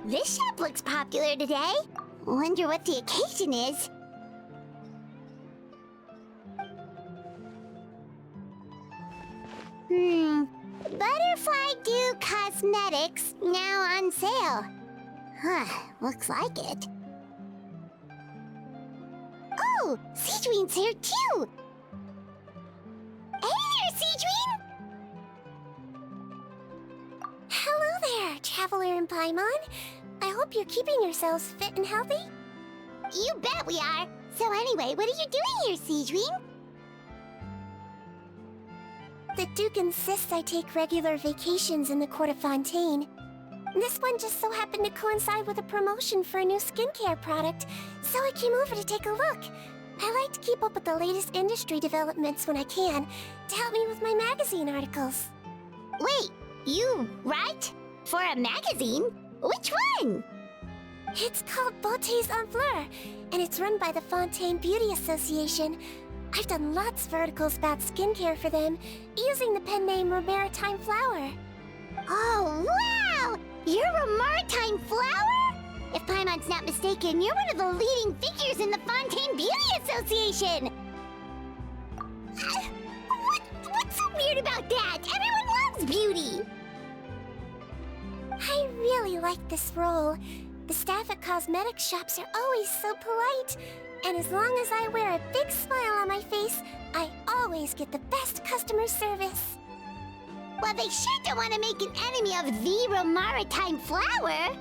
This shop looks popular today. Wonder what the occasion is. Butterfly Dew Cosmetics now on sale. Huh, looks like it. Oh, Sigewinne's here too! Hey there, Sigewinne! Hello there, Traveler and Paimon. I hope you're keeping yourselves fit and healthy. You bet we are! So anyway, what are you doing here, Sigewinne? The Duke insists I take regular vacations in the Court of Fontaine. This one just so happened to coincide with a promotion for a new skincare product, so I came over to take a look. I like to keep up with the latest industry developments when I can, to help me with my magazine articles. Wait, you write? For a magazine? Which one? It's called Beautés en Fleur, and it's run by the Fontaine Beauty Association. I've done lots of articles about skincare for them, using the pen name Maritime Flower. Oh, wow! You're a Maritime Flower? If Paimon's not mistaken, you're one of the leading figures in the Fontaine Beauty Association! What's so weird about that? Everyone loves beauty! I really like this role. The staff at cosmetic shops are always so polite. And as long as I wear a big smile on my face, I always get the best customer service. Well, they sure don't want to make an enemy of the Maritime Flower.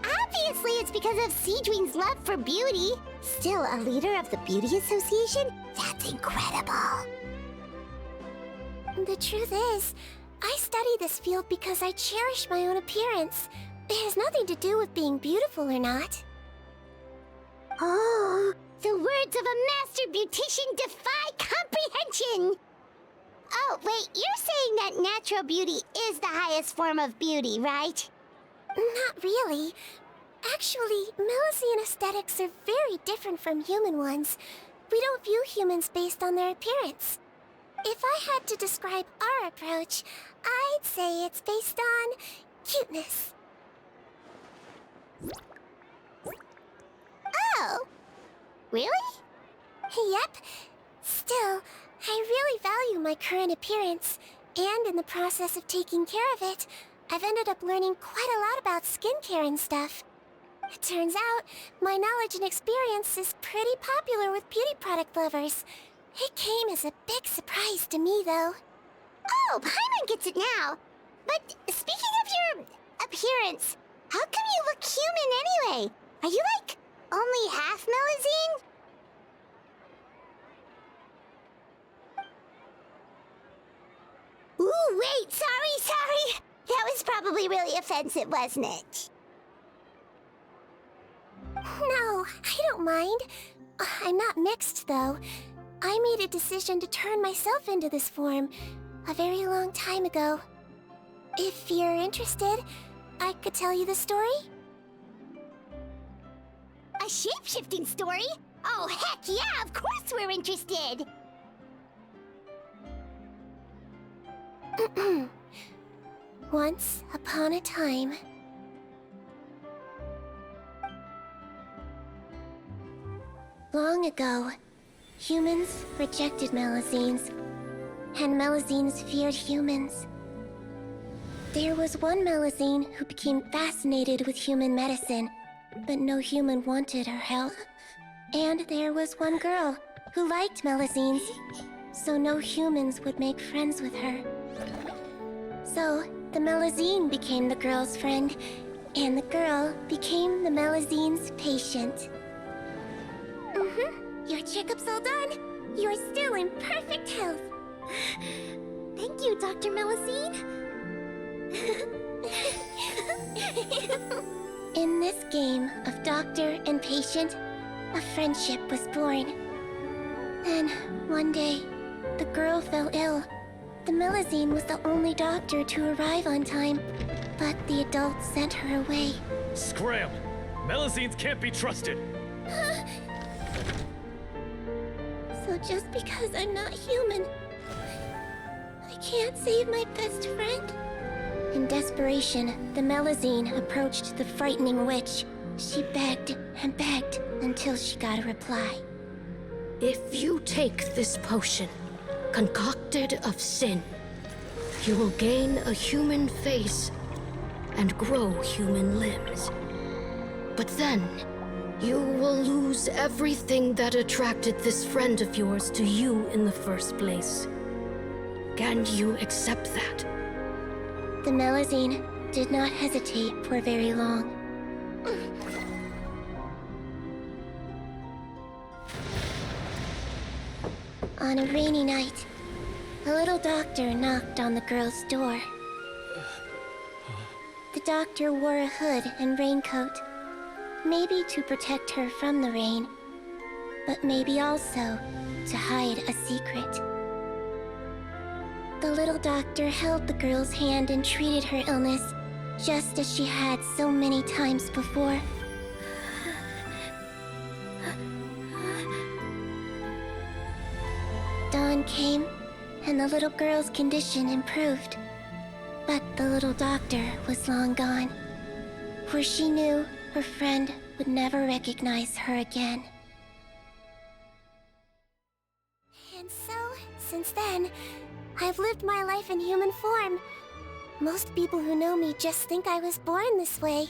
Obviously, it's because of Sigewinne's love for beauty. Still a leader of the Beauty Association? That's incredible. The truth is, I study this field because I cherish my own appearance. It has nothing to do with being beautiful or not. Oh, the words of a master beautician defy comprehension! Oh, wait, you're saying that natural beauty is the highest form of beauty, right? Not really. Actually, Melusine aesthetics are very different from human ones. We don't view humans based on their appearance. If I had to describe our approach, I'd say it's based on cuteness. Oh, really? Yep. Still, I really value my current appearance, and in the process of taking care of it, I've ended up learning quite a lot about skincare and stuff. It turns out, my knowledge and experience is pretty popular with beauty product lovers. It came as a big surprise to me, though. Oh, Paimon gets it now. But speaking of your appearance, how come you look human anyway? Are you, like, only half Melusine? Ooh, wait, sorry. That was probably really offensive, wasn't it? No, I don't mind. I'm not mixed, though. I made a decision to turn myself into this form a very long time ago. If you're interested, I could tell you the story. A shape-shifting story? Oh, heck yeah, of course we're interested! Once upon a time. Long ago, humans rejected Melusines, and Melusines feared humans. There was one Melusine who became fascinated with human medicine, but no human wanted her help. And there was one girl who liked Melusines, so no humans would make friends with her. So, the Melusine became the girl's friend, and the girl became the Melusine's patient. Your checkup's all done. You're still in perfect health. Thank you, Dr. Melusine. In this game of doctor and patient, a friendship was born. Then, one day, the girl fell ill. The Melusine was the only doctor to arrive on time, but the adults sent her away. Scram! Melusines can't be trusted! So just because I'm not human, can't save my best friend. In desperation, the Melazine approached the frightening witch. She begged and begged until she got a reply. If you take this potion, concocted of sin, you will gain a human face and grow human limbs. But then, you will lose everything that attracted this friend of yours to you in the first place. Can you accept that? The Melazine did not hesitate for very long. On a rainy night, a little doctor knocked on the girl's door. The doctor wore a hood and raincoat, maybe to protect her from the rain, but maybe also to hide a secret. The little doctor held the girl's hand and treated her illness, just as she had so many times before. Dawn came, and the little girl's condition improved. But the little doctor was long gone, for she knew her friend would never recognize her again. And so, since then, I've lived my life in human form. Most people who know me just think I was born this way.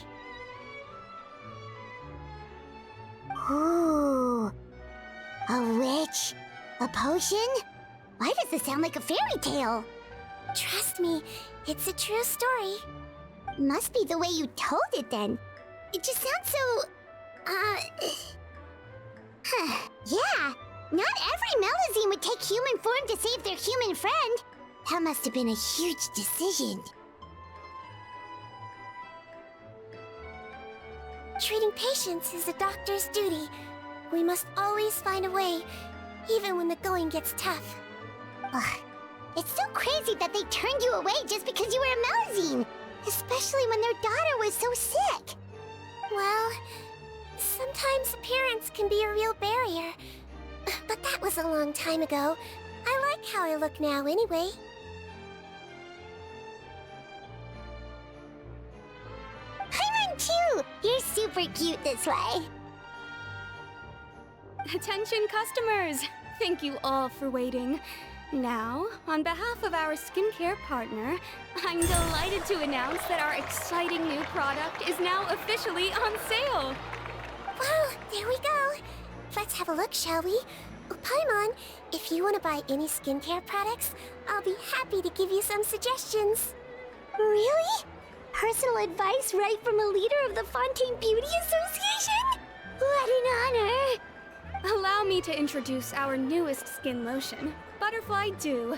Ooh. A witch? A potion? Why does this sound like a fairy tale? Trust me, it's a true story. Must be the way you told it then. It just sounds so... Yeah, not every Melazine would take human form to save their human friend. That must have been a huge decision. Treating patients is a doctor's duty. We must always find a way, even when the going gets tough. Ugh. It's so crazy that they turned you away just because you were a Melazine, especially when their daughter was so sick. Well, sometimes appearance can be a real barrier. But that was a long time ago. I like how I look now anyway. Paimon too! You're super cute this way. Attention customers! Thank you all for waiting. Now, on behalf of our skincare partner, I'm delighted to announce that our exciting new product is now officially on sale! Well, there we go. Let's have a look, shall we? Oh, Paimon, if you want to buy any skincare products, I'll be happy to give you some suggestions. Really? Personal advice right from a leader of the Fontaine Beauty Association? What an honor! Allow me to introduce our newest skin lotion, Butterfly Dew.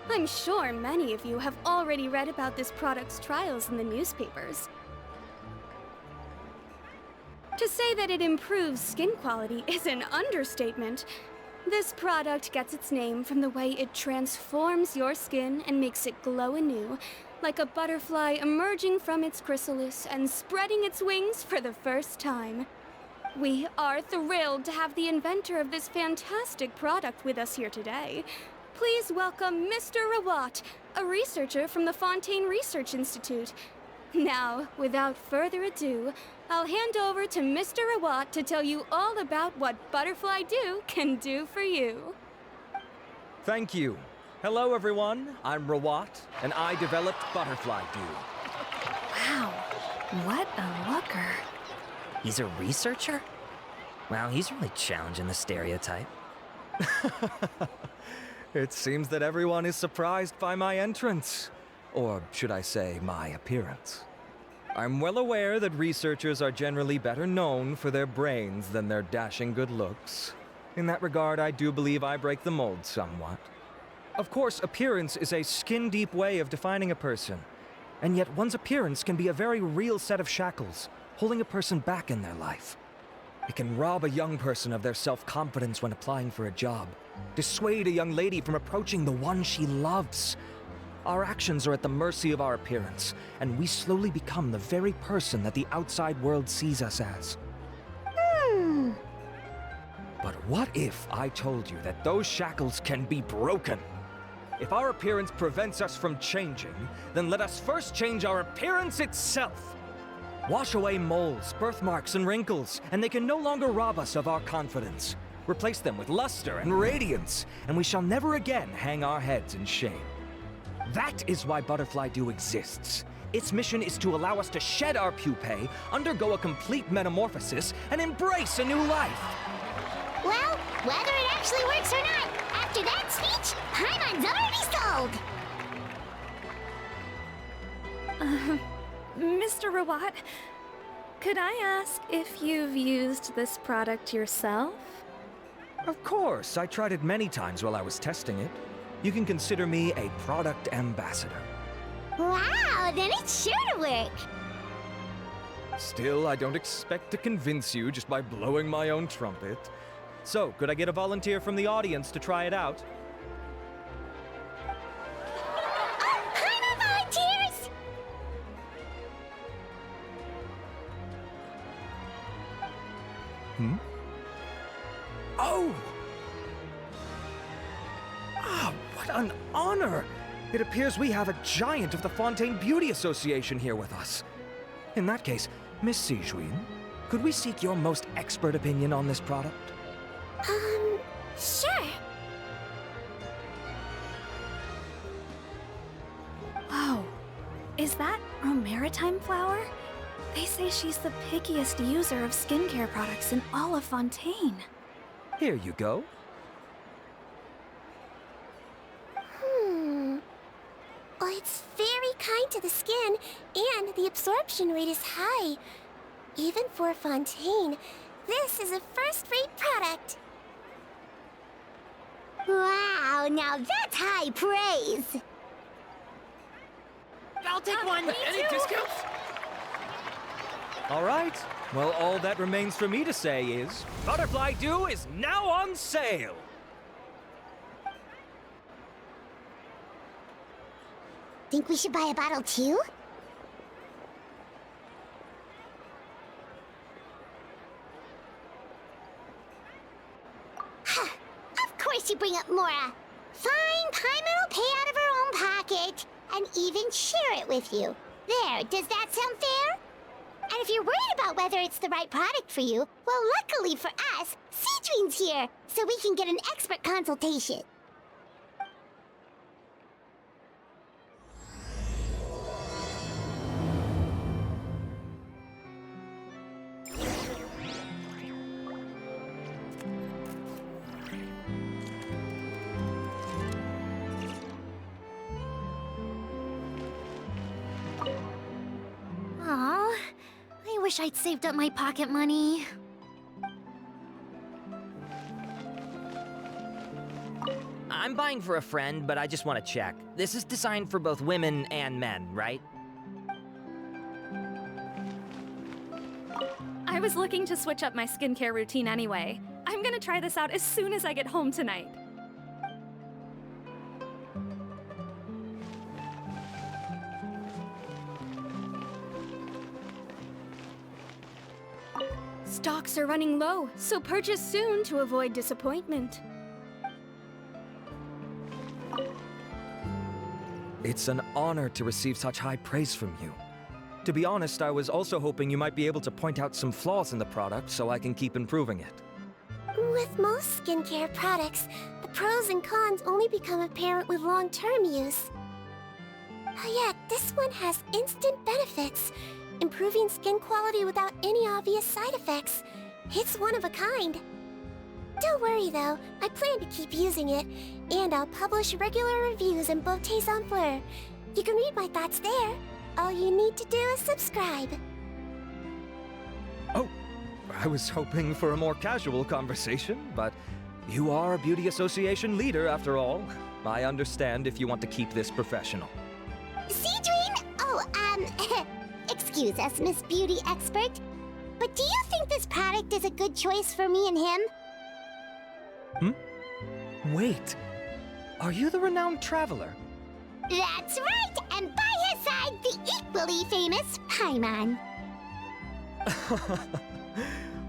I'm sure many of you have already read about this product's trials in the newspapers. To say that it improves skin quality is an understatement. This product gets its name from the way it transforms your skin and makes it glow anew, like a butterfly emerging from its chrysalis and spreading its wings for the first time. We are thrilled to have the inventor of this fantastic product with us here today. Please welcome Mr. Rawat, a researcher from the Fontaine Research Institute. Now, without further ado, I'll hand over to Mr. Rawat to tell you all about what Butterfly Dew can do for you. Thank you. Hello, everyone. I'm Rawat, and I developed Butterfly Dew. Wow, what a looker. He's a researcher? Wow, he's really challenging the stereotype. It seems that everyone is surprised by my entrance. Or should I say, my appearance. I'm well aware that researchers are generally better known for their brains than their dashing good looks. In that regard, I do believe I break the mold somewhat. Of course, appearance is a skin-deep way of defining a person. And yet one's appearance can be a very real set of shackles, holding a person back in their life. It can rob a young person of their self-confidence when applying for a job, dissuade a young lady from approaching the one she loves. Our actions are at the mercy of our appearance, and we slowly become the very person that the outside world sees us as. But what if I told you that those shackles can be broken? if our appearance prevents us from changing, then let us first change our appearance itself. Wash away moles, birthmarks, and wrinkles, and they can no longer rob us of our confidence. Replace them with luster and radiance, and we shall never again hang our heads in shame. That is why Butterfly Dew exists. Its mission is to allow us to shed our pupae, undergo a complete metamorphosis, and embrace a new life. Well, whether it actually works or not, after that speech, Paimon's already sold! Mr. Rawat, could I ask if you've used this product yourself? Of course, I tried it many times while I was testing it. You can consider me a product ambassador. Wow, then it's sure to work! Still, I don't expect to convince you just by blowing my own trumpet. So, could I get a volunteer from the audience to try it out? Oh, Paimon volunteers! Oh! Ah, what an honor! It appears we have a giant of the Fontaine Beauty Association here with us. In that case, Miss Sigewinne, could we seek your most expert opinion on this product? Sure. Whoa, is that Romaritime flower? They say she's the pickiest user of skincare products in all of Fontaine. Here you go. Well, it's very kind to the skin, and the absorption rate is high. Even for Fontaine, this is a first-rate product. Wow, now that's high praise! I'll take one! Any discounts? All right. Well, all that remains for me to say is, Butterfly Dew is now on sale! Think we should buy a bottle too? Of course you bring up Mora. Fine, Paimon will pay out of her own pocket and even share it with you. There, does that sound fair? And if you're worried about whether it's the right product for you, well, luckily for us, Sigewinne's here, so we can get an expert consultation. Aw, I wish I'd saved up my pocket money. I'm buying for a friend, but I just want to check. This is designed for both women and men, right? I was looking to switch up my skincare routine anyway. I'm gonna try this out as soon as I get home tonight. Stocks are running low, so purchase soon to avoid disappointment. It's an honor to receive such high praise from you. To be honest, I was also hoping you might be able to point out some flaws in the product so I can keep improving it. With most skincare products, the pros and cons only become apparent with long-term use. Yet, this one has instant benefits, improving skin quality without any obvious side effects. It's one of a kind. Don't worry though, I plan to keep using it, and I'll publish regular reviews in Beautés en Fleur. You can read my thoughts there. All you need to do is subscribe. Oh, I was hoping for a more casual conversation, but you are a beauty association leader after all. I understand if you want to keep this professional. Sigewinne! Oh, excuse us, Miss Beauty Expert, but do you think this product is a good choice for me and him? Wait, are you the renowned traveler? That's right, and by his side, the equally famous Paimon.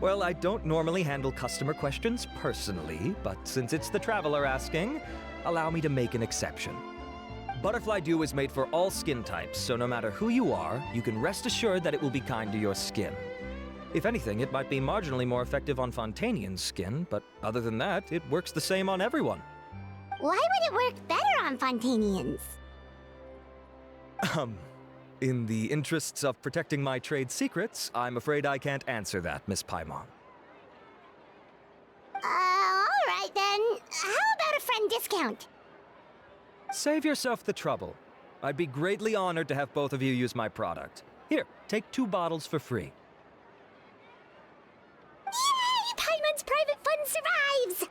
Well, I don't normally handle customer questions personally, but since it's the traveler asking, allow me to make an exception. Butterfly Dew is made for all skin types, so no matter who you are, you can rest assured that it will be kind to your skin. If anything, it might be marginally more effective on Fontanian's skin, but other than that, it works the same on everyone. Why would it work better on Fontanians? In the interests of protecting my trade secrets, I'm afraid I can't answer that, Miss Paimon. Alright then. How about a friend discount? Save yourself the trouble. I'd be greatly honored to have both of you use my product. Here, take 2 bottles for free. Yay! Paimon's private fund survives!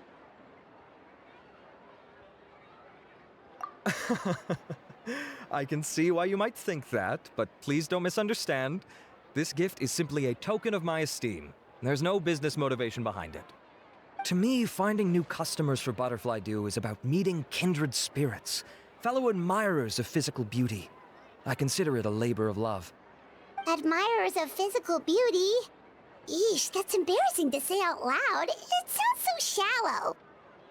I can see why you might think that, but please don't misunderstand. This gift is simply a token of my esteem. There's no business motivation behind it. To me, finding new customers for Butterfly Dew is about meeting kindred spirits, fellow admirers of physical beauty. I consider it a labor of love. Admirers of physical beauty? Eesh, that's embarrassing to say out loud. It sounds so shallow.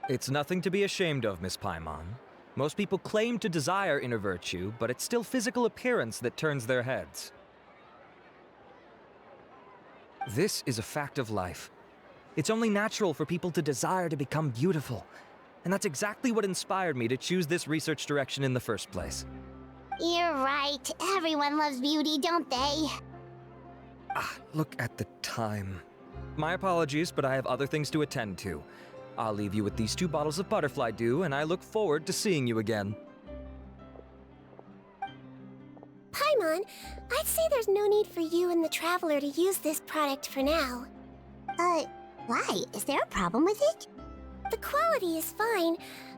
It's nothing to be ashamed of, Miss Paimon. Most people claim to desire inner virtue, but it's still physical appearance that turns their heads. This is a fact of life. It's only natural for people to desire to become beautiful. And that's exactly what inspired me to choose this research direction in the first place. You're right. Everyone loves beauty, don't they? Look at the time. My apologies, but I have other things to attend to. I'll leave you with these 2 bottles of Butterfly Dew, and I look forward to seeing you again. Paimon, I'd say there's no need for you and the Traveler to use this product for now. Why? Is there a problem with it? The quality is fine.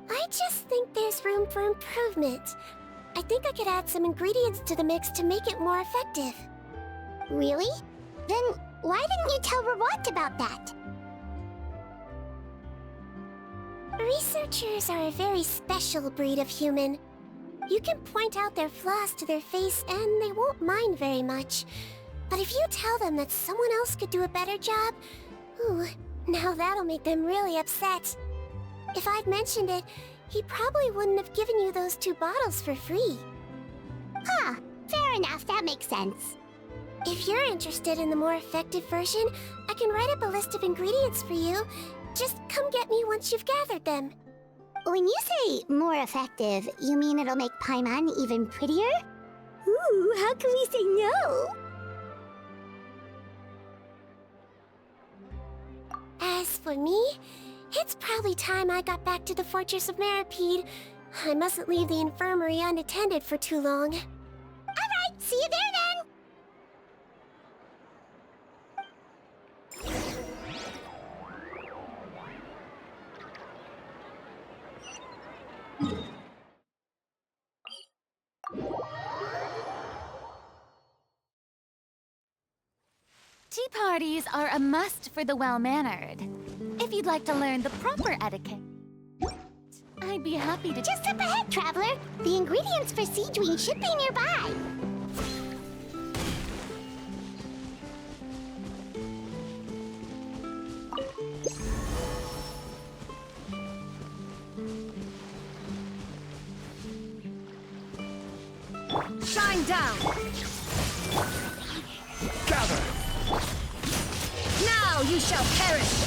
I just think there's room for improvement. I think I could add some ingredients to the mix to make it more effective. Really? Then why didn't you tell Rawat about that? Researchers are a very special breed of human. You can point out their flaws to their face and they won't mind very much. But if you tell them that someone else could do a better job, ooh, now that'll make them really upset. If I'd mentioned it, he probably wouldn't have given you those 2 bottles for free. Huh, fair enough, that makes sense. If you're interested in the more effective version, I can write up a list of ingredients for you. Just come get me once you've gathered them. When you say more effective, you mean it'll make Paimon even prettier? Ooh, how can we say no? As for me, it's probably time I got back to the Fortress of Meripede. I mustn't leave the infirmary unattended for too long. Alright, see you there then! Tea parties are a must for the well-mannered. If you'd like to learn the proper etiquette, I'd be happy to— Just up ahead, Traveler! The ingredients for Sigewinne should be nearby! Shine down! Gather! Now you shall perish!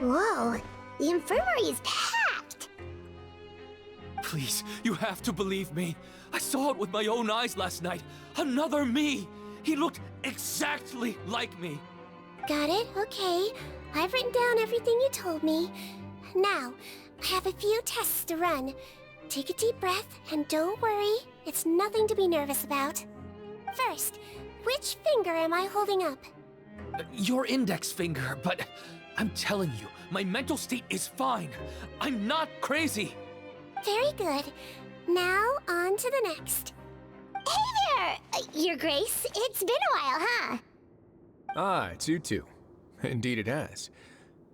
Whoa, the infirmary is packed! Please, you have to believe me. I saw it with my own eyes last night. Another me! He looked exactly like me. Got it? Okay. I've written down everything you told me. Now, I have a few tests to run. Take a deep breath, and don't worry, it's nothing to be nervous about. First, which finger am I holding up? Your index finger, but I'm telling you, my mental state is fine. I'm not crazy. Very good. Now, on to the next. Hey there, Your Grace. It's been a while, huh? Ah, it's you two. Indeed it has.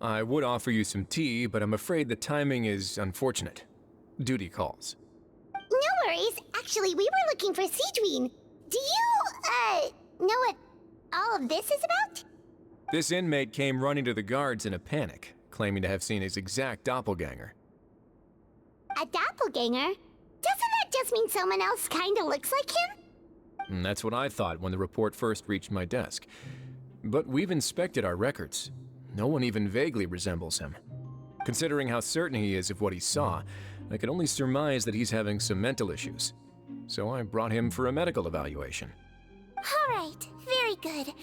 I would offer you some tea, but I'm afraid the timing is unfortunate. Duty calls. No worries. Actually, we were looking for Sigewinne. Do you, know what all of this is about? This inmate came running to the guards in a panic, claiming to have seen his exact doppelganger. A doppelganger? Doesn't that just mean someone else kinda looks like him? And that's what I thought when the report first reached my desk. But we've inspected our records. No one even vaguely resembles him. Considering how certain he is of what he saw, I can only surmise that he's having some mental issues. So I brought him for a medical evaluation. All right, very good.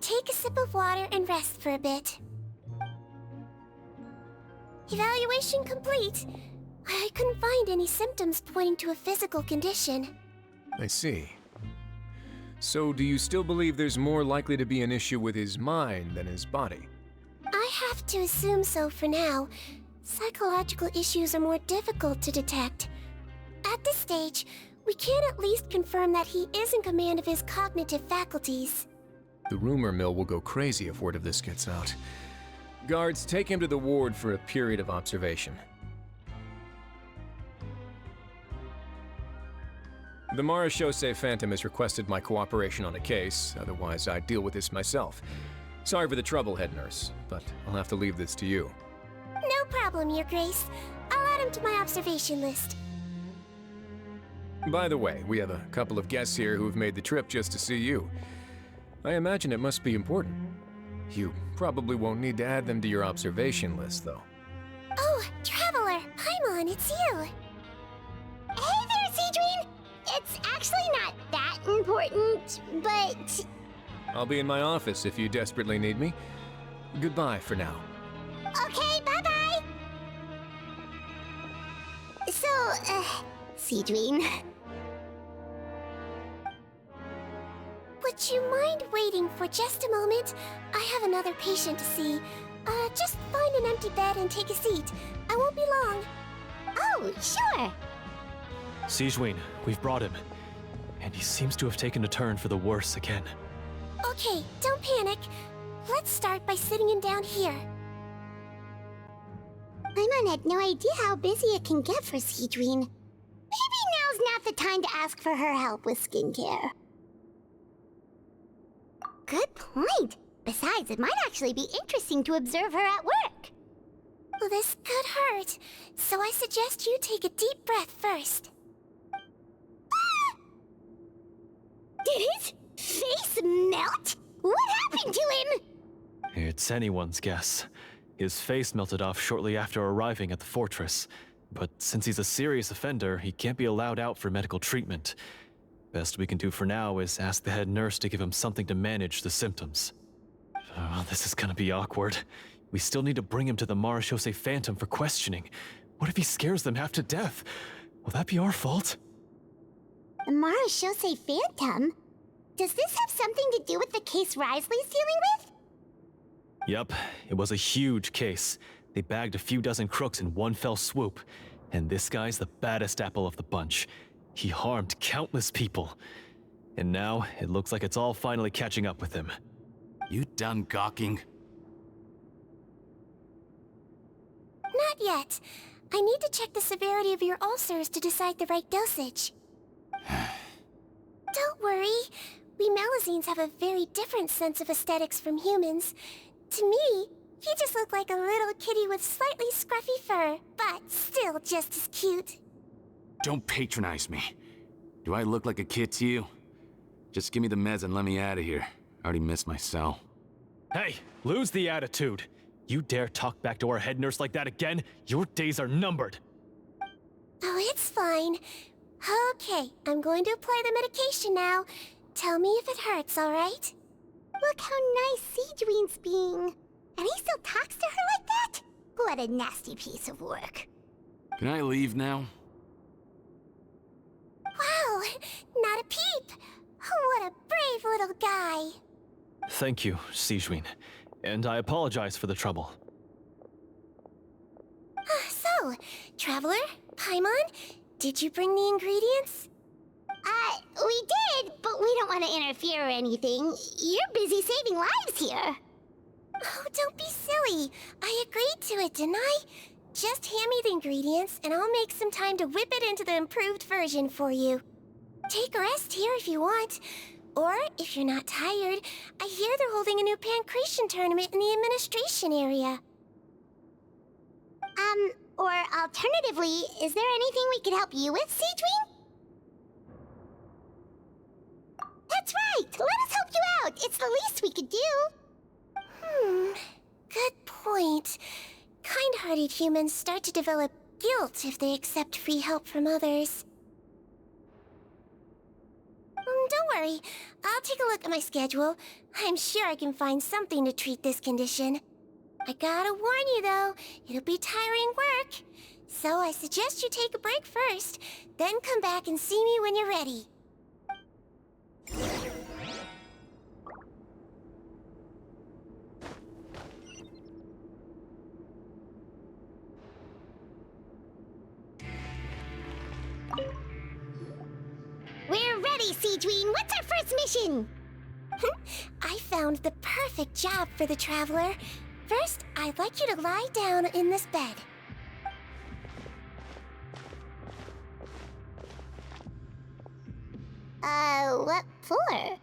Take a sip of water and rest for a bit. Evaluation complete. I couldn't find any symptoms pointing to a physical condition. I see. So do you still believe there's more likely to be an issue with his mind than his body? I have to assume so for now. Psychological issues are more difficult to detect. At this stage, we can at least confirm that he is in command of his cognitive faculties. The rumor mill will go crazy if word of this gets out. Guards, take him to the ward for a period of observation. The Marechaussee Phantom has requested my cooperation on a case, otherwise I'd deal with this myself. Sorry for the trouble, head nurse, but I'll have to leave this to you. No problem, Your Grace. I'll add him to my observation list. By the way, we have a couple of guests here who've made the trip just to see you. I imagine it must be important. You probably won't need to add them to your observation list, though. Oh, Traveler! Paimon, it's you! Hey there, Sigewinne! It's actually not that important, but... I'll be in my office if you desperately need me. Goodbye for now. Okay, bye-bye! So, Sigewinne... Would you mind waiting for just a moment? I have another patient to see. Just find an empty bed and take a seat. I won't be long. Oh, sure! Sigewinne, we've brought him. And he seems to have taken a turn for the worse again. Okay, don't panic. Let's start by sitting him down here. Paimon had no idea how busy it can get for Sigewinne. Maybe now's not the time to ask for her help with skincare. Good point. Besides, it might actually be interesting to observe her at work. Well, this could hurt, so I suggest you take a deep breath first. Did his face melt? What happened to him? It's anyone's guess. His face melted off shortly after arriving at the fortress. But since he's a serious offender, he can't be allowed out for medical treatment. Best we can do for now is ask the head nurse to give him something to manage the symptoms. Oh, this is gonna be awkward. We still need to bring him to the Marechaussee Phantom for questioning. What if he scares them half to death? Will that be our fault? The Marechaussee Phantom? Does this have something to do with the case Risley's dealing with? Yep, it was a huge case. They bagged a few dozen crooks in one fell swoop. And this guy's the baddest apple of the bunch. He harmed countless people. And now, it looks like it's all finally catching up with him. You done gawking? Not yet. I need to check the severity of your ulcers to decide the right dosage. Don't worry. We Melazines have a very different sense of aesthetics from humans. To me, you just look like a little kitty with slightly scruffy fur, but still just as cute. Don't patronize me. Do I look like a kid to you? Just give me the meds and let me out of here. I already missed my cell. Hey, lose the attitude. You dare talk back to our head nurse like that again? Your days are numbered. Oh, it's fine. Okay, I'm going to apply the medication now. Tell me if it hurts, alright? Look how nice Sigewinne's being. And he still talks to her like that? What a nasty piece of work. Can I leave now? Wow, not a peep. What a brave little guy. Thank you, Sigewinne. And I apologize for the trouble. So, Traveler, Paimon, did you bring the ingredients? We did, but we don't want to interfere or anything. You're busy saving lives here. Oh, don't be silly. I agreed to it, didn't I? Just hand me the ingredients, and I'll make some time to whip it into the improved version for you. Take a rest here if you want. Or, if you're not tired, I hear they're holding a new pancreation tournament in the administration area. Or alternatively, is there anything we could help you with, Sigewinne? That's right! Let us help you out! It's the least we could do! Good point. Kind-hearted humans start to develop guilt if they accept free help from others. Don't worry. I'll take a look at my schedule. I'm sure I can find something to treat this condition. I gotta warn you, though, it'll be tiring work. So I suggest you take a break first, then come back and see me when you're ready. We're ready, Sigewinne! What's our first mission? I found the perfect job for the Traveler. First, I'd like you to lie down in this bed. What for?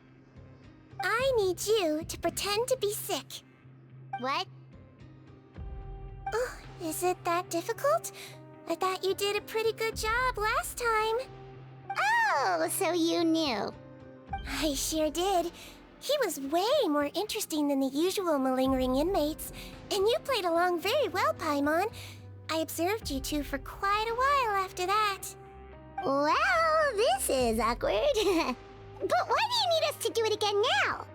I need you to pretend to be sick. What? Oh, is it that difficult? I thought you did a pretty good job last time. Oh, so you knew. I sure did. He was way more interesting than the usual malingering inmates, and you played along very well, Paimon. I observed you two for quite a while after that. Well, this is awkward. But why do you need us to do it again now?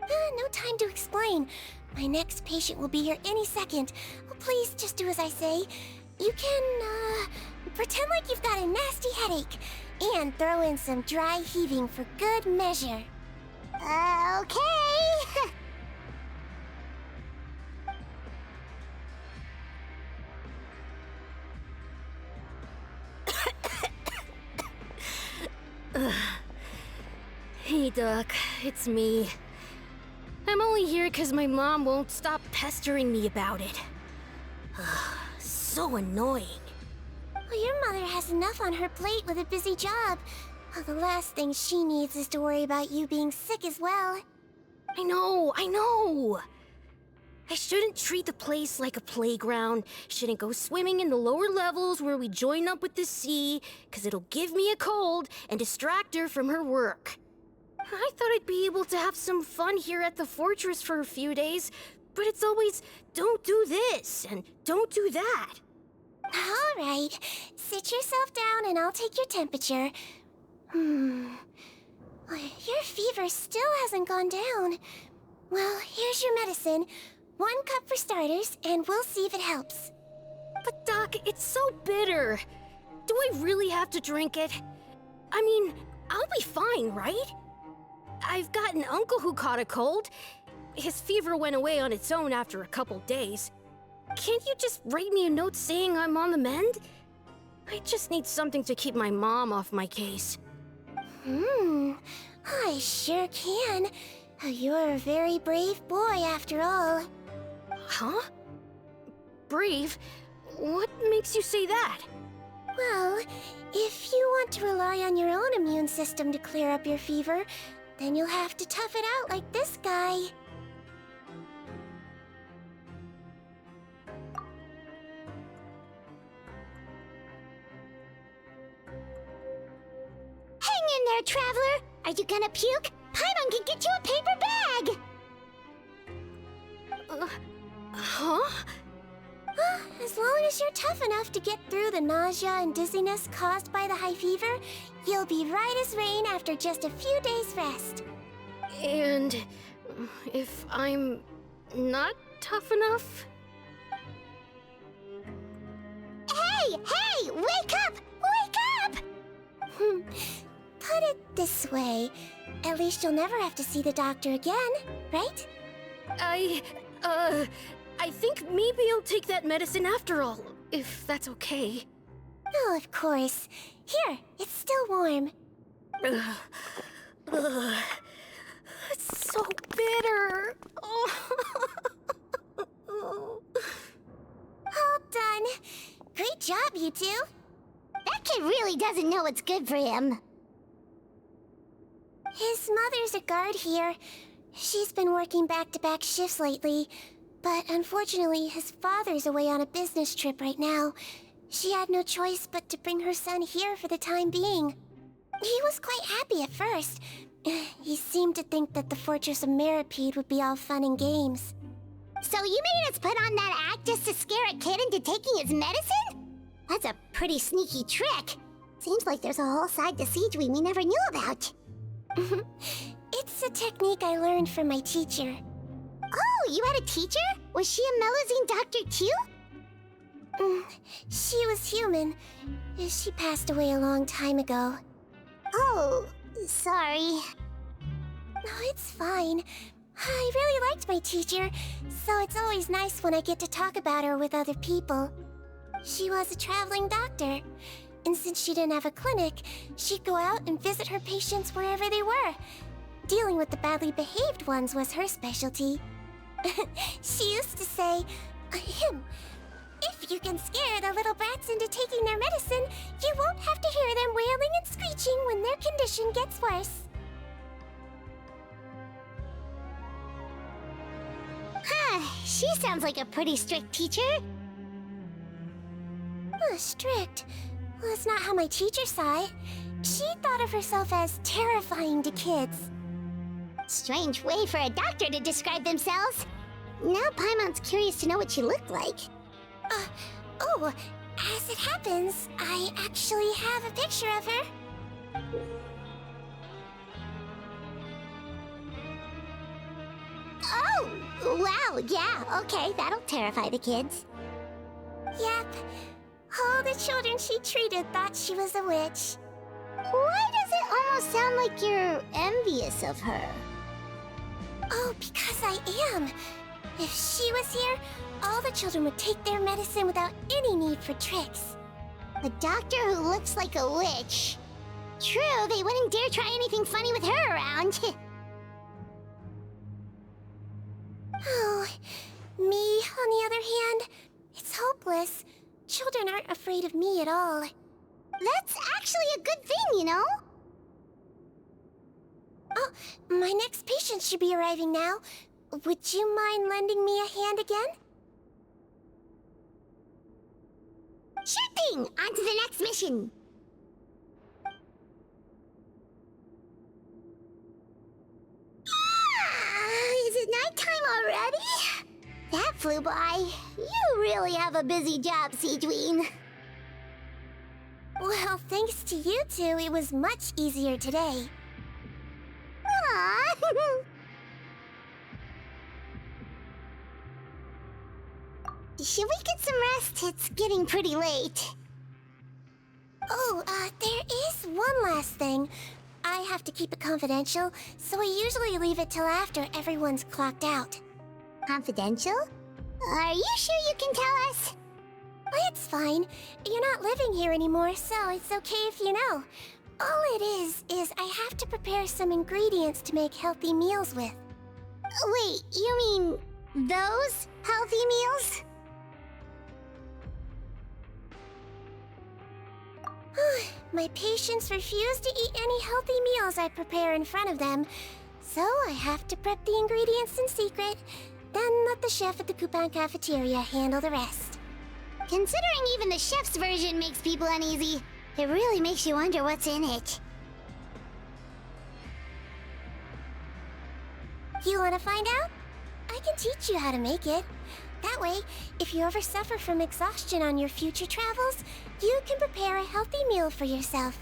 No time to explain. My next patient will be here any second. Please just do as I say. You can, pretend like you've got a nasty headache, and throw in some dry heaving for good measure. Okay. Hey, Doc. It's me. I'm only here because my mom won't stop pestering me about it. So annoying. Well, your mother has enough on her plate with a busy job. Well, the last thing she needs is to worry about you being sick as well. I know! I shouldn't treat the place like a playground, shouldn't go swimming in the lower levels where we join up with the sea, because it'll give me a cold and distract her from her work. I thought I'd be able to have some fun here at the fortress for a few days, but it's always, don't do this and don't do that. All right, sit yourself down and I'll take your temperature. Your fever still hasn't gone down. Well, here's your medicine. 1 cup for starters, and we'll see if it helps. But Doc, it's so bitter. Do I really have to drink it? I mean, I'll be fine, right? I've got an uncle who caught a cold. His fever went away on its own after a couple days. Can't you just write me a note saying I'm on the mend? I just need something to keep my mom off my case. I sure can. You're a very brave boy after all. Huh? Brave? What makes you say that? Well, if you want to rely on your own immune system to clear up your fever, then you'll have to tough it out like this guy. Hang in there, Traveler! Are you gonna puke? Paimon can get you a paper bag! Huh? As long as you're tough enough to get through the nausea and dizziness caused by the high fever, you'll be right as rain after just a few days' rest. And if I'm not tough enough? Hey! Hey! Wake up! Wake up! Put it this way, at least you'll never have to see the doctor again, right? I think maybe I'll take that medicine after all, if that's okay. Oh, of course. Here, it's still warm. It's so bitter. All done. Great job, you two. That kid really doesn't know what's good for him. His mother's a guard here. She's been working back-to-back shifts lately, but unfortunately his father's away on a business trip right now. She had no choice but to bring her son here for the time being. He was quite happy at first. He seemed to think that the Fortress of Meripede would be all fun and games. So you made us put on that act just to scare a kid into taking his medicine? That's a pretty sneaky trick. Seems like there's a whole side to Sigewinne we never knew about. It's a technique I learned from my teacher. Oh, you had a teacher? Was she a Melazine doctor too? She was human. She passed away a long time ago. Oh, sorry. No, it's fine. I really liked my teacher, so it's always nice when I get to talk about her with other people. She was a traveling doctor, and since she didn't have a clinic, she'd go out and visit her patients wherever they were. Dealing with the badly behaved ones was her specialty. She used to say, if you can scare the little brats into taking their medicine, you won't have to hear them wailing and screeching when their condition gets worse. She sounds like a pretty strict teacher. Strict? Well, that's not how my teacher saw it. She thought of herself as terrifying to kids. Strange way for a doctor to describe themselves. Now Paimon's curious to know what she looked like. As it happens, I actually have a picture of her. Oh, wow, yeah, okay, that'll terrify the kids. Yep. All the children she treated thought she was a witch. Why does it almost sound like you're envious of her? Oh, because I am. If she was here, all the children would take their medicine without any need for tricks. A doctor who looks like a witch. True, they wouldn't dare try anything funny with her around. Oh, me, on the other hand, it's hopeless. Children aren't afraid of me at all. That's actually a good thing, you know? Oh, my next patient should be arriving now. Would you mind lending me a hand again? Sure thing! On to the next mission! Is it nighttime already? That flew by. You really have a busy job, Sigewinne. Well, thanks to you two, it was much easier today. Aww. Should we get some rest? It's getting pretty late. Oh, there is one last thing. I have to keep it confidential, so I usually leave it till after everyone's clocked out. Confidential? Are you sure you can tell us? It's fine. You're not living here anymore, so it's okay if you know. All it is I have to prepare some ingredients to make healthy meals with. Wait, you mean those healthy meals? My patients refuse to eat any healthy meals I prepare in front of them, so I have to prep the ingredients in secret, then let the chef at the Coupon cafeteria handle the rest. Considering even the chef's version makes people uneasy, it really makes you wonder what's in it. You want to find out? I can teach you how to make it. That way, if you ever suffer from exhaustion on your future travels, you can prepare a healthy meal for yourself.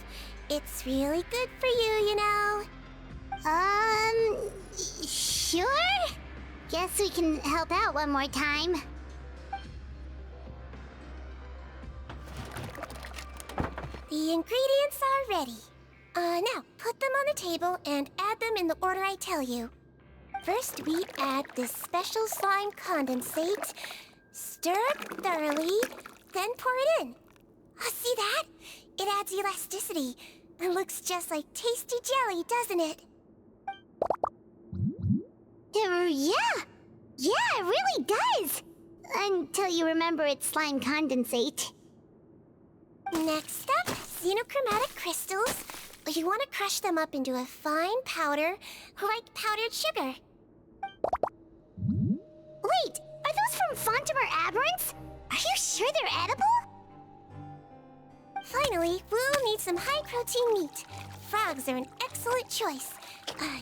It's really good for you, you know. Sure? Guess we can help out one more time. The ingredients are ready. Now, put them on the table and add them in the order I tell you. First, we add this special slime condensate, stir it thoroughly, then pour it in. See that? It adds elasticity and looks just like tasty jelly, doesn't it? Yeah, it really does. Until you remember it's slime condensate. Next up, xenochromatic crystals. You want to crush them up into a fine powder, like powdered sugar. Wait, are those from Fontimer Aberrants? Are you sure they're edible? Finally, we'll need some high-protein meat. Frogs are an excellent choice.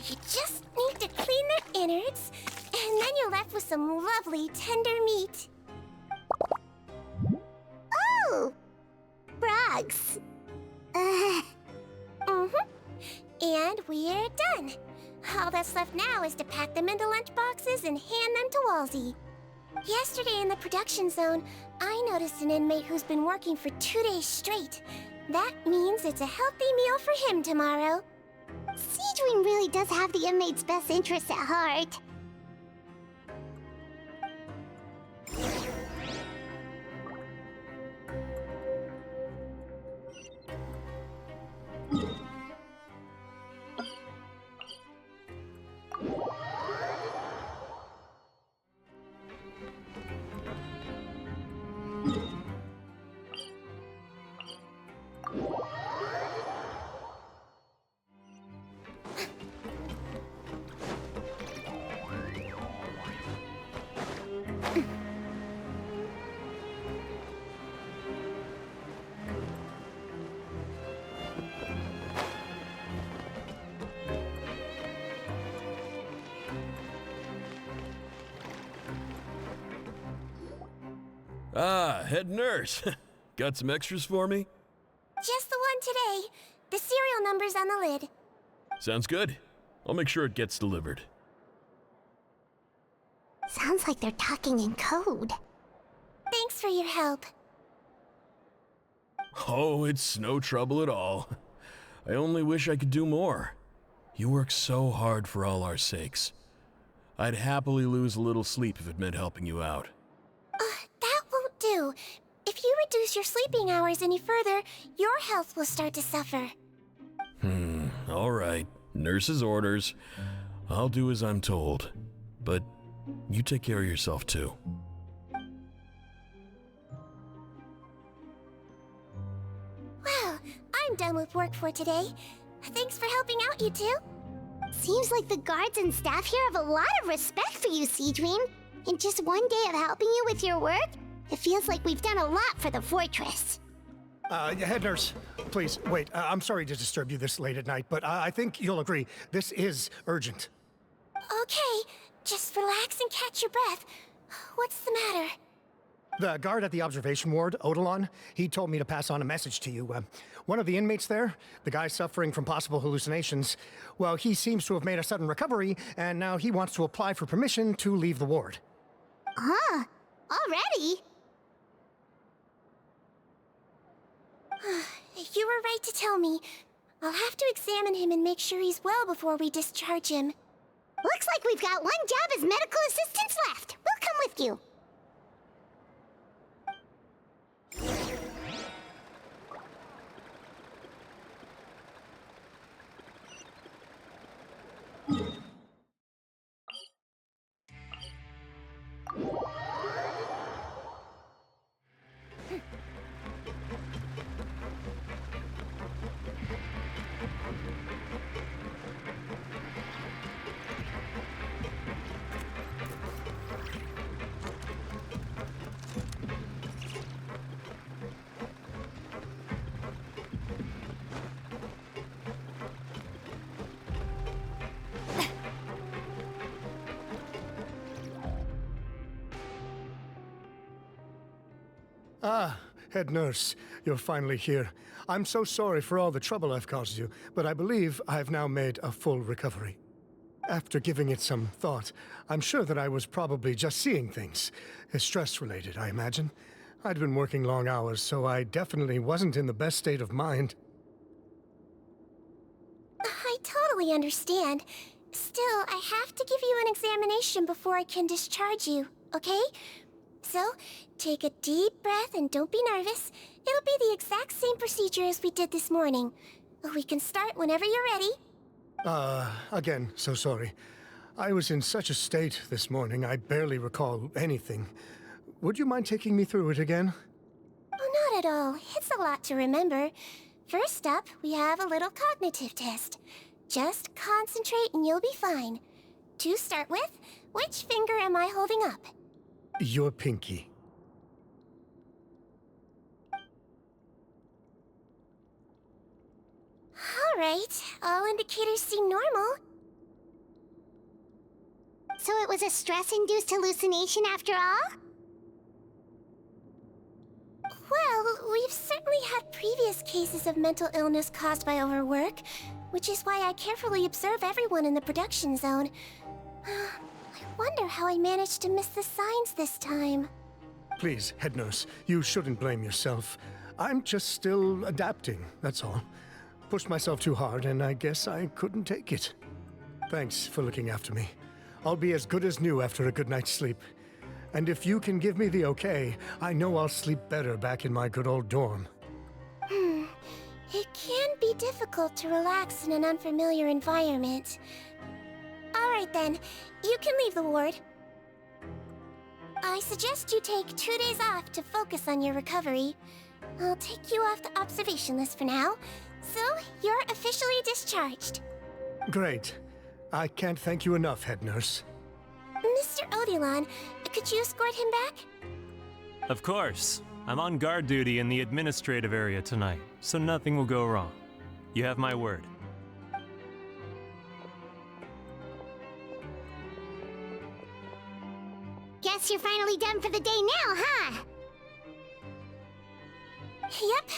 You just need to clean their innards, and then you're left with some lovely, tender meat. Oh! Frogs. And we're done. All that's left now is to pack them into lunchboxes and hand them to Walsey. Yesterday in the production zone, I noticed an inmate who's been working for 2 days straight. That means it's a healthy meal for him tomorrow. Sigewinne really does have the inmate's best interests at heart. Ah, head nurse. Got some extras for me? Just the one today. The serial number's on the lid. Sounds good. I'll make sure it gets delivered. Sounds like they're talking in code. Thanks for your help. Oh, it's no trouble at all. I only wish I could do more. You work so hard for all our sakes. I'd happily lose a little sleep if it meant helping you out. That won't do. If you reduce your sleeping hours any further, your health will start to suffer. All right. Nurse's orders. I'll do as I'm told. But you take care of yourself too. Well, I'm done with work for today. Thanks for helping out, you two. Seems like the guards and staff here have a lot of respect for you, Sigewinne. In just one day of helping you with your work, it feels like we've done a lot for the fortress. Head nurse, please, wait. I'm sorry to disturb you this late at night, but I think you'll agree, this is urgent. Okay, just relax and catch your breath. What's the matter? The guard at the observation ward, Odilon, he told me to pass on a message to you. One of the inmates there, the guy suffering from possible hallucinations, well, he seems to have made a sudden recovery, and now he wants to apply for permission to leave the ward. Huh? Already? You were right to tell me. I'll have to examine him and make sure he's well before we discharge him. Looks like we've got one job as medical assistants left. We'll come with you. Ah, head nurse, you're finally here. I'm so sorry for all the trouble I've caused you, but I believe I've now made a full recovery. After giving it some thought, I'm sure that I was probably just seeing things. Stress-related, I imagine. I'd been working long hours, so I definitely wasn't in the best state of mind. I totally understand. Still, I have to give you an examination before I can discharge you, okay? So, take a deep breath and don't be nervous. It'll be the exact same procedure as we did this morning. We can start whenever you're ready. Again, so sorry. I was in such a state this morning, I barely recall anything. Would you mind taking me through it again? Oh, not at all. It's a lot to remember. First up, we have a little cognitive test. Just concentrate and you'll be fine. To start with, which finger am I holding up? Your pinky. Alright, all indicators seem normal. So it was a stress-induced hallucination after all? Well, we've certainly had previous cases of mental illness caused by overwork, which is why I carefully observe everyone in the production zone. I wonder how I managed to miss the signs this time. Please, head nurse, you shouldn't blame yourself. I'm just still adapting, that's all. Pushed myself too hard, and I guess I couldn't take it. Thanks for looking after me. I'll be as good as new after a good night's sleep. And if you can give me the okay, I know I'll sleep better back in my good old dorm. It can be difficult to relax in an unfamiliar environment. Alright then, you can leave the ward. I suggest you take 2 days off to focus on your recovery. I'll take you off the observation list for now, so you're officially discharged. Great. I can't thank you enough, head nurse. Mr. Odilon, could you escort him back? Of course. I'm on guard duty in the administrative area tonight, so nothing will go wrong. You have my word. Guess you're finally done for the day now, huh? Yep.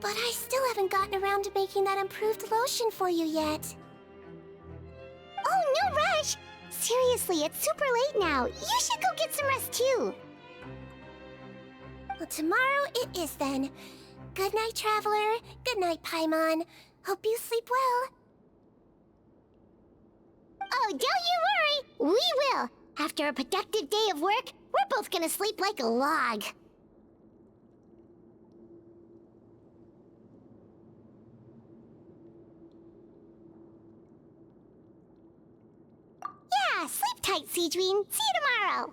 But I still haven't gotten around to making that improved lotion for you yet. Oh, no rush! Seriously, it's super late now. You should go get some rest too. Well, tomorrow it is then. Good night, Traveler. Good night, Paimon. Hope you sleep well. Oh, don't you worry! We will! After a productive day of work, we're both gonna sleep like a log. Yeah, sleep tight, Sigewinne. See you tomorrow!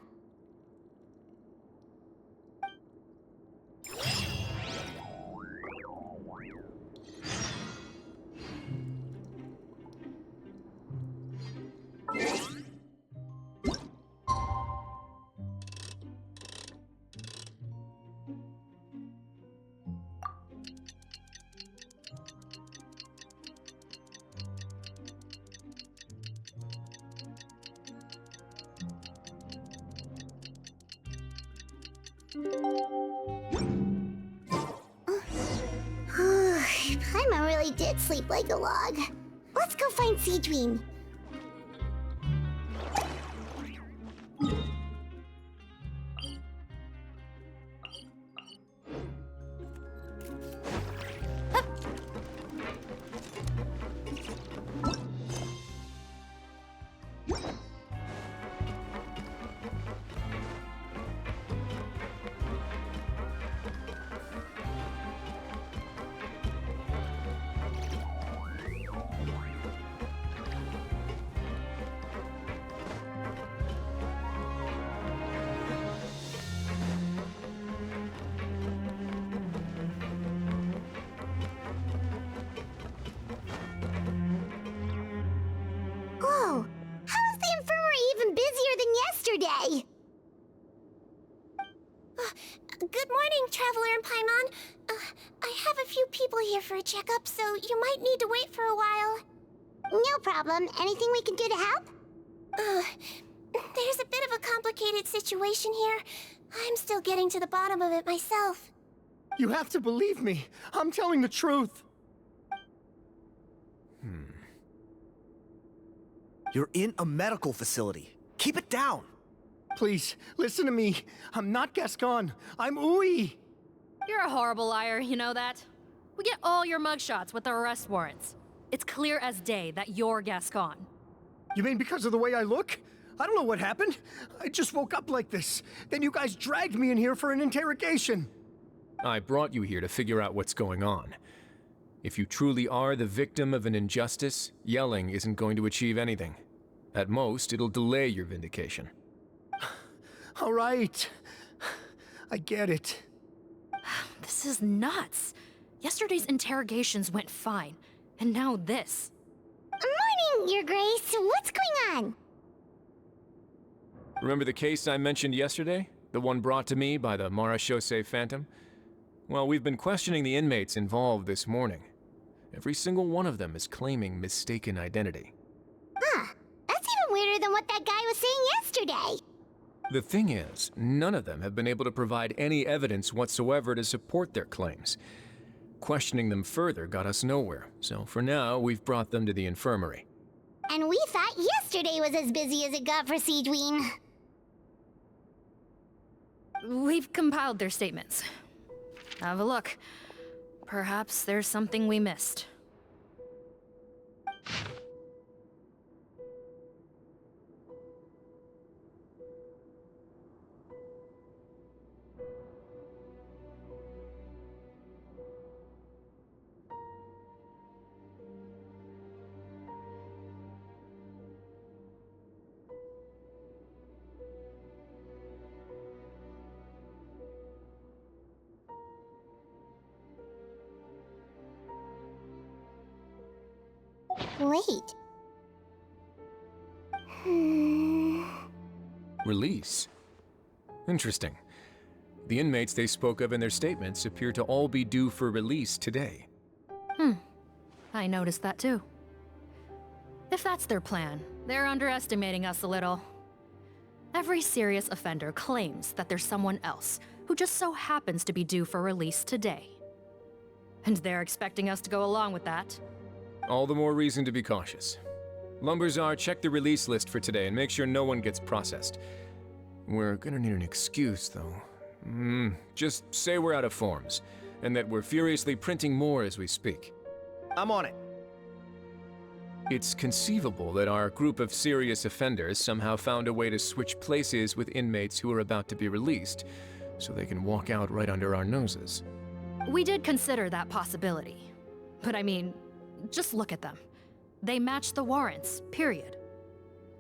Paimon really did sleep like a log. Let's go find Sigewinne. Whoa! How is the infirmary even busier than yesterday? Good morning, Traveler and Paimon. I have a few people here for a checkup, so you might need to wait for a while. No problem. Anything we can do to help? There's a bit of a complicated situation here. I'm still getting to the bottom of it myself. You have to believe me. I'm telling the truth. You're in a medical facility. Keep it down. Please, listen to me. I'm not Gascon. I'm Uy. You're a horrible liar, you know that? We get all your mugshots with the arrest warrants. It's clear as day that you're Gascon. You mean because of the way I look? I don't know what happened. I just woke up like this. Then you guys dragged me in here for an interrogation. I brought you here to figure out what's going on. If you truly are the victim of an injustice, yelling isn't going to achieve anything. At most, it'll delay your vindication. All right. I get it. This is nuts. Yesterday's interrogations went fine, and now this. Morning, Your Grace. What's going on? Remember the case I mentioned yesterday? The one brought to me by the Marechaussee Phantom? Well, we've been questioning the inmates involved this morning. Every single one of them is claiming mistaken identity. Huh. That's even weirder than what that guy was saying yesterday. The thing is, none of them have been able to provide any evidence whatsoever to support their claims. Questioning them further got us nowhere, so for now, we've brought them to the infirmary. And we thought yesterday was as busy as it got for Sigewinne. We've compiled their statements. Have a look. Perhaps there's something we missed. Wait. Release? Interesting. The inmates they spoke of in their statements appear to all be due for release today. I noticed that too. If that's their plan, they're underestimating us a little. Every serious offender claims that there's someone else who just so happens to be due for release today. And they're expecting us to go along with that. All the more reason to be cautious. Lumberzar, check the release list for today and make sure no one gets processed. We're gonna need an excuse, though. Just say we're out of forms, and that we're furiously printing more as we speak. I'm on it. It's conceivable that our group of serious offenders somehow found a way to switch places with inmates who are about to be released, so they can walk out right under our noses. We did consider that possibility. But I mean, just look at them. They match the warrants, period.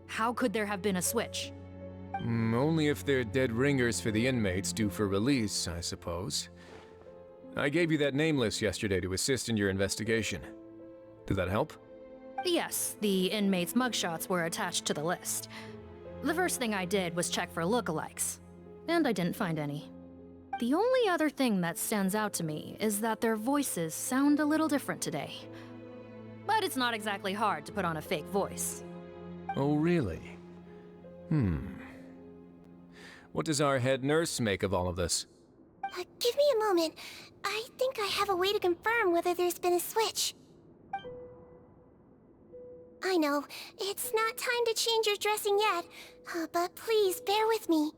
How could there have been a switch? Only if they're dead ringers for the inmates due for release, I suppose. I gave you that name list yesterday to assist in your investigation. Did that help? Yes, the inmates' mugshots were attached to the list. The first thing I did was check for lookalikes, and I didn't find any. The only other thing that stands out to me is that their voices sound a little different today. But it's not exactly hard to put on a fake voice. Oh, really? What does our head nurse make of all of this? Give me a moment. I think I have a way to confirm whether there's been a switch. I know, it's not time to change your dressing yet, but please bear with me.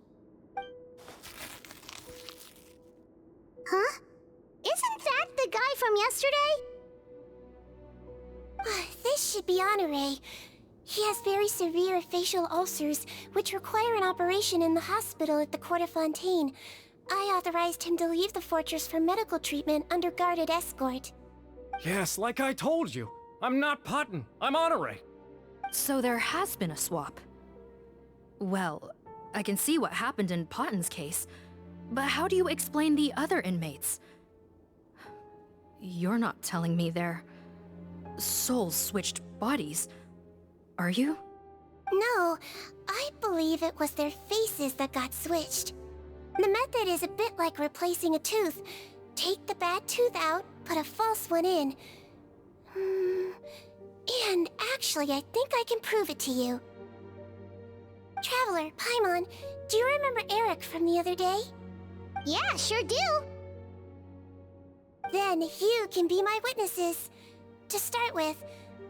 Huh? Isn't that the guy from yesterday? This should be Honore. He has very severe facial ulcers, which require an operation in the hospital at the Court of Fontaine. I authorized him to leave the fortress for medical treatment under guarded escort. Yes, like I told you. I'm not Potton. I'm Honore. So there has been a swap. Well, I can see what happened in Potton's case, but how do you explain the other inmates? You're not telling me their souls switched bodies, are you? No, I believe it was their faces that got switched. The method is a bit like replacing a tooth. Take the bad tooth out, put a false one in. And actually, I think I can prove it to you. Traveler, Paimon, do you remember Eric from the other day? Yeah, sure do. Then you can be my witnesses. To start with,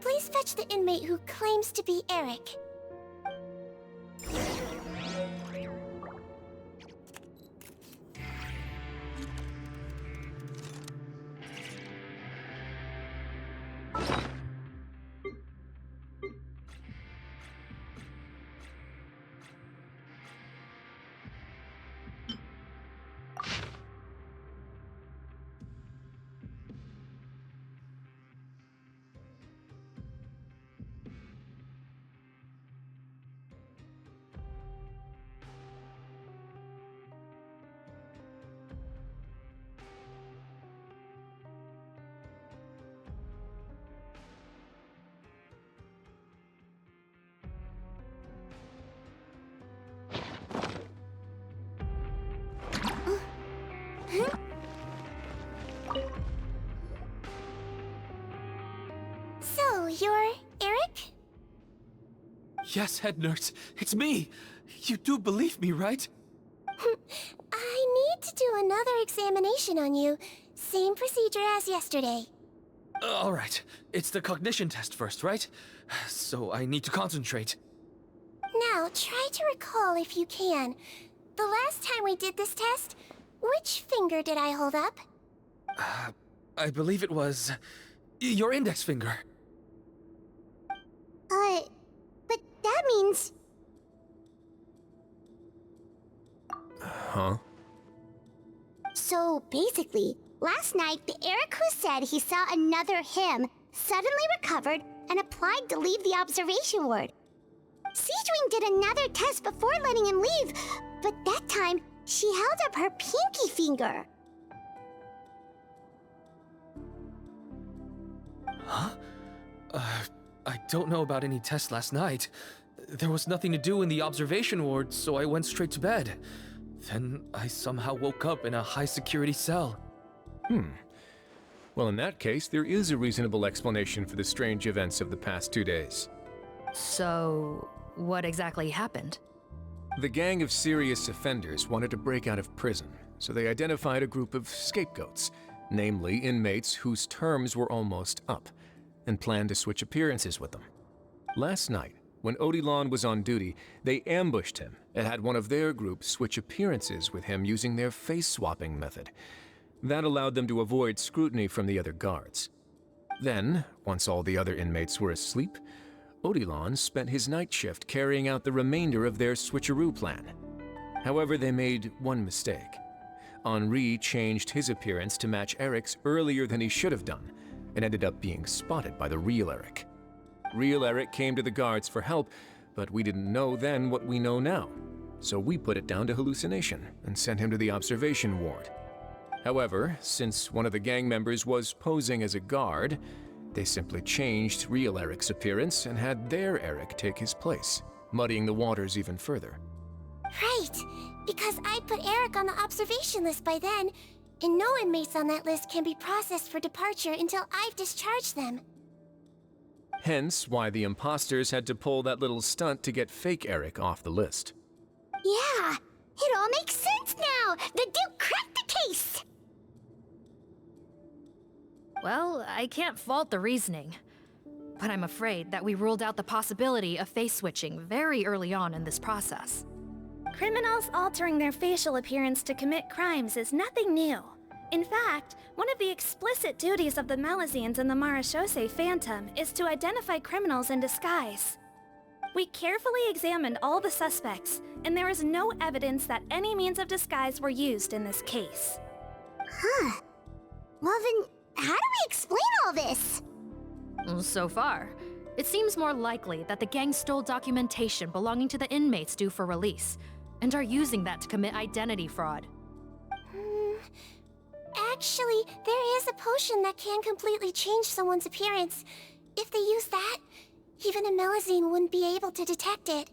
please fetch the inmate who claims to be Eric. So, you're Eric? Yes, head nurse. It's me. You do believe me, right? I need to do another examination on you. Same procedure as yesterday. All right. It's the cognition test first, right? So I need to concentrate. Now, try to recall if you can. The last time we did this test, which finger did I hold up? I believe it was your index finger. But that means... Huh? So, basically, last night, the Eric who said he saw another him suddenly recovered and applied to leave the observation ward. Sigewinne did another test before letting him leave, but that time, she held up her pinky finger. Huh? I don't know about any tests last night. There was nothing to do in the observation ward, so I went straight to bed. Then I somehow woke up in a high-security cell. Well, in that case, there is a reasonable explanation for the strange events of the past 2 days. So, what exactly happened? The gang of serious offenders wanted to break out of prison, so they identified a group of scapegoats, namely inmates whose terms were almost up, and planned to switch appearances with them. Last night, when Odilon was on duty, they ambushed him and had one of their group switch appearances with him using their face-swapping method. That allowed them to avoid scrutiny from the other guards. Then, once all the other inmates were asleep, Odilon spent his night shift carrying out the remainder of their switcheroo plan. However, they made one mistake. Henri changed his appearance to match Eric's earlier than he should have done, and ended up being spotted by the real Eric. Real Eric came to the guards for help, but we didn't know then what we know now. So we put it down to hallucination and sent him to the observation ward. However, since one of the gang members was posing as a guard, they simply changed real Eric's appearance and had their Eric take his place, muddying the waters even further. Right, because I put Eric on the observation list by then, and no inmates on that list can be processed for departure until I've discharged them. Hence why the imposters had to pull that little stunt to get fake Eric off the list. Yeah, it all makes sense now! The Duke cracked the case! Well, I can't fault the reasoning. But I'm afraid that we ruled out the possibility of face switching very early on in this process. Criminals altering their facial appearance to commit crimes is nothing new. In fact, one of the explicit duties of the Malazines in the Marechaussee Phantom is to identify criminals in disguise. We carefully examined all the suspects, and there is no evidence that any means of disguise were used in this case. Huh. Well then, how do we explain all this? So far, it seems more likely that the gang stole documentation belonging to the inmates due for release, and are using that to commit identity fraud. Actually, there is a potion that can completely change someone's appearance. If they use that, even a Melazine wouldn't be able to detect it.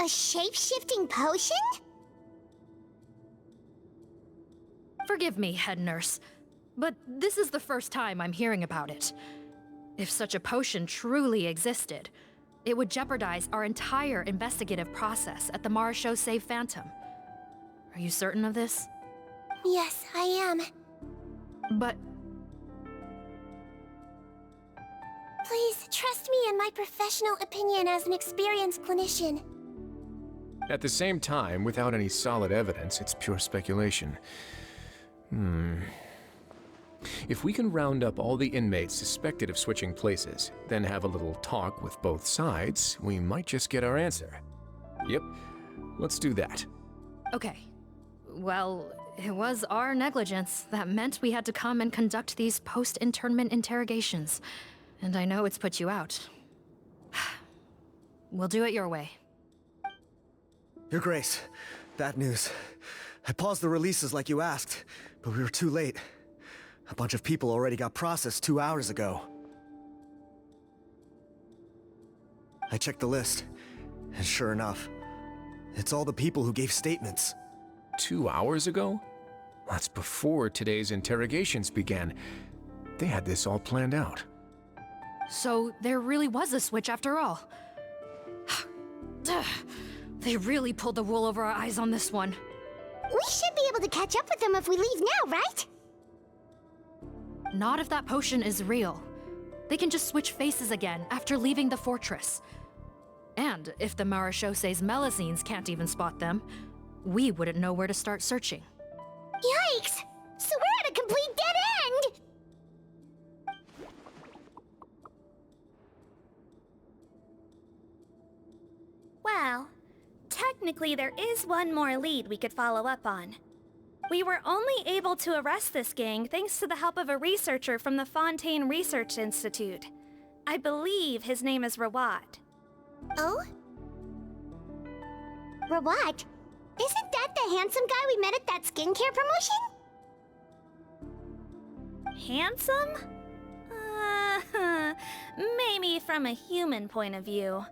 A shape-shifting potion? Forgive me, head nurse, but this is the first time I'm hearing about it. If such a potion truly existed, It would jeopardize our entire investigative process at the Marechaussee Phantom. Are you certain of this? Yes, I am. But... Please, trust me in my professional opinion as an experienced clinician. At the same time, without any solid evidence, it's pure speculation. If we can round up all the inmates suspected of switching places, then have a little talk with both sides, we might just get our answer. Yep, let's do that. Okay. Well, it was our negligence that meant we had to come and conduct these post-internment interrogations. And I know it's put you out. We'll do it your way. Your Grace, bad news. I paused the releases like you asked, but we were too late. A bunch of people already got processed 2 hours ago. I checked the list, and sure enough, it's all the people who gave statements. 2 hours ago? That's before today's interrogations began. They had this all planned out. So there really was a switch after all. They really pulled the wool over our eyes on this one. We should be able to catch up with them if we leave now, right? Not if that potion is real. They can just switch faces again after leaving the fortress. And if the Marechaussee's Melusines can't even spot them, we wouldn't know where to start searching. Yikes! So we're at a complete dead end! Well, technically there is one more lead we could follow up on. We were only able to arrest this gang thanks to the help of a researcher from the Fontaine Research Institute. I believe his name is Rawat. Oh? Rawat? Isn't that the handsome guy we met at that skincare promotion? Handsome? Maybe from a human point of view.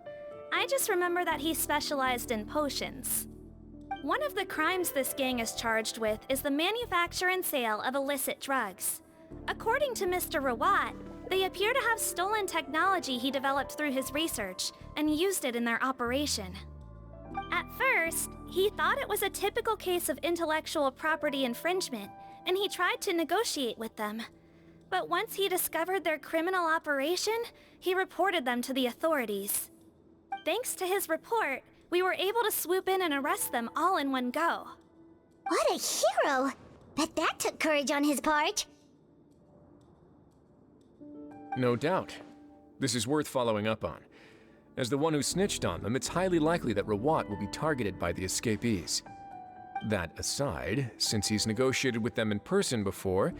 I just remember that he specialized in potions. One of the crimes this gang is charged with is the manufacture and sale of illicit drugs. According to Mr. Rawat, they appear to have stolen technology he developed through his research and used it in their operation. At first, he thought it was a typical case of intellectual property infringement, and he tried to negotiate with them. But once he discovered their criminal operation, he reported them to the authorities. Thanks to his report, we were able to swoop in and arrest them all in one go. What a hero! Bet that took courage on his part. No doubt. This is worth following up on. As the one who snitched on them, it's highly likely that Rawat will be targeted by the escapees. That aside, since he's negotiated with them in person before,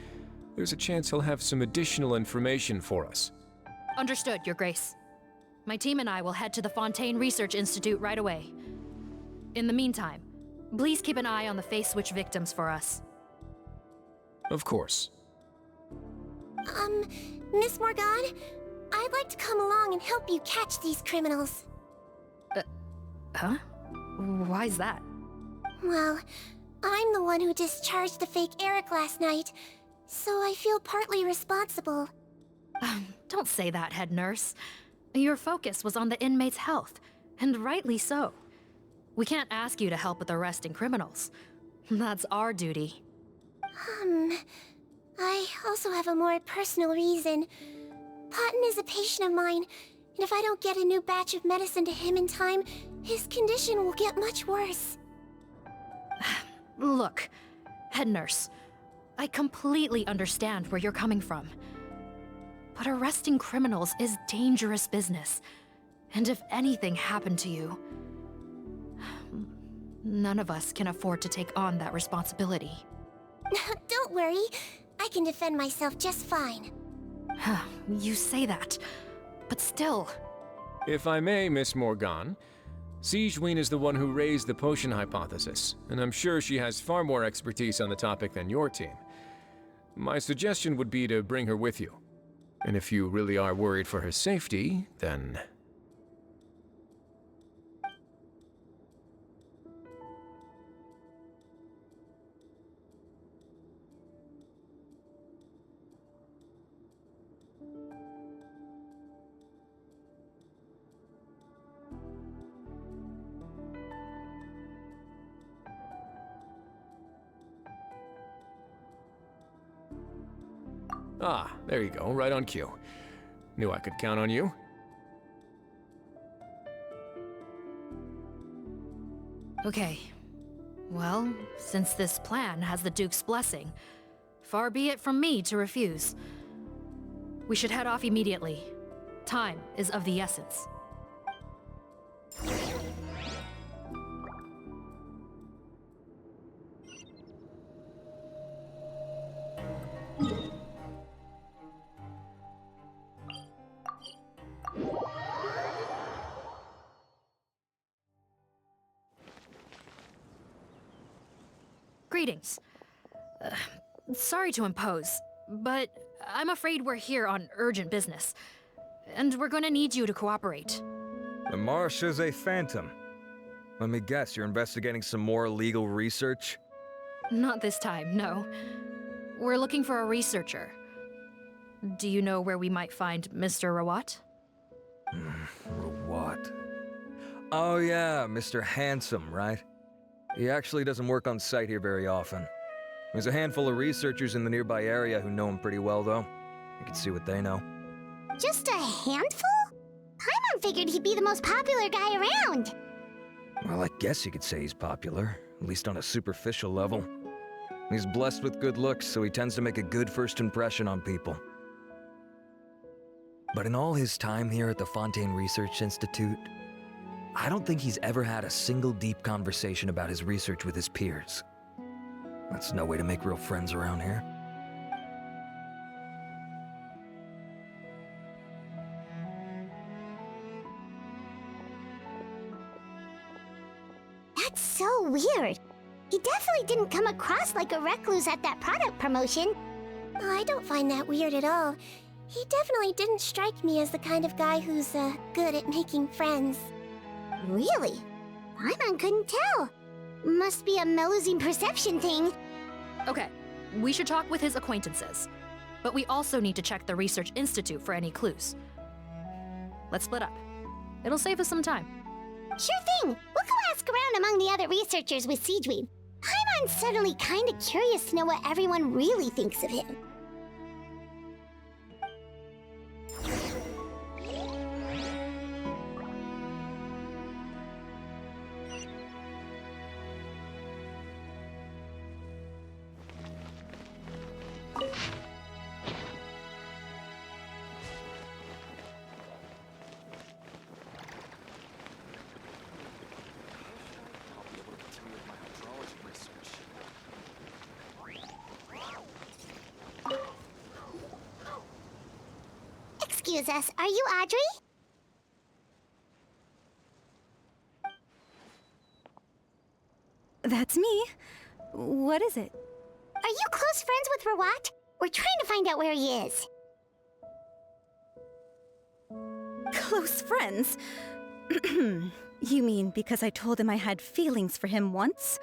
there's a chance he'll have some additional information for us. Understood, Your Grace. My team and I will head to the Fontaine Research Institute right away. In the meantime, please keep an eye on the face switch victims for us. Of course. Miss Morgan, I'd like to come along and help you catch these criminals. Huh? Why's that? Well, I'm the one who discharged the fake Eric last night, so I feel partly responsible. Don't say that, head nurse. Your focus was on the inmates' health, and rightly so. We can't ask you to help with arresting criminals. That's our duty. I also have a more personal reason. Potton is a patient of mine, and if I don't get a new batch of medicine to him in time, his condition will get much worse. Look, head nurse, I completely understand where you're coming from. But arresting criminals is dangerous business. And if anything happened to you, none of us can afford to take on that responsibility. Don't worry, I can defend myself just fine. You say that, but still. If I may, Miss Morgan, Sigewinne is the one who raised the potion hypothesis, and I'm sure she has far more expertise on the topic than your team. My suggestion would be to bring her with you. And if you really are worried for her safety, then... Ah, there you go, right on cue. Knew I could count on you. Okay. Well, since this plan has the Duke's blessing, far be it from me to refuse. We should head off immediately. Time is of the essence. Greetings. Sorry to impose, but I'm afraid we're here on urgent business. And we're gonna need you to cooperate. The Marsh is a phantom. Let me guess, you're investigating some more legal research? Not this time, no. We're looking for a researcher. Do you know where we might find Mr. Rawat? Rawat. Oh yeah, Mr. Handsome, right? He actually doesn't work on site here very often. There's a handful of researchers in the nearby area who know him pretty well, though. You can see what they know. Just a handful? Paimon figured he'd be the most popular guy around. Well, I guess you could say he's popular, at least on a superficial level. He's blessed with good looks, so he tends to make a good first impression on people. But in all his time here at the Fontaine Research Institute, I don't think he's ever had a single deep conversation about his research with his peers. That's no way to make real friends around here. That's so weird. He definitely didn't come across like a recluse at that product promotion. Oh, I don't find that weird at all. He definitely didn't strike me as the kind of guy who's, good at making friends. Really? Paimon couldn't tell. Must be a Melusine perception thing. Okay, we should talk with his acquaintances. But we also need to check the Research Institute for any clues. Let's split up. It'll save us some time. Sure thing. We'll go ask around among the other researchers with Sigewinne. Paimon's suddenly kinda curious to know what everyone really thinks of him. Excuse us, are you Audrey? That's me. What is it? Are you close friends with Rawat? We're trying to find out where he is. Close friends? You mean because I told him I had feelings for him once?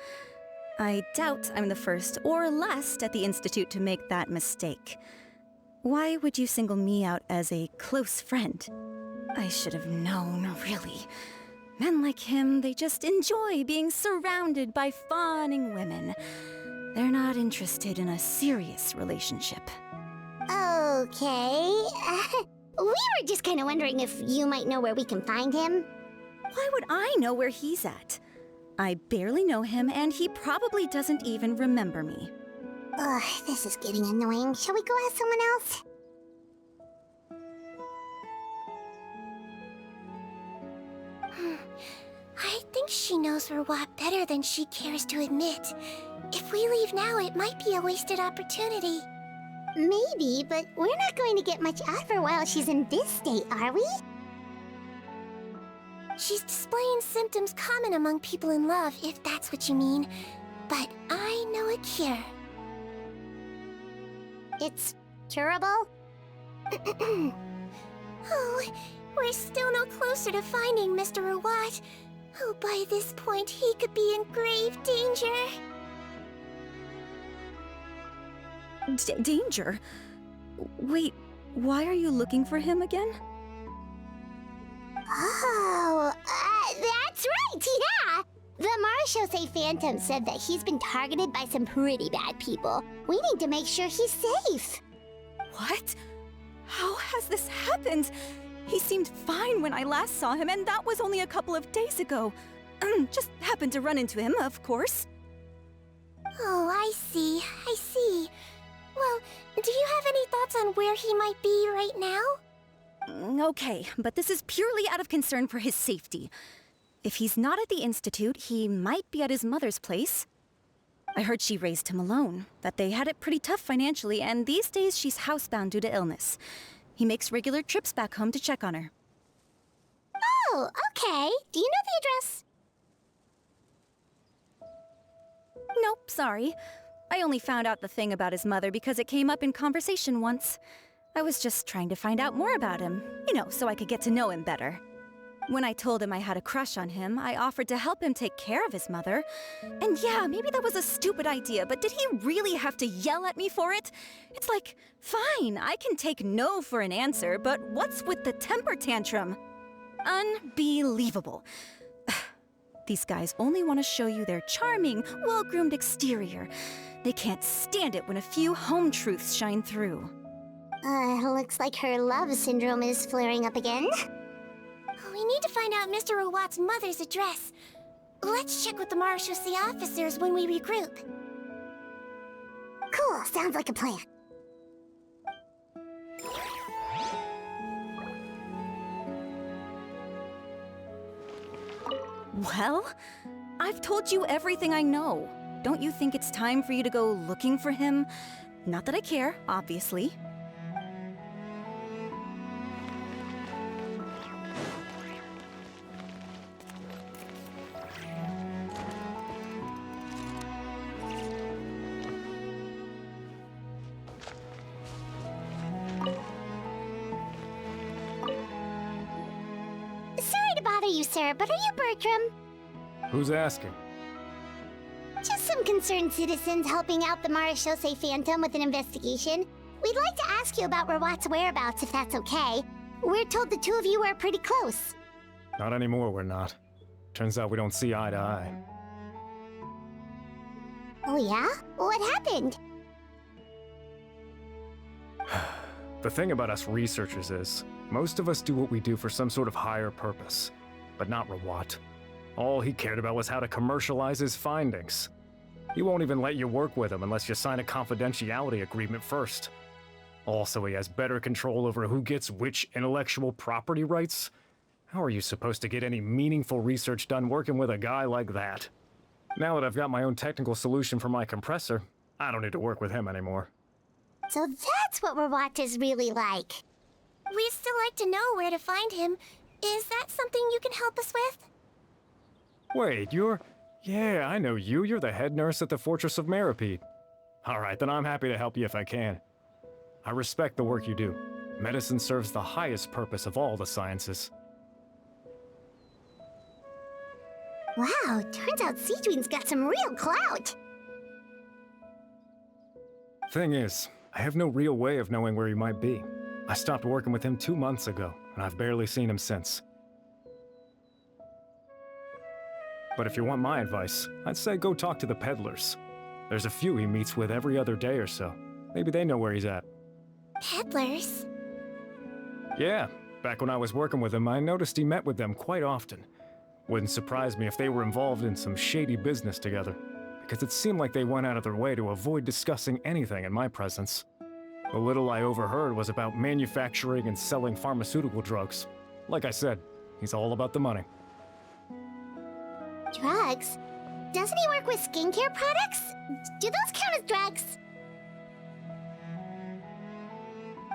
I doubt I'm the first or last at the Institute to make that mistake. Why would you single me out as a close friend? I should have known, really. Men like him, they just enjoy being surrounded by fawning women. They're not interested in a serious relationship. Okay. We were just kind of wondering if you might know where we can find him. Why would I know where he's at? I barely know him, and he probably doesn't even remember me. Ugh, this is getting annoying. Shall we go ask someone else? I think she knows Rawat better than she cares to admit. If we leave now, it might be a wasted opportunity. Maybe, but we're not going to get much out of her while she's in this state, are we? She's displaying symptoms common among people in love, if that's what you mean. But I know a cure. It's curable? Oh, we're still no closer to finding Mr. Rawat. Oh, by this point, he could be in grave danger. Danger? Wait, why are you looking for him again? Oh, that's right, yeah! The Marshose Phantom said that he's been targeted by some pretty bad people. We need to make sure he's safe. What? How has this happened? He seemed fine when I last saw him, and that was only a couple of days ago. Just happened to run into him, of course. Oh, I see. I see. Well, do you have any thoughts on where he might be right now? Okay, but this is purely out of concern for his safety. If he's not at the Institute, he might be at his mother's place. I heard she raised him alone, that they had it pretty tough financially, and these days she's housebound due to illness. He makes regular trips back home to check on her. Oh, okay. Do you know the address? Nope, sorry. I only found out the thing about his mother because it came up in conversation once. I was just trying to find out more about him, so I could get to know him better. When I told him I had a crush on him, I offered to help him take care of his mother. And yeah, maybe that was a stupid idea, but did he really have to yell at me for it? It's like, fine, I can take no for an answer, but what's with the temper tantrum? Unbelievable. These guys only want to show you their charming, well-groomed exterior. They can't stand it when a few home truths shine through. Looks like her love syndrome is flaring up again. We need to find out Mr. Rawat's mother's address. Let's check with the Marechaussee officers when we regroup. Cool, sounds like a plan. Well, I've told you everything I know. Don't you think it's time for you to go looking for him? Not that I care, obviously. Sorry to bother you, sir, but are you Bertram? Who's asking? Just some concerned citizens helping out the Marechaussee Phantom with an investigation. We'd like to ask you about Rawat's whereabouts, if that's okay. We're told the two of you are pretty close. Not anymore, we're not. Turns out we don't see eye to eye. Oh yeah? What happened? The thing about us researchers is, most of us do what we do for some sort of higher purpose. But not Rawat. All he cared about was how to commercialize his findings. He won't even let you work with him unless you sign a confidentiality agreement first. Also, he has better control over who gets which intellectual property rights. How are you supposed to get any meaningful research done working with a guy like that? Now that I've got my own technical solution for my compressor, I don't need to work with him anymore. So that's what Rawat is really like. We'd still like to know where to find him. Is that something you can help us with? Wait, you're... Yeah, I know you. You're the head nurse at the Fortress of Meripede. Alright, then I'm happy to help you if I can. I respect the work you do. Medicine serves the highest purpose of all the sciences. Wow, turns out Sigewinne's got some real clout. Thing is, I have no real way of knowing where he might be. I stopped working with him 2 months ago, and I've barely seen him since. But if you want my advice, I'd say go talk to the peddlers. There's a few he meets with every other day or so. Maybe they know where he's at. Peddlers? Yeah, back when I was working with him, I noticed he met with them quite often. Wouldn't surprise me if they were involved in some shady business together, because it seemed like they went out of their way to avoid discussing anything in my presence. The little I overheard was about manufacturing and selling pharmaceutical drugs. Like I said, he's all about the money. Drugs? Doesn't he work with skincare products? Do those count as drugs?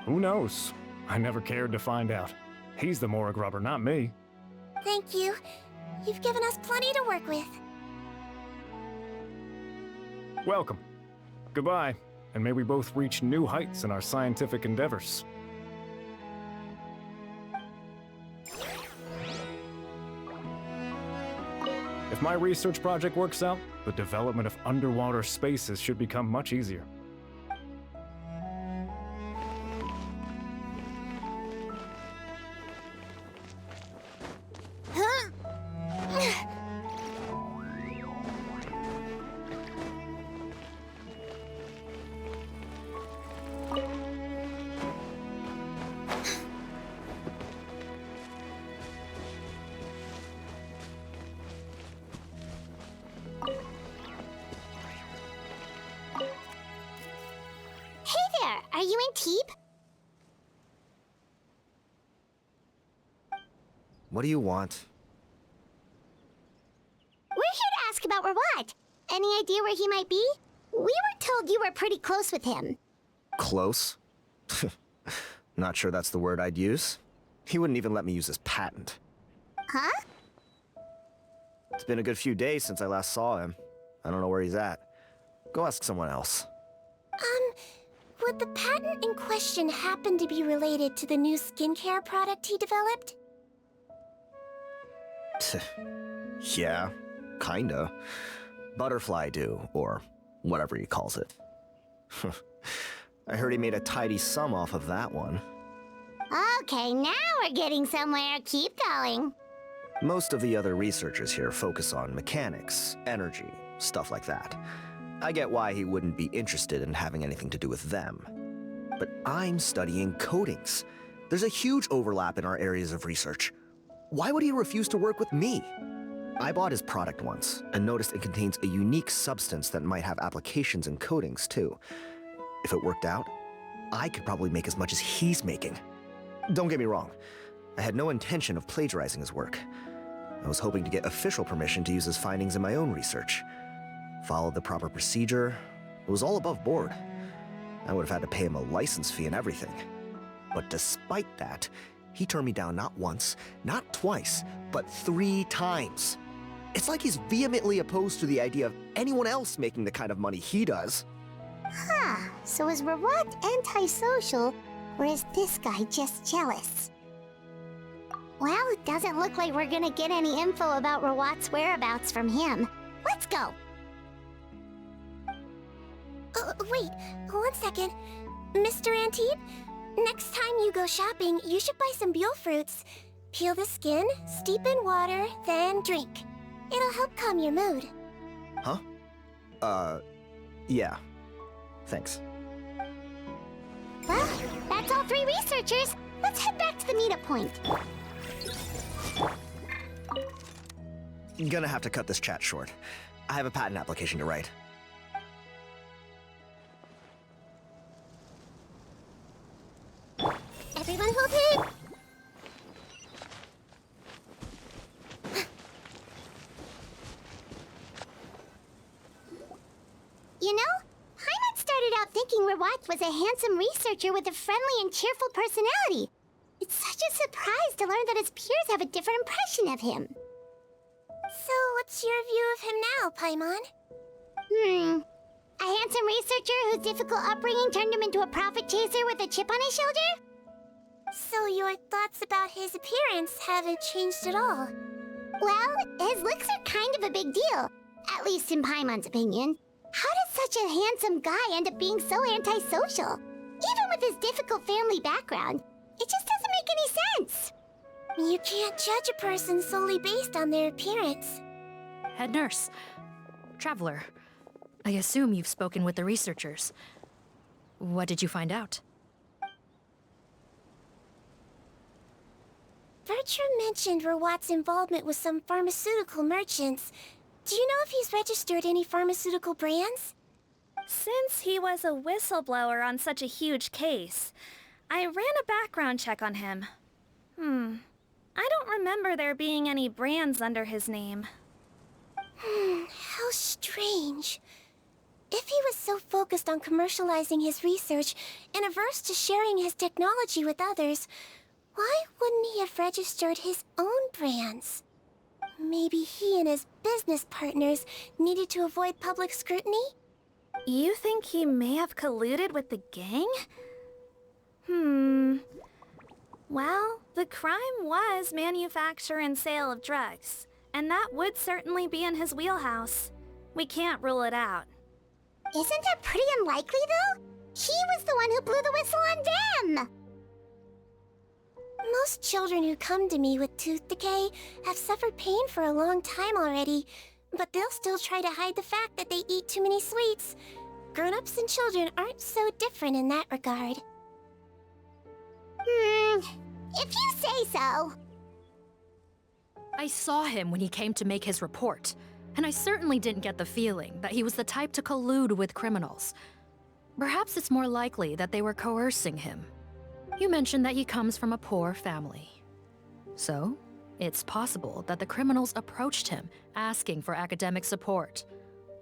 Who knows? I never cared to find out. He's the Mora grubber, not me. Thank you. You've given us plenty to work with. Welcome. Goodbye, and may we both reach new heights in our scientific endeavors. If my research project works out, the development of underwater spaces should become much easier. Antibes? What do you want? We're here to ask about Rawat. Any idea where he might be? We were told you were pretty close with him. Close? Not sure that's the word I'd use. He wouldn't even let me use his patent. Huh? It's been a good few days since I last saw him. I don't know where he's at. Go ask someone else. Would the patent in question happen to be related to the new skincare product he developed? Yeah, kinda. Butterfly dew, or whatever he calls it. I heard he made a tidy sum off of that one. Okay, now we're getting somewhere. Keep going. Most of the other researchers here focus on mechanics, energy, stuff like that. I get why he wouldn't be interested in having anything to do with them. But I'm studying coatings. There's a huge overlap in our areas of research. Why would he refuse to work with me? I bought his product once and noticed it contains a unique substance that might have applications in coatings too. If it worked out, I could probably make as much as he's making. Don't get me wrong, I had no intention of plagiarizing his work. I was hoping to get official permission to use his findings in my own research. Followed the proper procedure. It was all above board. I would have had to pay him a license fee and everything. But despite that, he turned me down not once, not twice, but 3 times. It's like he's vehemently opposed to the idea of anyone else making the kind of money he does. Huh, so is Rawat antisocial, or is this guy just jealous? Well, it doesn't look like we're gonna get any info about Rawat's whereabouts from him. Let's go. Wait, 1 second. Mr. Antibes, next time you go shopping, you should buy some Buell fruits. Peel the skin, steep in water, then drink. It'll help calm your mood. Huh? Yeah. Thanks. Well, that's all 3 researchers. Let's head back to the meetup point. Gonna have to cut this chat short. I have a patent application to write. Everyone hold it! You know, Paimon started out thinking Rawat was a handsome researcher with a friendly and cheerful personality. It's such a surprise to learn that his peers have a different impression of him. So, what's your view of him now, Paimon? A handsome researcher whose difficult upbringing turned him into a profit chaser with a chip on his shoulder? So your thoughts about his appearance haven't changed at all? Well, his looks are kind of a big deal. At least in Paimon's opinion. How does such a handsome guy end up being so antisocial? Even with his difficult family background, it just doesn't make any sense. You can't judge a person solely based on their appearance. Head nurse. Traveler. I assume you've spoken with the researchers. What did you find out? Bertram mentioned Rawat's involvement with some pharmaceutical merchants. Do you know if he's registered any pharmaceutical brands? Since he was a whistleblower on such a huge case, I ran a background check on him. I don't remember there being any brands under his name. How strange. If he was so focused on commercializing his research and averse to sharing his technology with others, why wouldn't he have registered his own brands? Maybe he and his business partners needed to avoid public scrutiny? You think he may have colluded with the gang? Well, the crime was manufacture and sale of drugs, and that would certainly be in his wheelhouse. We can't rule it out. Isn't that pretty unlikely, though? He was the one who blew the whistle on them! Most children who come to me with tooth decay have suffered pain for a long time already, but they'll still try to hide the fact that they eat too many sweets. Grown-ups and children aren't so different in that regard. If you say so. I saw him when he came to make his report, and I certainly didn't get the feeling that he was the type to collude with criminals. Perhaps it's more likely that they were coercing him. You mentioned that he comes from a poor family. So, it's possible that the criminals approached him asking for academic support,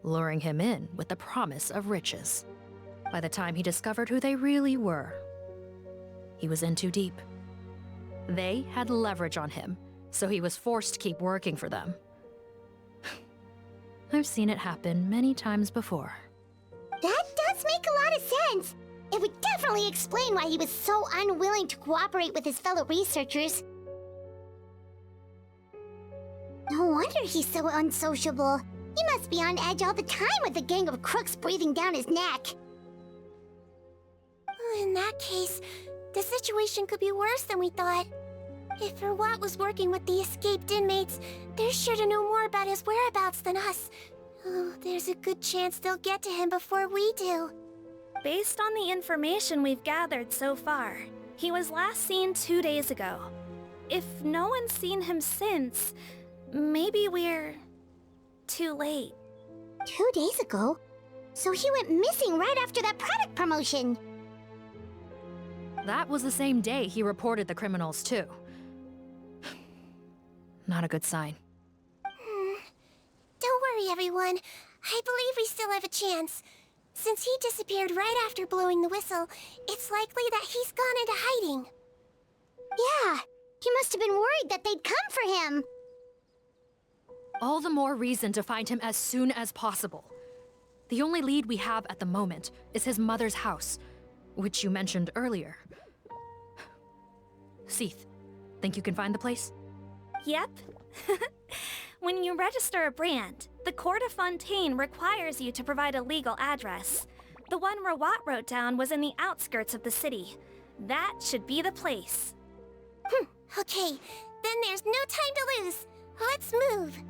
luring him in with the promise of riches. By the time he discovered who they really were, he was in too deep. They had leverage on him, so he was forced to keep working for them. I've seen it happen many times before. That does make a lot of sense. It would definitely explain why he was so unwilling to cooperate with his fellow researchers. No wonder he's so unsociable. He must be on edge all the time with a gang of crooks breathing down his neck. In that case, the situation could be worse than we thought. If Rawat was working with the escaped inmates, they're sure to know more about his whereabouts than us. Oh, there's a good chance they'll get to him before we do. Based on the information we've gathered so far, he was last seen 2 days ago. If no one's seen him since, maybe we're too late. 2 days ago? So he went missing right after that product promotion. That was the same day he reported the criminals, too. Not a good sign. Don't worry, everyone. I believe we still have a chance. Since he disappeared right after blowing the whistle, it's likely that he's gone into hiding. Yeah, he must have been worried that they'd come for him. All the more reason to find him as soon as possible. The only lead we have at the moment is his mother's house, which you mentioned earlier. Seath, think you can find the place? Yep. When you register a brand, the Court of Fontaine requires you to provide a legal address. The one Rawat wrote down was in the outskirts of the city. That should be the place. Okay, then there's no time to lose. Let's move.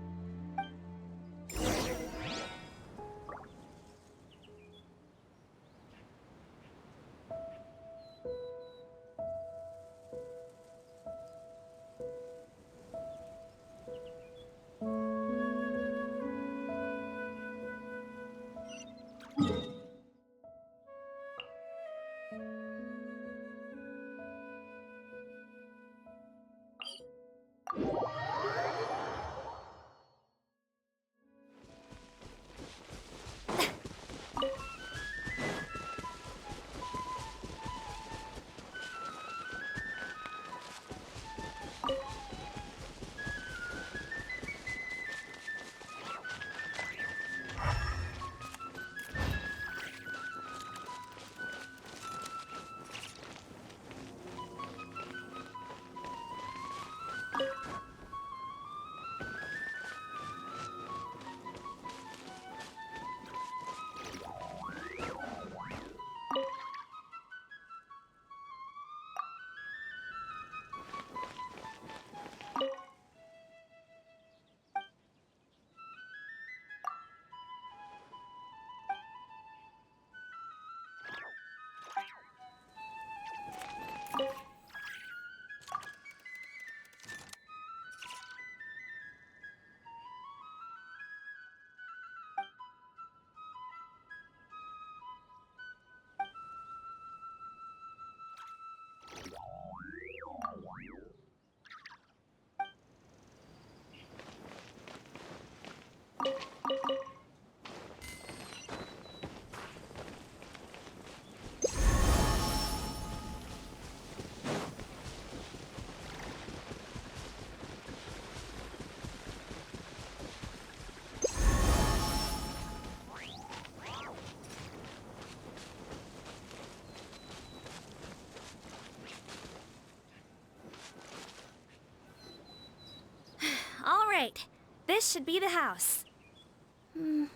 Right. This should be the house.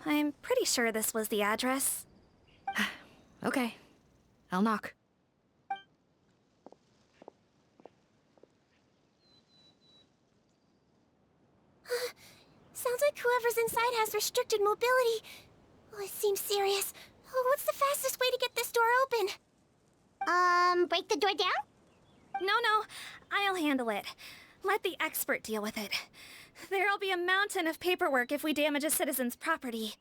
I'm pretty sure this was the address. Okay. I'll knock. Sounds like whoever's inside has restricted mobility. Oh, it seems serious. Oh, what's the fastest way to get this door open? Break the door down? No, I'll handle it. Let the expert deal with it. There'll be a mountain of paperwork if we damage a citizen's property.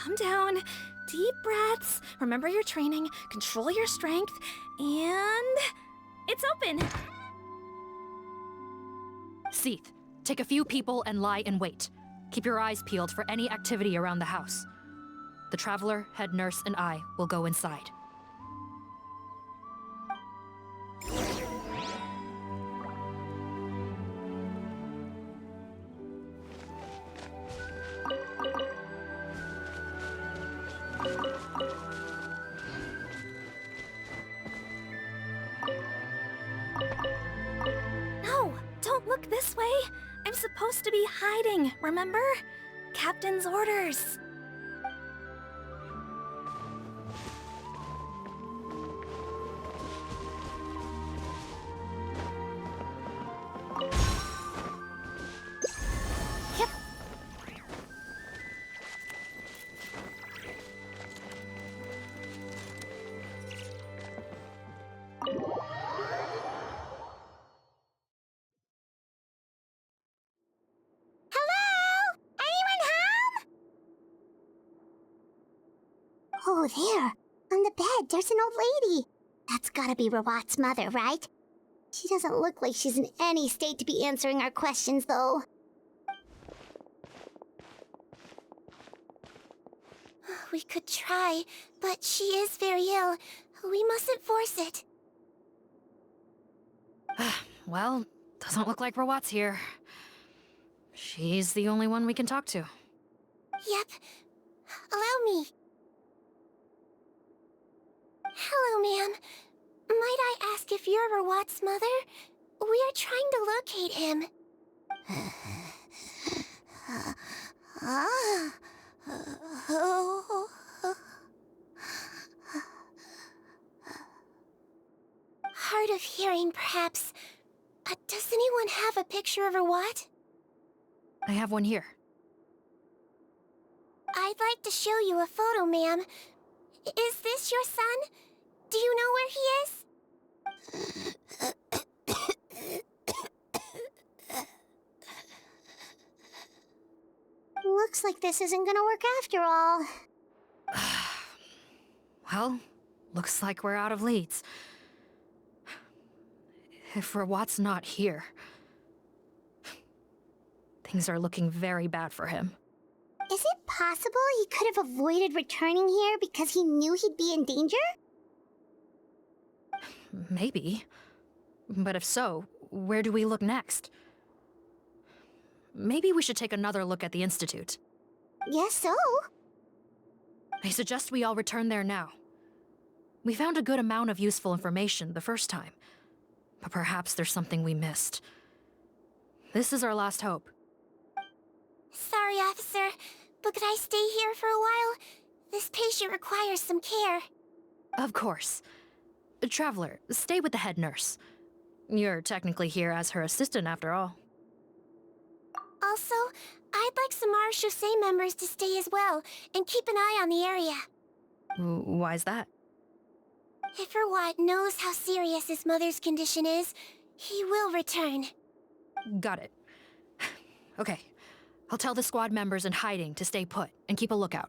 calm down. Deep breaths. Remember your training. Control your strength. And... it's open! Seath, take a few people and lie in wait. Keep your eyes peeled for any activity around the house. The Traveler, head nurse, and I will go inside. No! Don't look this way! I'm supposed to be hiding, remember? Captain's orders. Yep. Oh, there. On the bed, there's an old lady. That's gotta be Rawat's mother, right? She doesn't look like she's in any state to be answering our questions, though. We could try, but she is very ill. We mustn't force it. Well, doesn't look like Rawat's here. She's the only one we can talk to. Yep. Allow me. Hello, ma'am. Might I ask if you're Rawat's mother? We are trying to locate him. Hard of hearing, perhaps. Does anyone have a picture of Rawat? I have one here. I'd like to show you a photo, ma'am. Is this your son? Do you know where he is? Looks like this isn't gonna work after all. Well, looks like we're out of leads. If Rawat's not here, things are looking very bad for him. Is it possible he could have avoided returning here because he knew he'd be in danger? Maybe. But if so, where do we look next? Maybe we should take another look at the Institute. Yes, so. I suggest we all return there now. We found a good amount of useful information the first time, but perhaps there's something we missed. This is our last hope. Sorry, officer, but could I stay here for a while? This patient requires some care. Of course. Traveler, stay with the head nurse. You're technically here as her assistant after all. Also, I'd like some Marechaussee members to stay as well, and keep an eye on the area. Why's that? If Rawat knows how serious his mother's condition is, he will return. Got it. Okay. I'll tell the squad members in hiding to stay put and keep a lookout.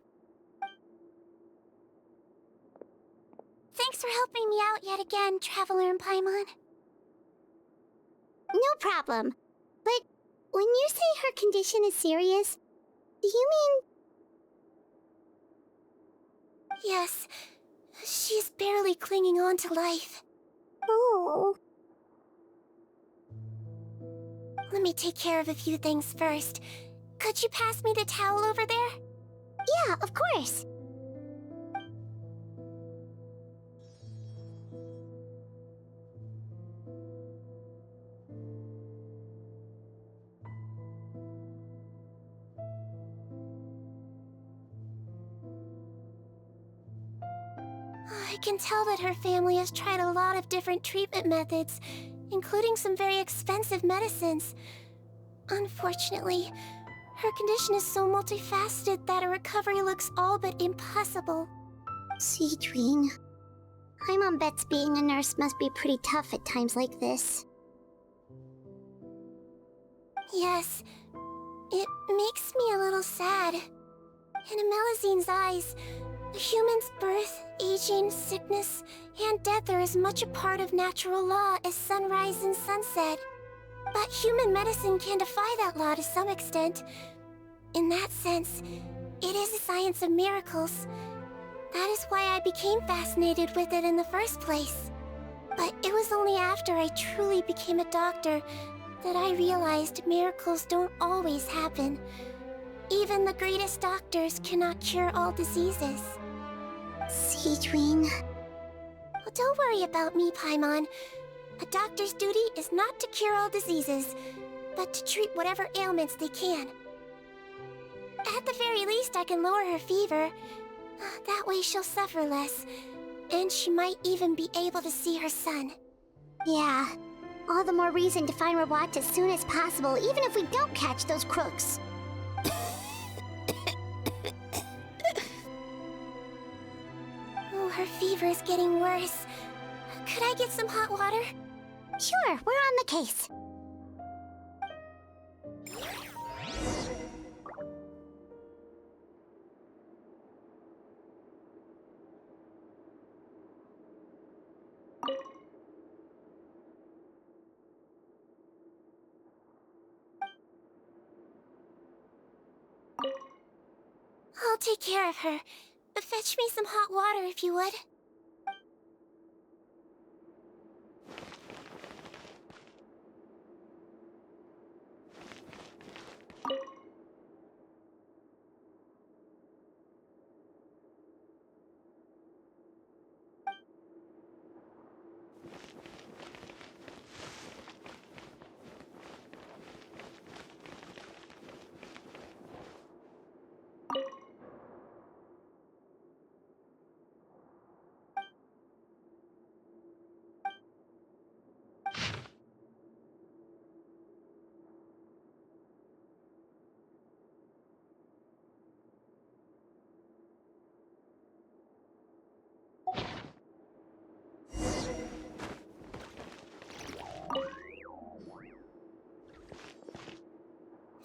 Thanks for helping me out yet again, Traveler and Paimon. No problem. But when you say her condition is serious, do you mean... Yes. She's barely clinging on to life. Oh. Let me take care of a few things first. Could you pass me the towel over there? Yeah, of course. I can tell that her family has tried a lot of different treatment methods, including some very expensive medicines. Unfortunately, her condition is so multifaceted that a recovery looks all but impossible. Sigewinne, Paimon bets being a nurse must be pretty tough at times like this. Yes, it makes me a little sad. In a Melazine's eyes, a human's birth, aging, sickness, and death are as much a part of natural law as sunrise and sunset. But human medicine can defy that law to some extent. In that sense, it is a science of miracles. That is why I became fascinated with it in the first place. But it was only after I truly became a doctor that I realized miracles don't always happen. Even the greatest doctors cannot cure all diseases. Sigewinne. Well, don't worry about me, Paimon. A doctor's duty is not to cure all diseases, but to treat whatever ailments they can. At the very least, I can lower her fever. That way she'll suffer less, and she might even be able to see her son. Yeah, all the more reason to find Rawat as soon as possible, even if we don't catch those crooks. Oh, her fever is getting worse. Could I get some hot water? Sure, we're on the case. I'll take care of her. Fetch me some hot water if you would.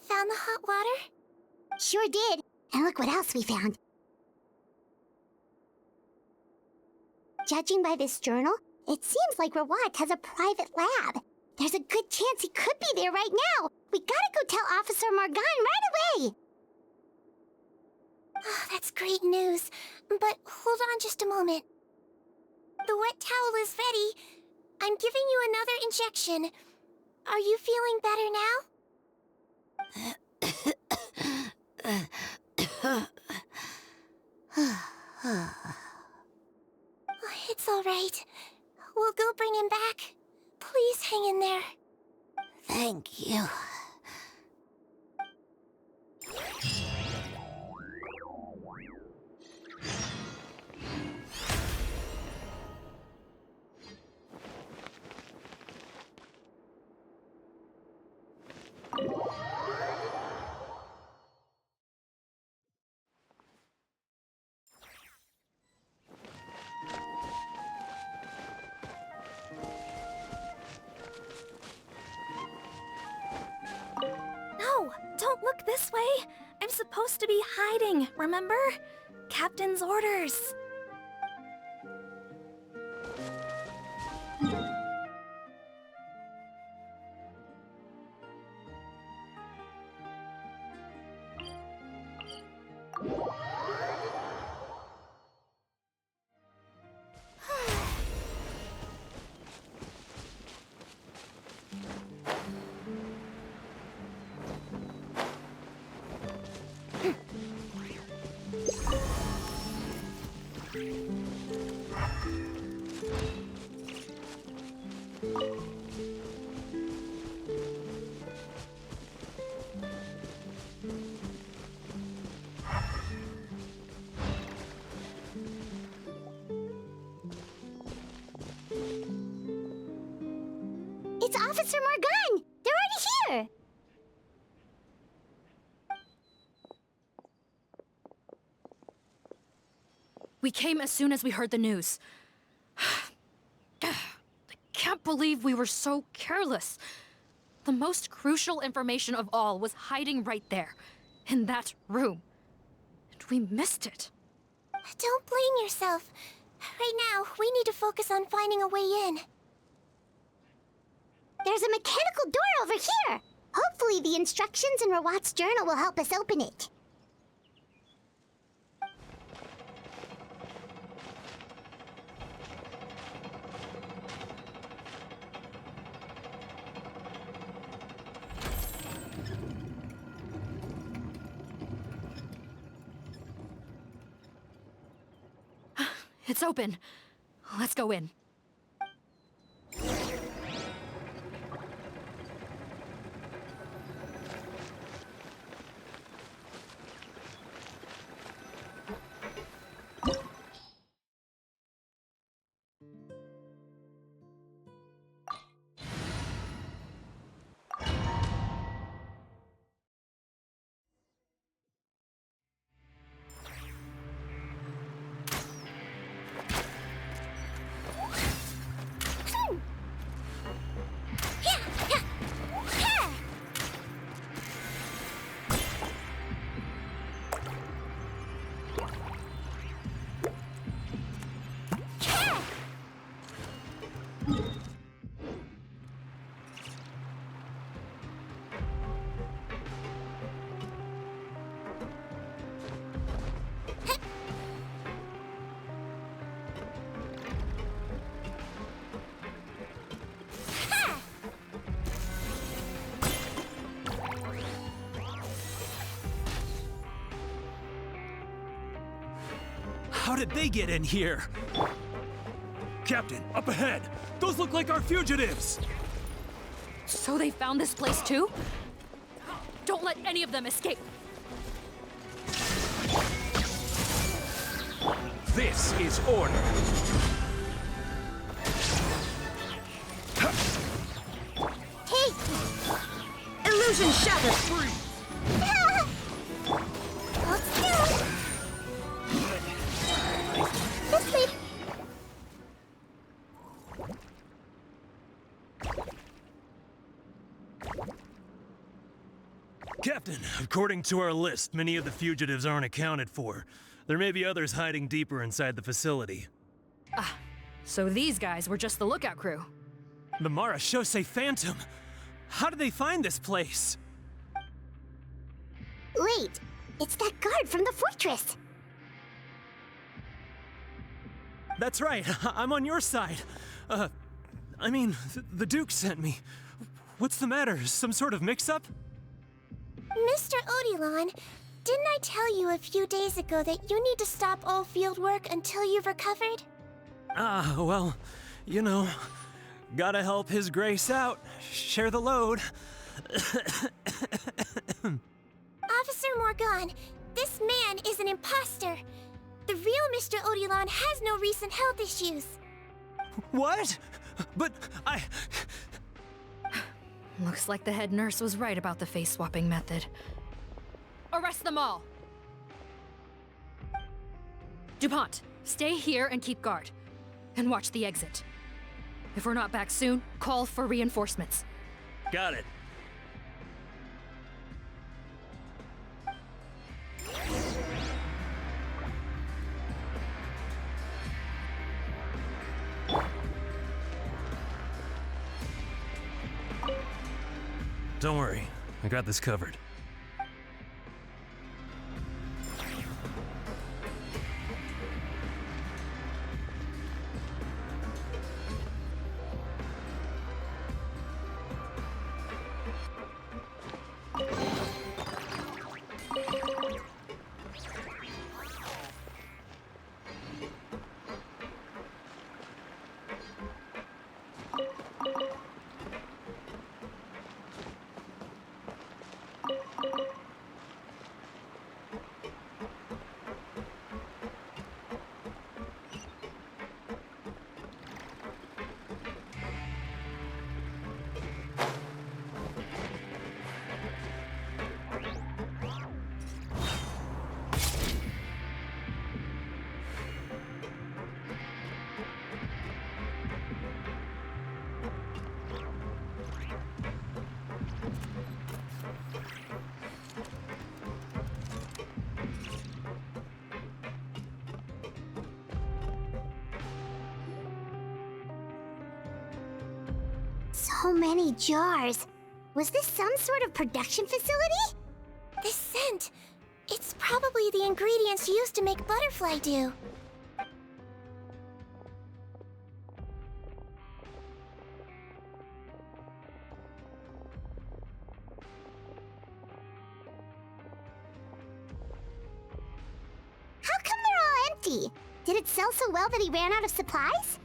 Found the hot water? Sure did. And look what else we found. Judging by this journal, it seems like Rawat has a private lab. There's a good chance he could be there right now. We gotta go tell Officer Morgan right away. Oh, that's great news. But hold on just a moment. The wet towel is ready. I'm giving you another injection. Are you feeling better now? It's all right. We'll go bring him back. Please hang in there. Thank you. No, don't look this way. I'm supposed to be hiding, remember? Captain's orders. It's Officer Morgan! They're already here! We came as soon as we heard the news. I can't believe we were so careless. The most crucial information of all was hiding right there, in that room. And We missed it. Don't blame yourself. Right now, we need to focus on finding a way in. There's a mechanical door over here! Hopefully the instructions in Rawat's journal will help us open it. It's open. Let's go in. How did they get in here? Captain, up ahead! Those look like our fugitives! So they found this place too? Don't let any of them escape! This is order! Hey! Illusion shattered! Hold still! This way! Captain, according to our list, many of the fugitives aren't accounted for. There may be others hiding deeper inside the facility. Ah, so these guys were just the lookout crew. The Marashose Phantom! How did they find this place? Wait, it's that guard from the fortress! That's right, I'm on your side. The Duke sent me. What's the matter? Some sort of mix-up? Mr. Odilon, didn't I tell you a few days ago that you need to stop all field work until you've recovered? Well, you know, gotta help His Grace out. Share the load. Officer Morgan, this man is an imposter. The real Mr. Odilon has no recent health issues. What? But I... Looks like the head nurse was right about the face-swapping method. Arrest them all! DuPont, stay here and keep guard. And watch the exit. If we're not back soon, call for reinforcements. Got it. Don't worry, I got this covered. So many jars. Was this some sort of production facility? This scent. It's probably the ingredients used to make butterfly dew. How come they're all empty? Did it sell so well that he ran out of supplies?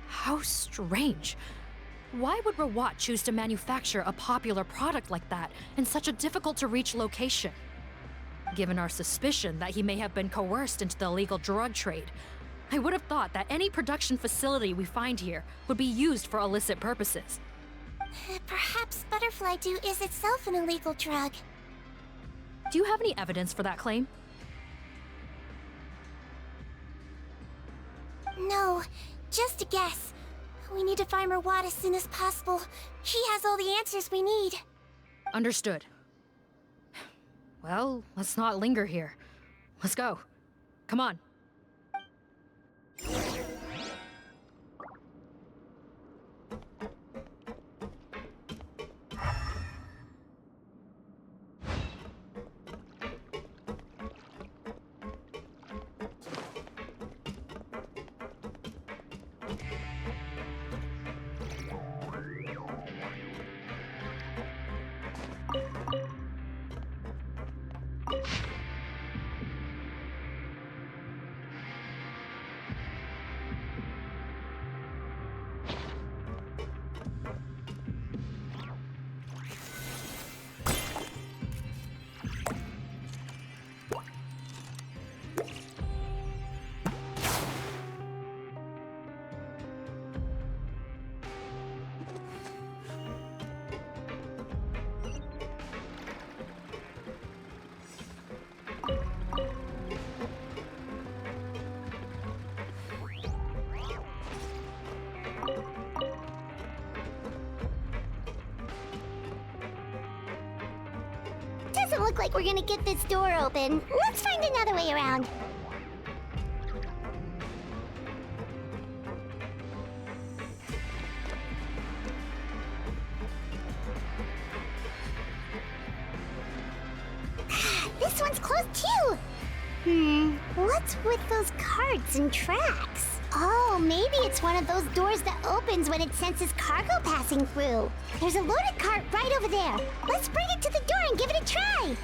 How strange. Why would Rawat choose to manufacture a popular product like that in such a difficult-to-reach location? Given our suspicion that he may have been coerced into the illegal drug trade, I would have thought that any production facility we find here would be used for illicit purposes. Perhaps butterfly dew is itself an illegal drug. Do you have any evidence for that claim? No, just a guess. We need to find Rawat as soon as possible. He has all the answers we need. Understood. Well, let's not linger here. Let's go. Come on. Doesn't look like we're gonna get this door open. Let's find another way around. This one's closed too. What's with those carts and tracks? Oh, maybe it's one of those doors that opens when it senses cargo passing through. There's a loaded cart right over there. Let's bring it to the door and give it a try.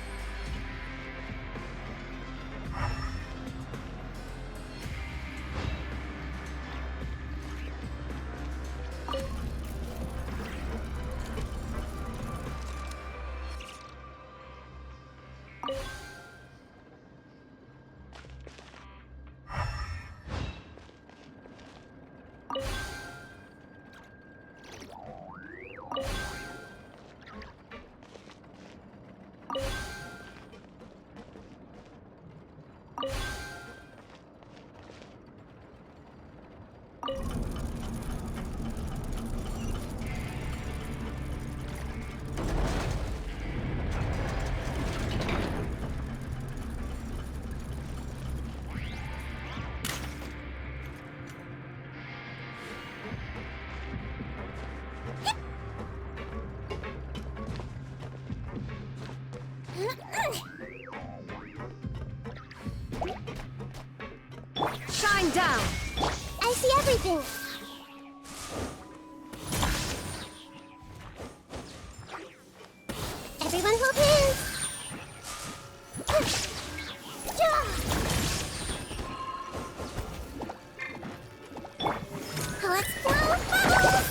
Shine down! I see everything! Everyone hold hands! Let's blow bubbles!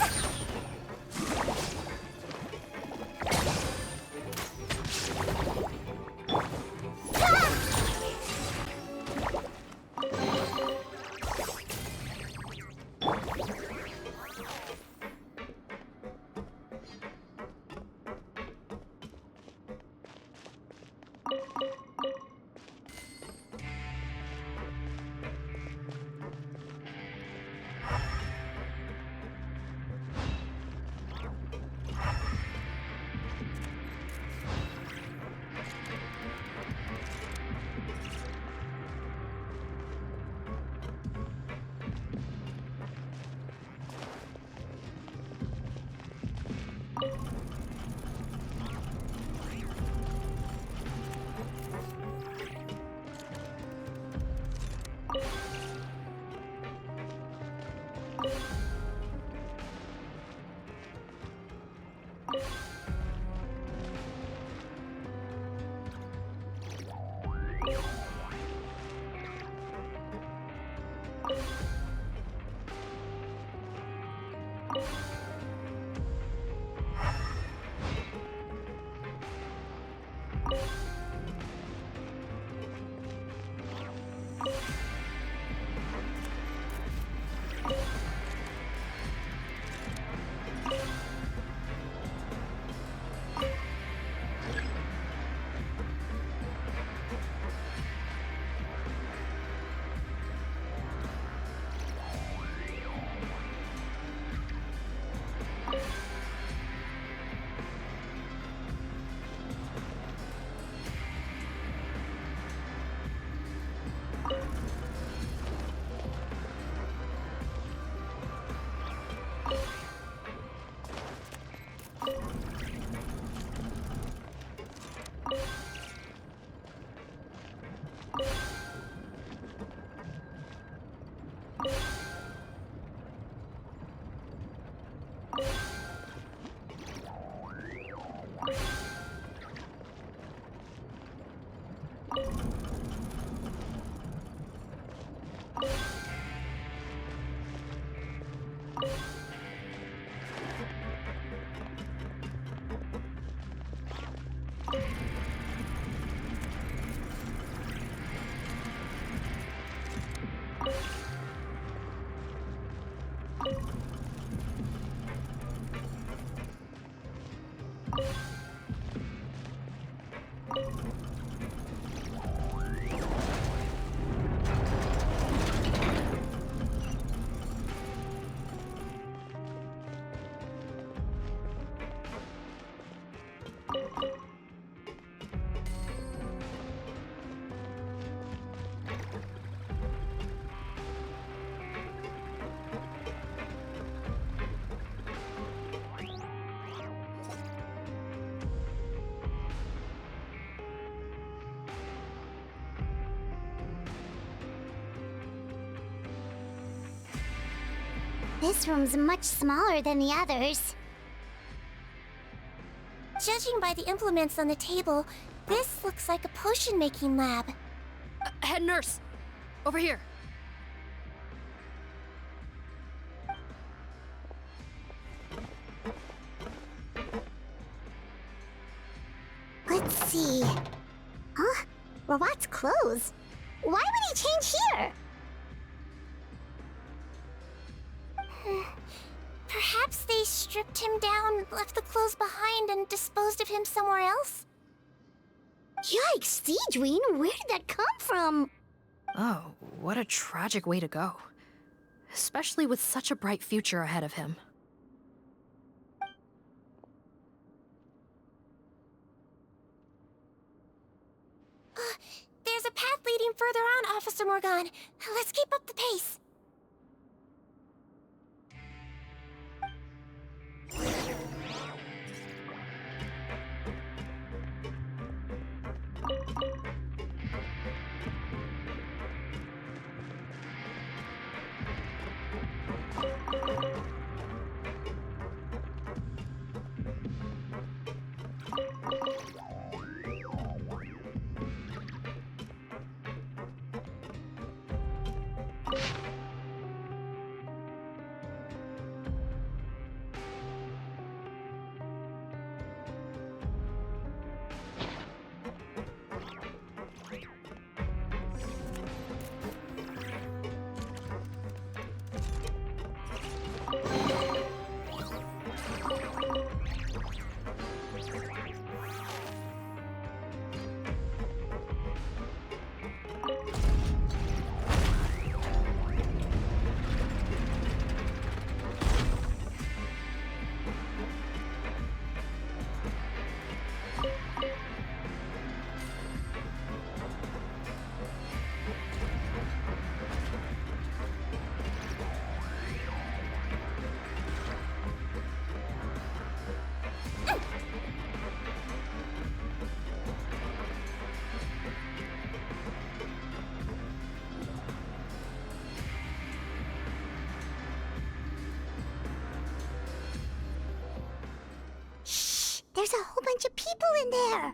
This room's much smaller than the others. Judging by the implements on the table, this looks like a potion-making lab. Head nurse! Over here. Let's see. Huh? Robot's clothes? Why would he change here? Perhaps they stripped him down, left the clothes behind, and disposed of him somewhere else? Yikes, Sigewinne, where did that come from? Oh, what a tragic way to go. Especially with such a bright future ahead of him. There's a path leading further on, Officer Morgan. Let's keep up the pace. There's a whole bunch of people in there!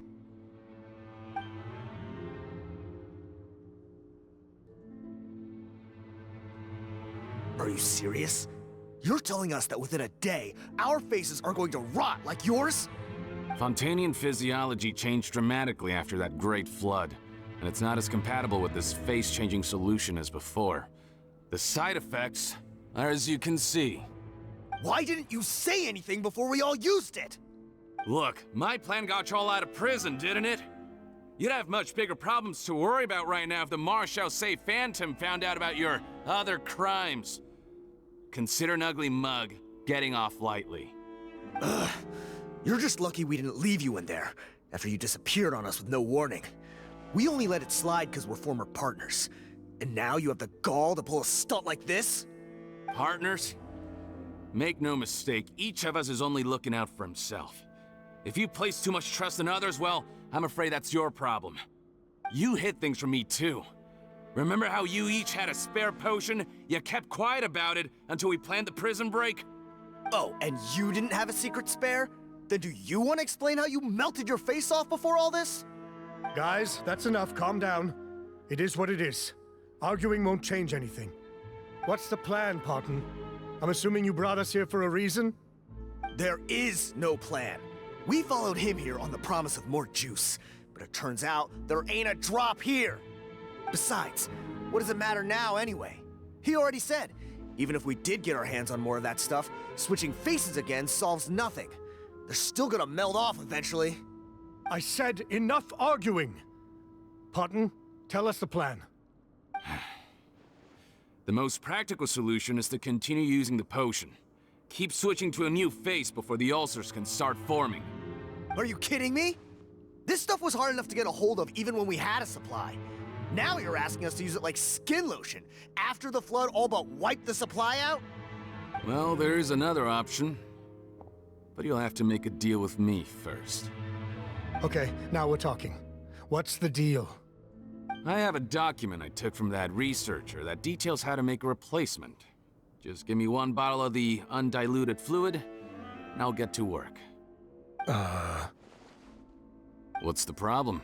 Are you serious? You're telling us that within a day, our faces are going to rot like yours? Fontanian physiology changed dramatically after that great flood, and it's not as compatible with this face-changing solution as before. The side effects are as you can see. Why didn't you say anything before we all used it? Look, my plan got you all out of prison, didn't it? You'd have much bigger problems to worry about right now if the Marshal Say Phantom found out about your other crimes. Consider an ugly mug getting off lightly. Ugh. You're just lucky we didn't leave you in there after you disappeared on us with no warning. We only let it slide because we're former partners. And now you have the gall to pull a stunt like this? Partners? Make no mistake, each of us is only looking out for himself. If you place too much trust in others, well, I'm afraid that's your problem. You hid things from me too. Remember how you each had a spare potion? You kept quiet about it until we planned the prison break? Oh, and you didn't have a secret spare? Then do you want to explain how you melted your face off before all this? Guys, that's enough. Calm down. It is what it is. Arguing won't change anything. What's the plan, Parton? I'm assuming you brought us here for a reason? There is no plan. We followed him here on the promise of more juice, but it turns out there ain't a drop here. Besides, what does it matter now anyway? He already said, even if we did get our hands on more of that stuff, switching faces again solves nothing. They're still gonna melt off eventually. I said enough arguing! Parton, tell us the plan. The most practical solution is to continue using the potion. Keep switching to a new face before the ulcers can start forming. Are you kidding me? This stuff was hard enough to get a hold of even when we had a supply. Now you're asking us to use it like skin lotion, after the flood all but wiped the supply out? Well, there is another option. But you'll have to make a deal with me first. Okay, now we're talking. What's the deal? I have a document I took from that researcher that details how to make a replacement. Just give me one bottle of the undiluted fluid, and I'll get to work. What's the problem?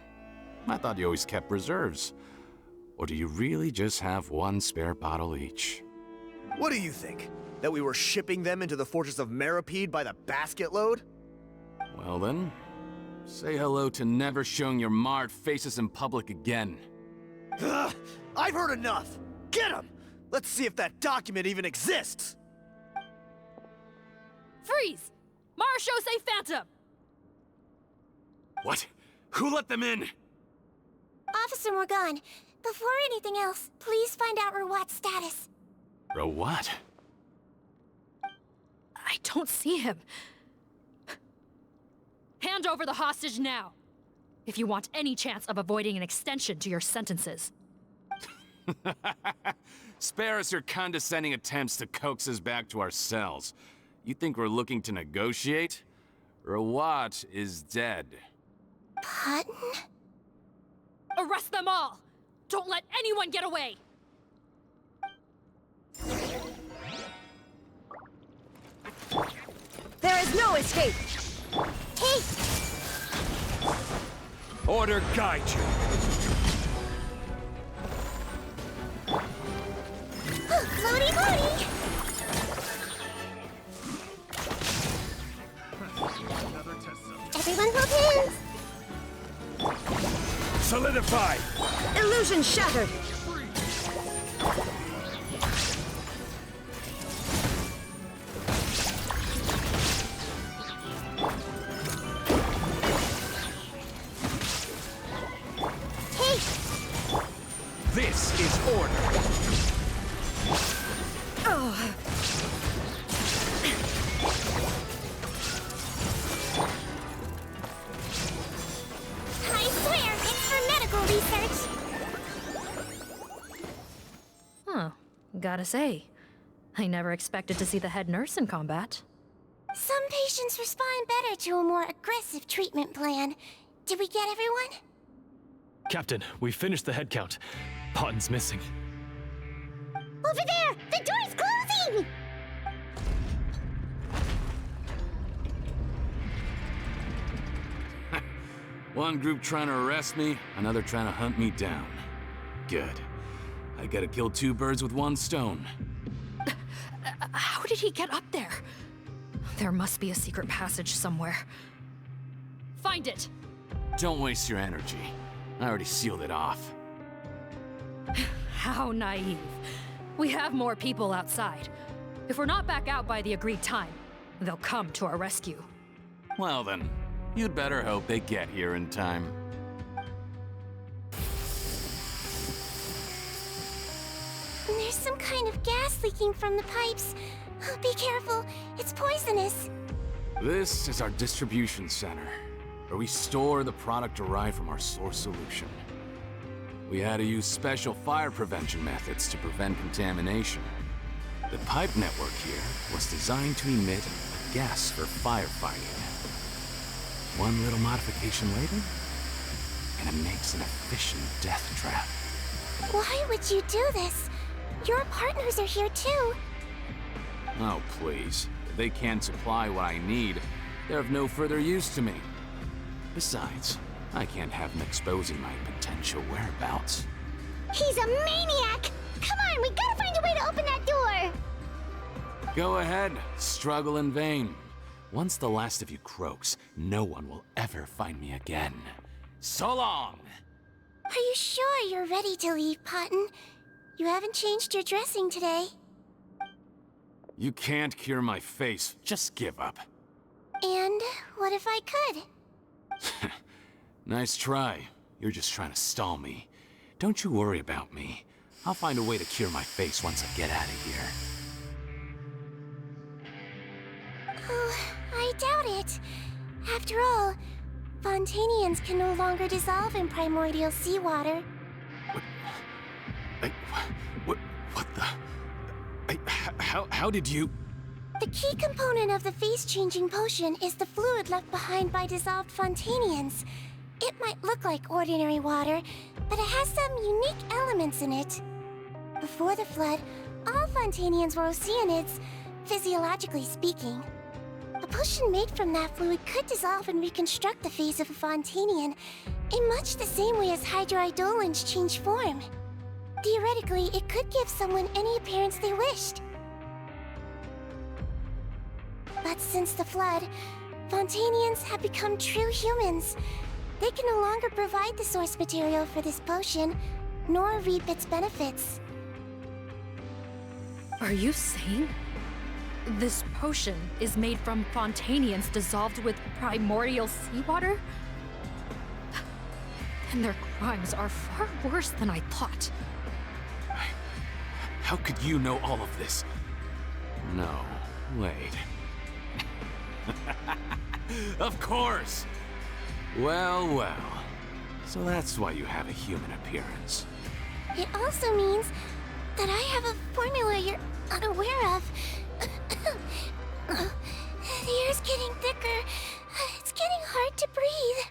I thought you always kept reserves. Or do you really just have one spare bottle each? What do you think? That we were shipping them into the fortress of Meripede by the basket load? Well then, say hello to never showing your marred faces in public again. Ugh, I've heard enough! Get him! Let's see if that document even exists! Freeze! Marshall, say Phantom! What? Who let them in? Officer Morgan, before anything else, please find out Rawat's status. Rawat? I don't see him. Hand over the hostage now, if you want any chance of avoiding an extension to your sentences. Spare us your condescending attempts to coax us back to our cells. You think we're looking to negotiate? Rawat is dead. Pardon? Arrest them all! Don't let anyone get away! There is no escape! Hey! Order guide you. Floaty floaty! Everyone hold hands! Solidify! Illusion shattered! This is order. Oh. I swear, it's for medical research! Huh. Gotta say, I never expected to see the head nurse in combat. Some patients respond better to a more aggressive treatment plan. Did we get everyone? Captain, we finished the head count. Potten's missing. Over there! The door's closing! One group trying to arrest me, another trying to hunt me down. Good. I gotta kill two birds with one stone. How did he get up there? There must be a secret passage somewhere. Find it! Don't waste your energy. I already sealed it off. How naive. We have more people outside. If we're not back out by the agreed time, they'll come to our rescue. Well then, you'd better hope they get here in time. There's some kind of gas leaking from the pipes. Be careful, it's poisonous. This is our distribution center, where we store the product derived from our source solution. We had to use special fire prevention methods to prevent contamination. The pipe network here was designed to emit a gas for firefighting. One little modification later, and it makes an efficient death trap. Why would you do this? Your partners are here too. Oh, please. If they can't supply what I need, they're of no further use to me. Besides, I can't have them exposing my potential whereabouts. He's a maniac! Come on, we gotta find a way to open that door! Go ahead, struggle in vain. Once the last of you croaks, no one will ever find me again. So long! Are you sure you're ready to leave, Potten? You haven't changed your dressing today. You can't cure my face, just give up. And what if I could? Nice try. You're just trying to stall me. Don't you worry about me. I'll find a way to cure my face once I get out of here. Oh, I doubt it. After all, Fontanians can no longer dissolve in primordial seawater. What the? How did you? The key component of the face-changing potion is the fluid left behind by dissolved Fontanians. It might look like ordinary water, but it has some unique elements in it. Before the flood, all Fontanians were oceanids, physiologically speaking. A potion made from that fluid could dissolve and reconstruct the face of a Fontanian in much the same way as hydroidolins change form. Theoretically, it could give someone any appearance they wished. But since the Flood, Fontanians have become true humans. They can no longer provide the source material for this potion, nor reap its benefits. Are you saying this potion is made from Fontanians dissolved with primordial seawater? And their crimes are far worse than I thought. How could you know all of this? No, wait. Of course! Well, well. So that's why you have a human appearance. It also means that I have a formula you're unaware of. The air's getting thicker. It's getting hard to breathe.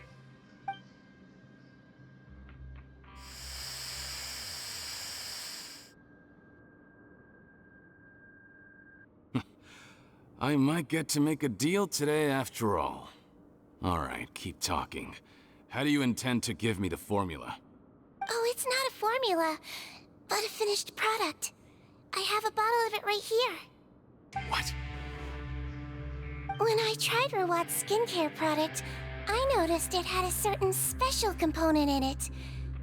I might get to make a deal today after all. All right, keep talking. How do you intend to give me the formula? Oh, it's not a formula, but a finished product. I have a bottle of it right here. What? When I tried Rawat's skincare product, I noticed it had a certain special component in it.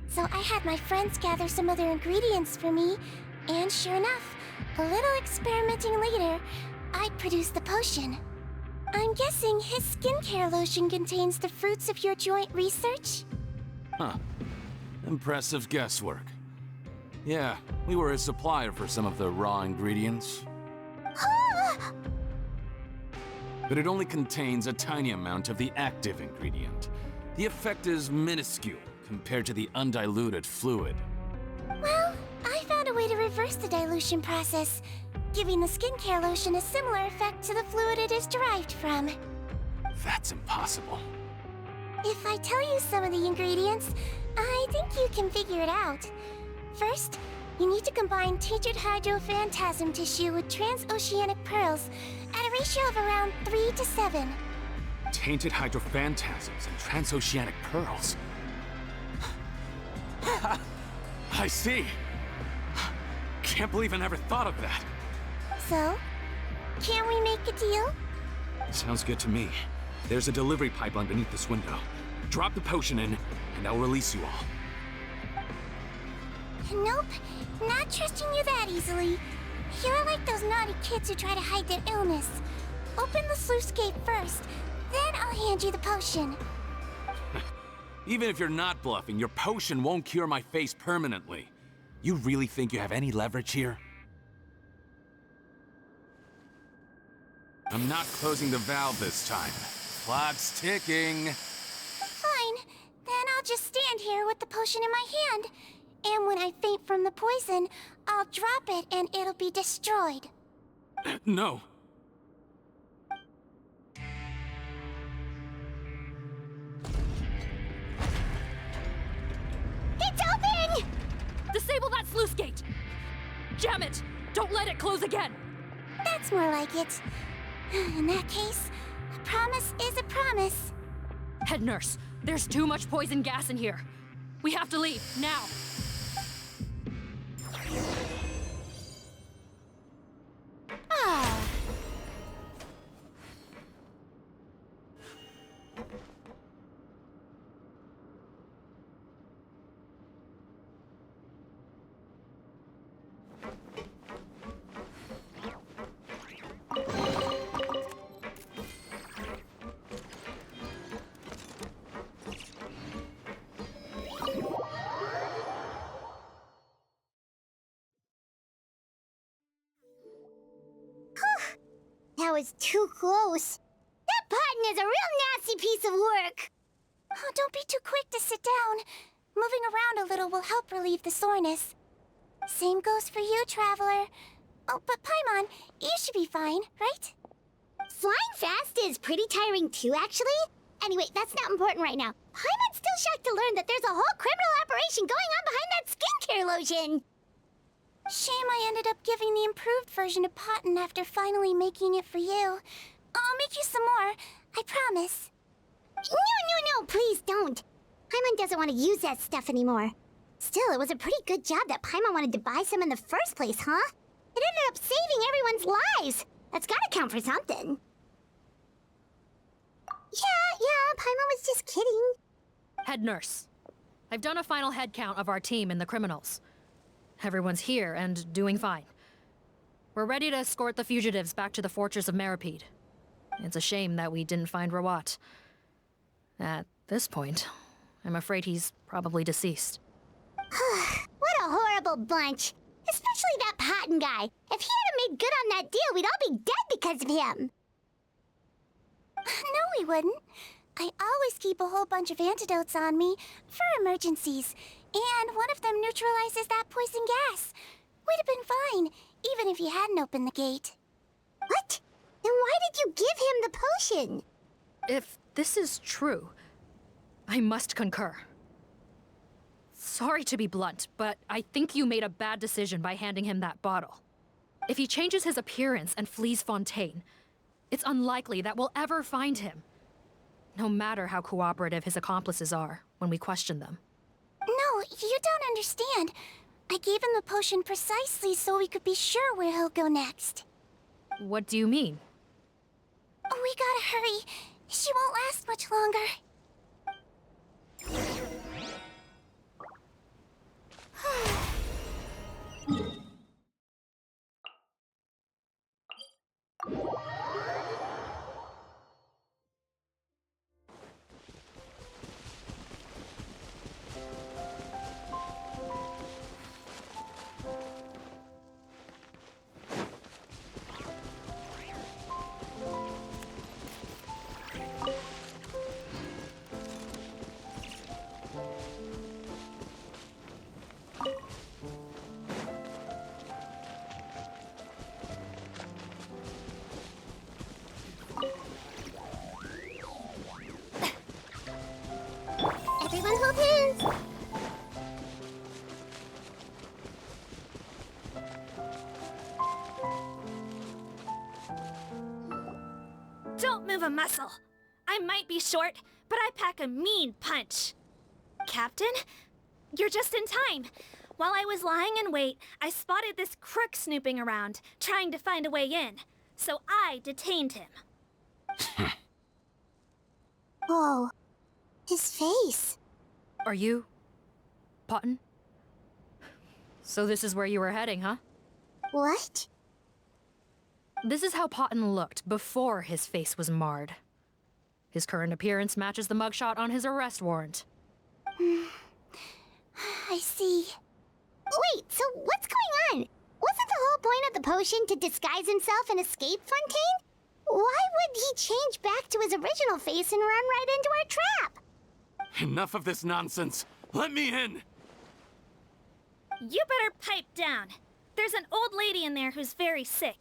So I had my friends gather some other ingredients for me, and sure enough, a little experimenting later, I'd produced the potion. I'm guessing his skincare lotion contains the fruits of your joint research? Huh. Impressive guesswork. Yeah, we were a supplier for some of the raw ingredients. But it only contains a tiny amount of the active ingredient. The effect is minuscule compared to the undiluted fluid. Well, I found a way to reverse the dilution process, giving the skincare lotion a similar effect to the fluid it is derived from. That's impossible. If I tell you some of the ingredients, I think you can figure it out. First, you need to combine tainted hydrophantasm tissue with transoceanic pearls at a ratio of around 3 to 7. Tainted hydrophantasms and transoceanic pearls. I see. Can't believe I never thought of that. So, can we make a deal? Sounds good to me. There's a delivery pipeline beneath this window. Drop the potion in, and I'll release you all. Nope, not trusting you that easily. You're like those naughty kids who try to hide their illness. Open the sluice gate first, then I'll hand you the potion. Even if you're not bluffing, your potion won't cure my face permanently. You really think you have any leverage here? I'm not closing the valve this time. Clock's ticking. Fine, then I'll just stand here with the potion in my hand. And when I faint from the poison, I'll drop it and it'll be destroyed. No. It's open! Disable that sluice gate! Jam it! Don't let it close again! That's more like it. In that case, a promise is a promise. Head nurse, there's too much poison gas in here. We have to leave, now! Ah. That was too close. That button is a real nasty piece of work. Oh, don't be too quick to sit down. Moving around a little will help relieve the soreness. Same goes for you, Traveler. Oh, but Paimon, you should be fine, right? Flying fast is pretty tiring too, actually. Anyway, that's not important right now. Paimon's still shocked to learn that there's a whole criminal operation going on behind that skincare lotion. Shame I ended up giving the improved version to Potton after finally making it for you. I'll make you some more, I promise. No, please don't. Paimon doesn't want to use that stuff anymore. Still, it was a pretty good job that Paimon wanted to buy some in the first place, huh? It ended up saving everyone's lives. That's gotta count for something. Yeah, Paimon was just kidding. Head nurse. I've done a final head count of our team and the criminals. Everyone's here and doing fine. We're ready to escort the fugitives back to the fortress of Meripede. It's a shame that we didn't find Rawat. At this point, I'm afraid he's probably deceased. What a horrible bunch. Especially that Potton guy. If he hadn't made good on that deal, we'd all be dead because of him. No, we wouldn't. I always keep a whole bunch of antidotes on me for emergencies, and one of them neutralizes that poison gas. We'd have been fine, even if you hadn't opened the gate. What? Then why did you give him the potion? If this is true, I must concur. Sorry to be blunt, but I think you made a bad decision by handing him that bottle. If he changes his appearance and flees Fontaine, it's unlikely that we'll ever find him. No matter how cooperative his accomplices are when we question them. No, you don't understand. I gave him the potion precisely so we could be sure where he'll go next. What do you mean? We gotta hurry. She won't last much longer. Everyone hold hands. Don't move a muscle. I might be short, but I pack a mean punch. Captain, you're just in time. While I was lying in wait, I spotted this crook snooping around, trying to find a way in. So I detained him. Whoa. His face. Are you... Potton? So this is where you were heading, huh? What? This is how Potton looked before his face was marred. His current appearance matches the mugshot on his arrest warrant. I see. Wait, so what's going on? Wasn't the whole point of the potion to disguise himself and escape Fontaine? Why would he change back to his original face and run right into our trap? Enough of this nonsense. Let me in. You better pipe down. There's an old lady in there who's very sick.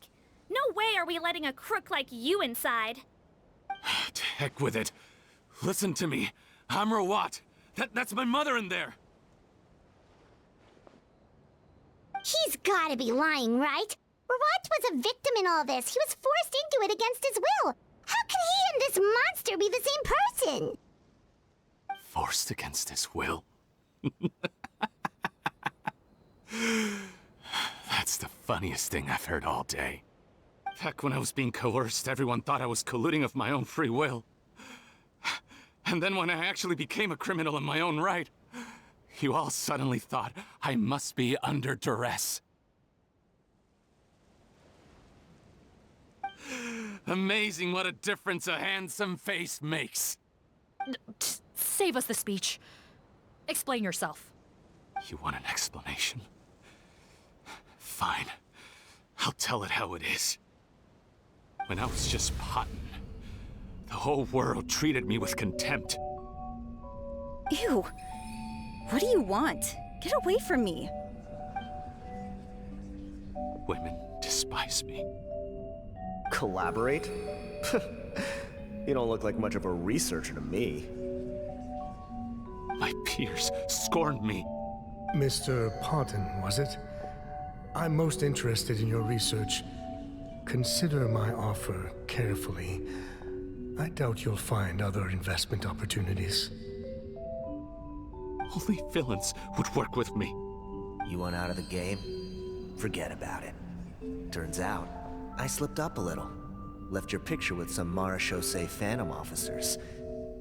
No way are we letting a crook like you inside. To heck with it. Listen to me. I'm Rawat. That's my mother in there. He's gotta be lying, right? Rawat was a victim in all this. He was forced into it against his will. How can he and this monster be the same person? Forced against his will? That's the funniest thing I've heard all day. Back when I was being coerced, everyone thought I was colluding of my own free will. And then when I actually became a criminal in my own right, you all suddenly thought I must be under duress. Amazing what a difference a handsome face makes. Save us the speech. Explain yourself. You want an explanation? Fine. I'll tell it how it is. When I was just Potton, the whole world treated me with contempt. Ew. What do you want? Get away from me. Women despise me. Collaborate? You don't look like much of a researcher to me. My peers scorned me. Mr. Potton, was it? I'm most interested in your research. Consider my offer carefully. I doubt you'll find other investment opportunities. Only villains would work with me. You want out of the game? Forget about it. Turns out, I slipped up a little. Left your picture with some Marechaussee Phantom officers.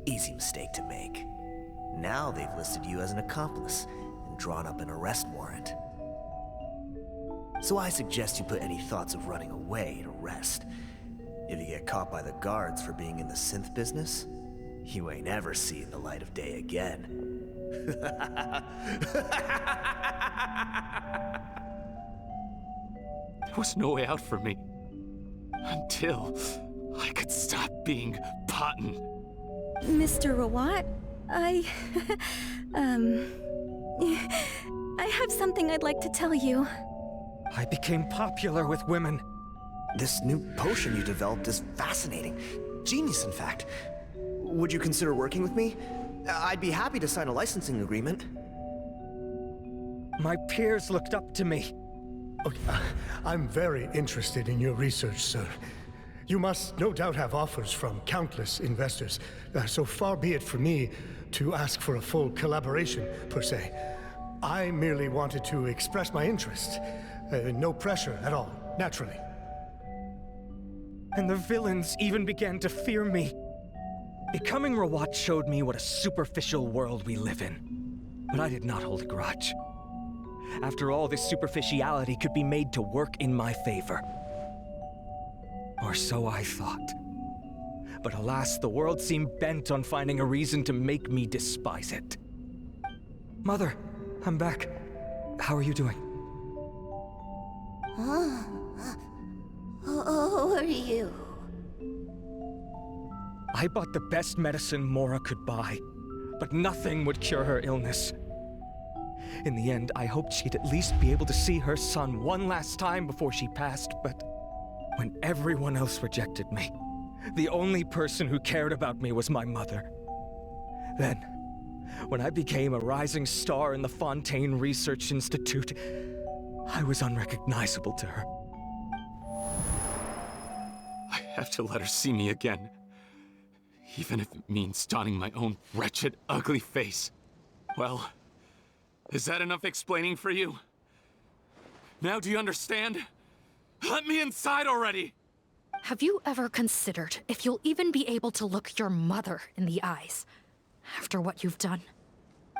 Easy mistake to make. Now they've listed you as an accomplice and drawn up an arrest warrant. So I suggest you put any thoughts of running away to rest. If you get caught by the guards for being in the synth business, you ain't ever seeing the light of day again. There was no way out for me. Until I could stop being Potton. Mr. Rawat, I have something I'd like to tell you. I became popular with women. This new potion you developed is fascinating. Genius, in fact. Would you consider working with me? I'd be happy to sign a licensing agreement. My peers looked up to me. Okay, I'm very interested in your research, sir. You must no doubt have offers from countless investors. So far be it from me to ask for a full collaboration, per se. I merely wanted to express my interest. No pressure at all, naturally. And the villains even began to fear me. Becoming Rawat showed me what a superficial world we live in. But I did not hold a grudge. After all, this superficiality could be made to work in my favor. Or so I thought. But alas, the world seemed bent on finding a reason to make me despise it. Mother, I'm back. How are you doing? Who are you? I bought the best medicine Mora could buy, but nothing would cure her illness. In the end, I hoped she'd at least be able to see her son one last time before she passed, but when everyone else rejected me, the only person who cared about me was my mother. Then, when I became a rising star in the Fontaine Research Institute, I was unrecognizable to her. I have to let her see me again. Even if it means donning my own wretched, ugly face. Well, is that enough explaining for you? Now do you understand? Let me inside already! Have you ever considered if you'll even be able to look your mother in the eyes after what you've done?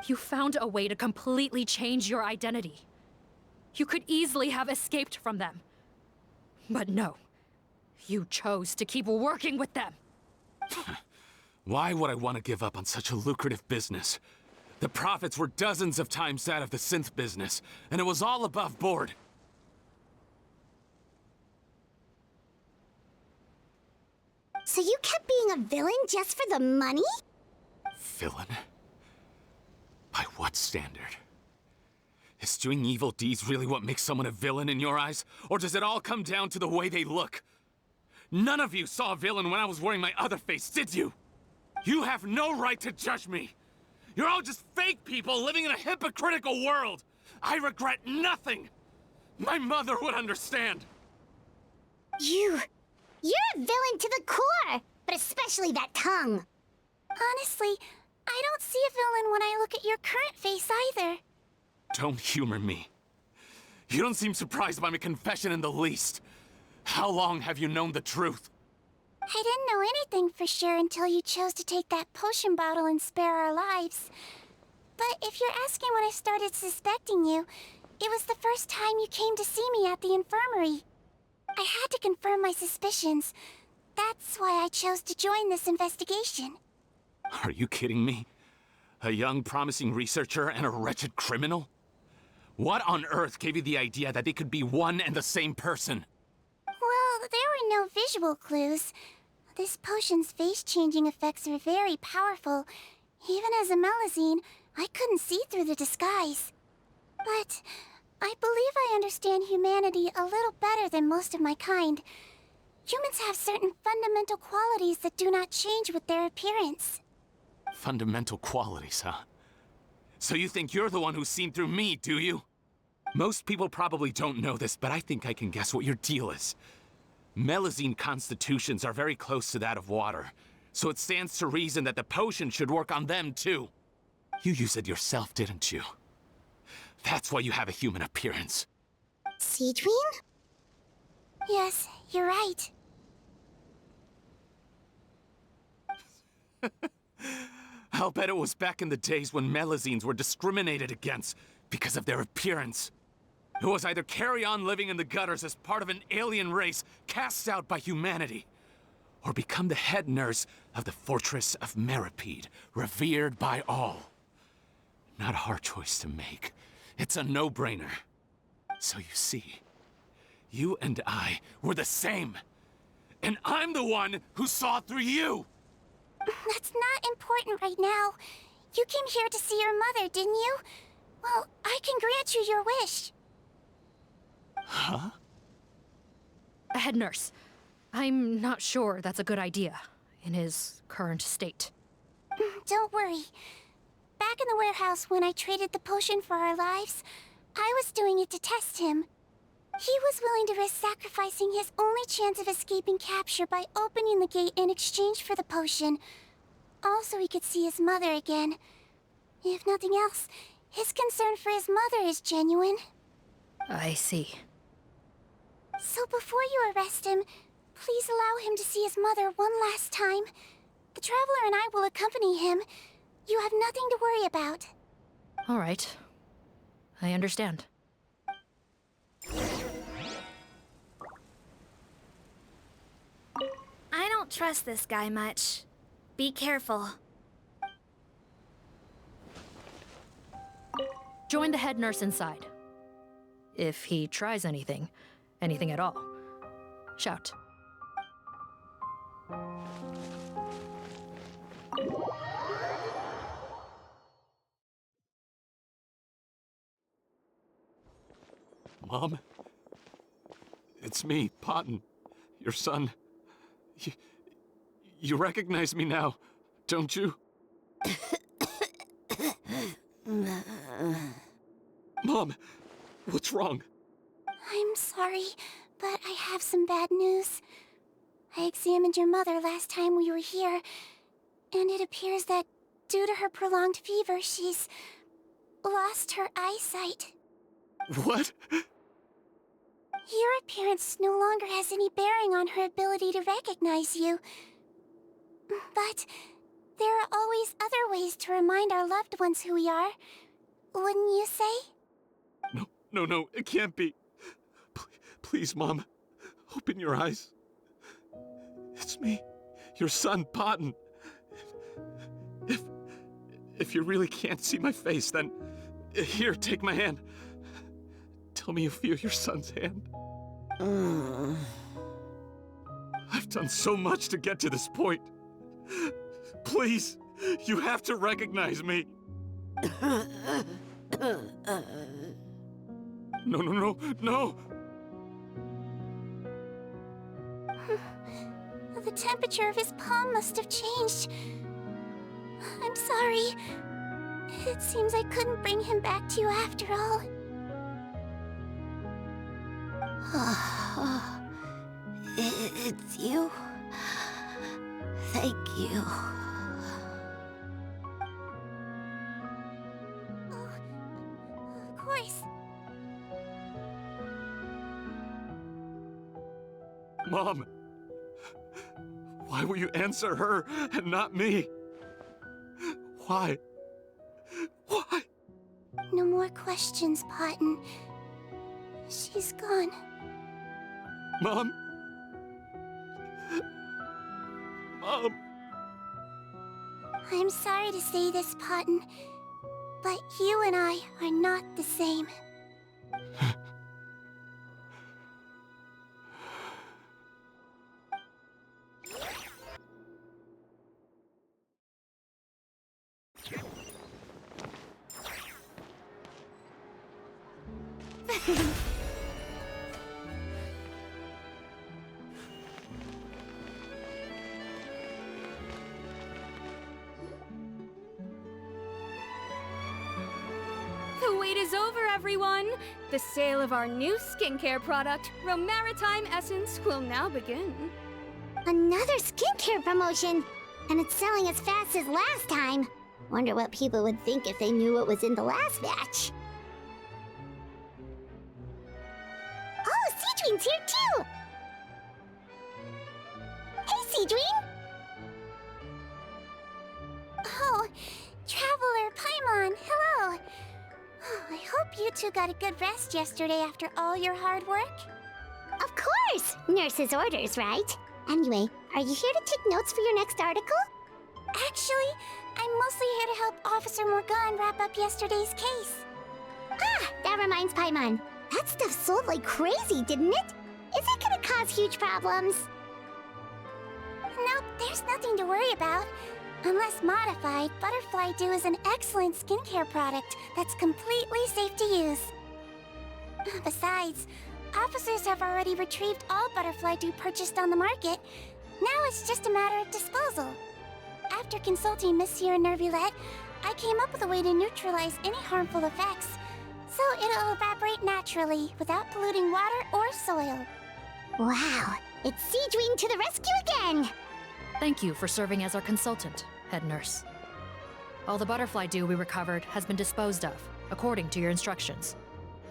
You found a way to completely change your identity. You could easily have escaped from them. But no, you chose to keep working with them. Why would I want to give up on such a lucrative business? The profits were dozens of times that of the synth business, and it was all above board. So you kept being a villain just for the money? Villain? By what standard? Is doing evil deeds really what makes someone a villain in your eyes? Or does it all come down to the way they look? None of you saw a villain when I was wearing my other face, did you? You have no right to judge me! You're all just fake people living in a hypocritical world! I regret nothing! My mother would understand! You're a villain to the core! But especially that tongue! Honestly, I don't see a villain when I look at your current face either. Don't humor me. You don't seem surprised by my confession in the least. How long have you known the truth? I didn't know anything for sure until you chose to take that potion bottle and spare our lives. But if you're asking when I started suspecting you, it was the first time you came to see me at the infirmary. I had to confirm my suspicions. That's why I chose to join this investigation. Are you kidding me? A young, promising researcher and a wretched criminal? What on earth gave you the idea that they could be one and the same person? Well, there were no visual clues. This potion's face-changing effects are very powerful. Even as a Melazine, I couldn't see through the disguise. But I believe I understand humanity a little better than most of my kind. Humans have certain fundamental qualities that do not change with their appearance. Fundamental qualities, huh? So you think you're the one who's seen through me, do you? Most people probably don't know this, but I think I can guess what your deal is. Melazine constitutions are very close to that of water, so it stands to reason that the potion should work on them too. You used it yourself, didn't you? That's why you have a human appearance. Sigewinne? Yes, you're right. I'll bet it was back in the days when Melazines were discriminated against because of their appearance. It was either carry on living in the gutters as part of an alien race cast out by humanity, or become the head nurse of the Fortress of Meripede, revered by all. Not a hard choice to make. It's a no-brainer. So you see, you and I were the same. And I'm the one who saw through you! That's not important right now. You came here to see your mother, didn't you? Well, I can grant you your wish. Huh? Head nurse, I'm not sure that's a good idea in his current state. Don't worry. Back in the warehouse when I traded the potion for our lives, I was doing it to test him. He was willing to risk sacrificing his only chance of escaping capture by opening the gate in exchange for the potion. Also, he could see his mother again. If nothing else, his concern for his mother is genuine. I see. So before you arrest him, please allow him to see his mother one last time. The Traveler and I will accompany him. You have nothing to worry about. All right. I understand. I don't trust this guy much. Be careful. Join the head nurse inside. If he tries anything at all, shout. Mom? It's me, Potton, your son. You recognize me now, don't you? Mom, what's wrong? I'm sorry, but I have some bad news. I examined your mother last time we were here, and it appears that due to her prolonged fever, she's lost her eyesight. What? Your appearance no longer has any bearing on her ability to recognize you. But there are always other ways to remind our loved ones who we are. Wouldn't you say? No, it can't be. Please, Mom, open your eyes. It's me, your son, Potton. If you really can't see my face, then here, take my hand. Tell me you feel your son's hand. I've done so much to get to this point. Please, you have to recognize me. No. The temperature of his palm must have changed. I'm sorry. It seems I couldn't bring him back to you after all. It's you. Thank you. Of course. Mom, why will you answer her and not me? Why? No more questions, Potton. She's gone. Mom? I'm sorry to say this, Potton, but you and I are not the same. The way wait is over, everyone! The sale of our new skincare product, Romaritime Essence, will now begin. Another skincare promotion! And it's selling as fast as last time. Wonder what people would think if they knew what was in the last batch. Oh, Sigewinne's here too! Hey, Sigewinne! Oh, Traveler Paimon, hello! Oh, I hope you two got a good rest yesterday after all your hard work. Of course! Nurse's orders, right? Anyway, are you here to take notes for your next article? Actually, I'm mostly here to help Officer Morgan wrap up yesterday's case. Ah, that reminds Paimon. That stuff sold like crazy, didn't it? Is it gonna cause huge problems? Nope, there's nothing to worry about. Unless modified, Butterfly Dew is an excellent skincare product that's completely safe to use. Besides, officers have already retrieved all Butterfly Dew purchased on the market. Now it's just a matter of disposal. After consulting Monsieur Nervulette, I came up with a way to neutralize any harmful effects, so it'll evaporate naturally without polluting water or soil. Wow, it's Sigewinne to the rescue again! Thank you for serving as our consultant, head nurse. All the butterfly dew we recovered has been disposed of, according to your instructions.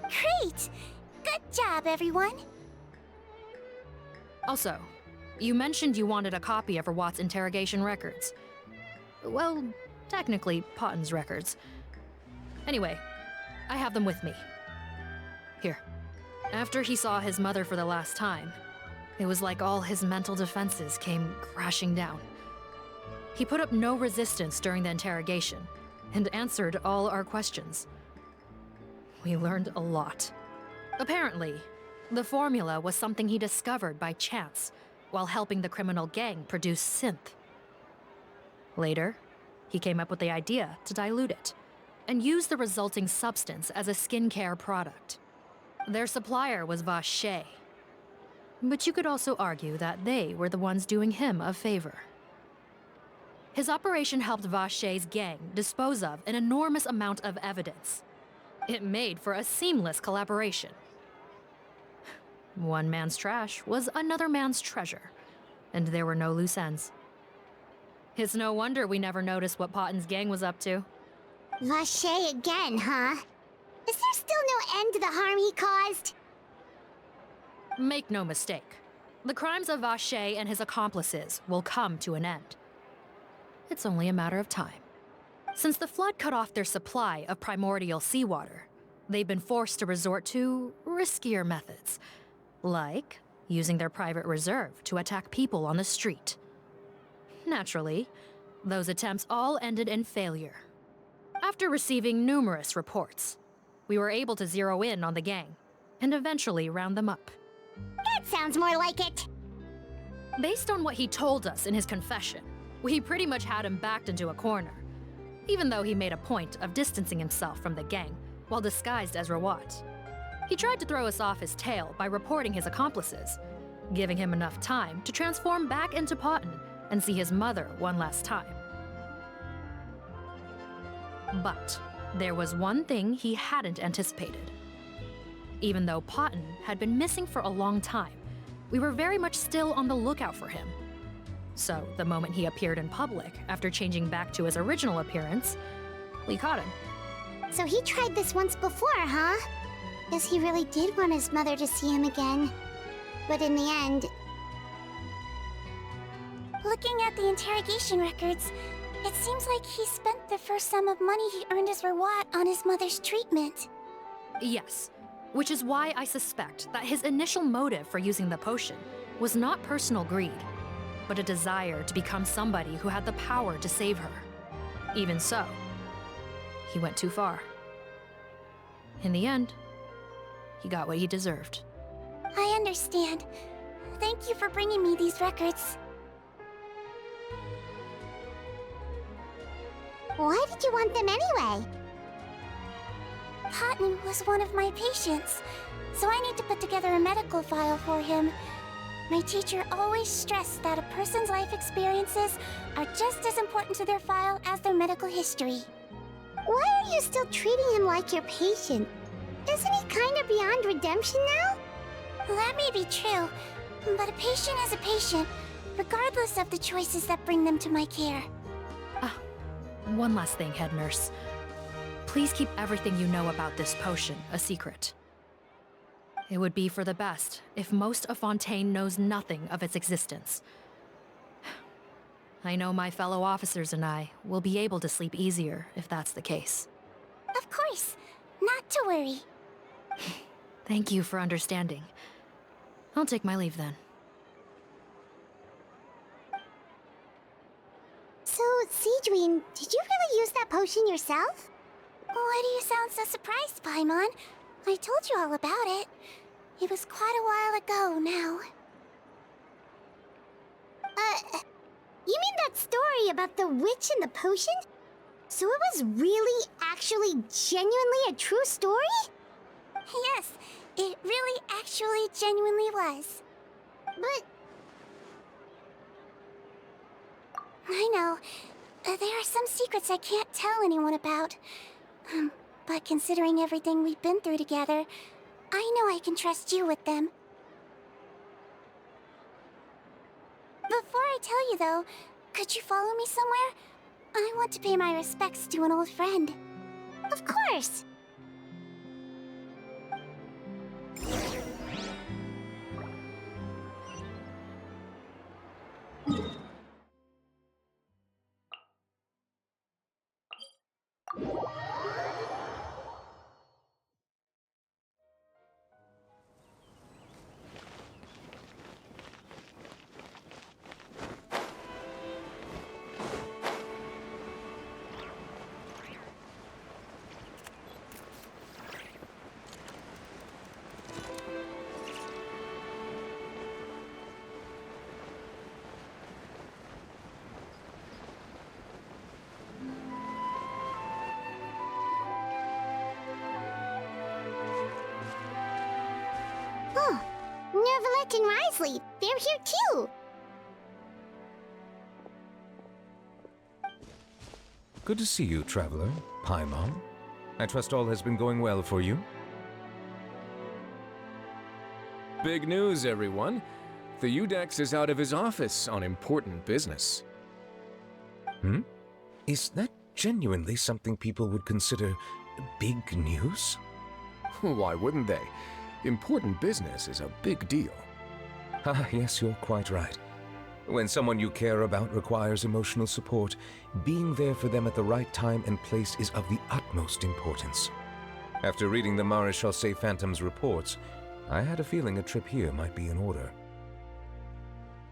Great! Good job, everyone! Also, you mentioned you wanted a copy of Rawat's interrogation records. Well, technically, Potten's records. Anyway, I have them with me. Here. After he saw his mother for the last time, it was like all his mental defenses came crashing down. He put up no resistance during the interrogation, and answered all our questions. We learned a lot. Apparently, the formula was something he discovered by chance while helping the criminal gang produce synth. Later, he came up with the idea to dilute it and use the resulting substance as a skincare product. Their supplier was Vache, but you could also argue that they were the ones doing him a favor. His operation helped Vache's gang dispose of an enormous amount of evidence. It made for a seamless collaboration. One man's trash was another man's treasure, and there were no loose ends. It's no wonder we never noticed what Potten's gang was up to. Vache again, huh? Is there still no end to the harm he caused? Make no mistake. The crimes of Vache and his accomplices will come to an end. It's only a matter of time. Since the flood cut off their supply of primordial seawater, they've been forced to resort to riskier methods, like using their private reserve to attack people on the street. Naturally, those attempts all ended in failure. After receiving numerous reports, we were able to zero in on the gang and eventually round them up. That sounds more like it! Based on what he told us in his confession, we pretty much had him backed into a corner, even though he made a point of distancing himself from the gang while disguised as Rawat. He tried to throw us off his tail by reporting his accomplices, giving him enough time to transform back into Potten and see his mother one last time. But there was one thing he hadn't anticipated. Even though Potten had been missing for a long time, we were very much still on the lookout for him. So the moment he appeared in public after changing back to his original appearance, we caught him. So he tried this once before, huh? Guess he really did want his mother to see him again. But in the end... Looking at the interrogation records, it seems like he spent the first sum of money he earned as Rawat on his mother's treatment. Yes, which is why I suspect that his initial motive for using the potion was not personal greed, but a desire to become somebody who had the power to save her. Even so, he went too far. In the end, he got what he deserved. I understand. Thank you for bringing me these records. Why did you want them anyway? Potten was one of my patients, so I need to put together a medical file for him. My teacher always stressed that a person's life experiences are just as important to their file as their medical history. Why are you still treating him like your patient? Isn't he kinda beyond redemption now? That may be true, but a patient is a patient, regardless of the choices that bring them to my care. One last thing, head nurse. Please keep everything you know about this potion a secret. It would be for the best if most of Fontaine knows nothing of its existence. I know my fellow officers and I will be able to sleep easier if that's the case. Of course, not to worry. Thank you for understanding. I'll take my leave then. So, Sigewinne, did you really use that potion yourself? Why do you sound so surprised, Paimon? I told you all about it. It was quite a while ago now. You mean that story about the witch and the potion? So it was really, actually, genuinely a true story? Yes, it really actually genuinely was. But... I know. There are some secrets I can't tell anyone about. But considering everything we've been through together, I know I can trust you with them. Before I tell you though, could you follow me somewhere? I want to pay my respects to an old friend. Of course! Nervalette and Risley, they're here too! Good to see you, Traveler. Paimon. I trust all has been going well for you? Big news, everyone. The Udex is out of his office on important business. Is that genuinely something people would consider big news? Why wouldn't they? Important business is a big deal. Yes, you're quite right. When someone you care about requires emotional support, being there for them at the right time and place is of the utmost importance. After reading the Maréchal Phantom's reports, I had a feeling a trip here might be in order.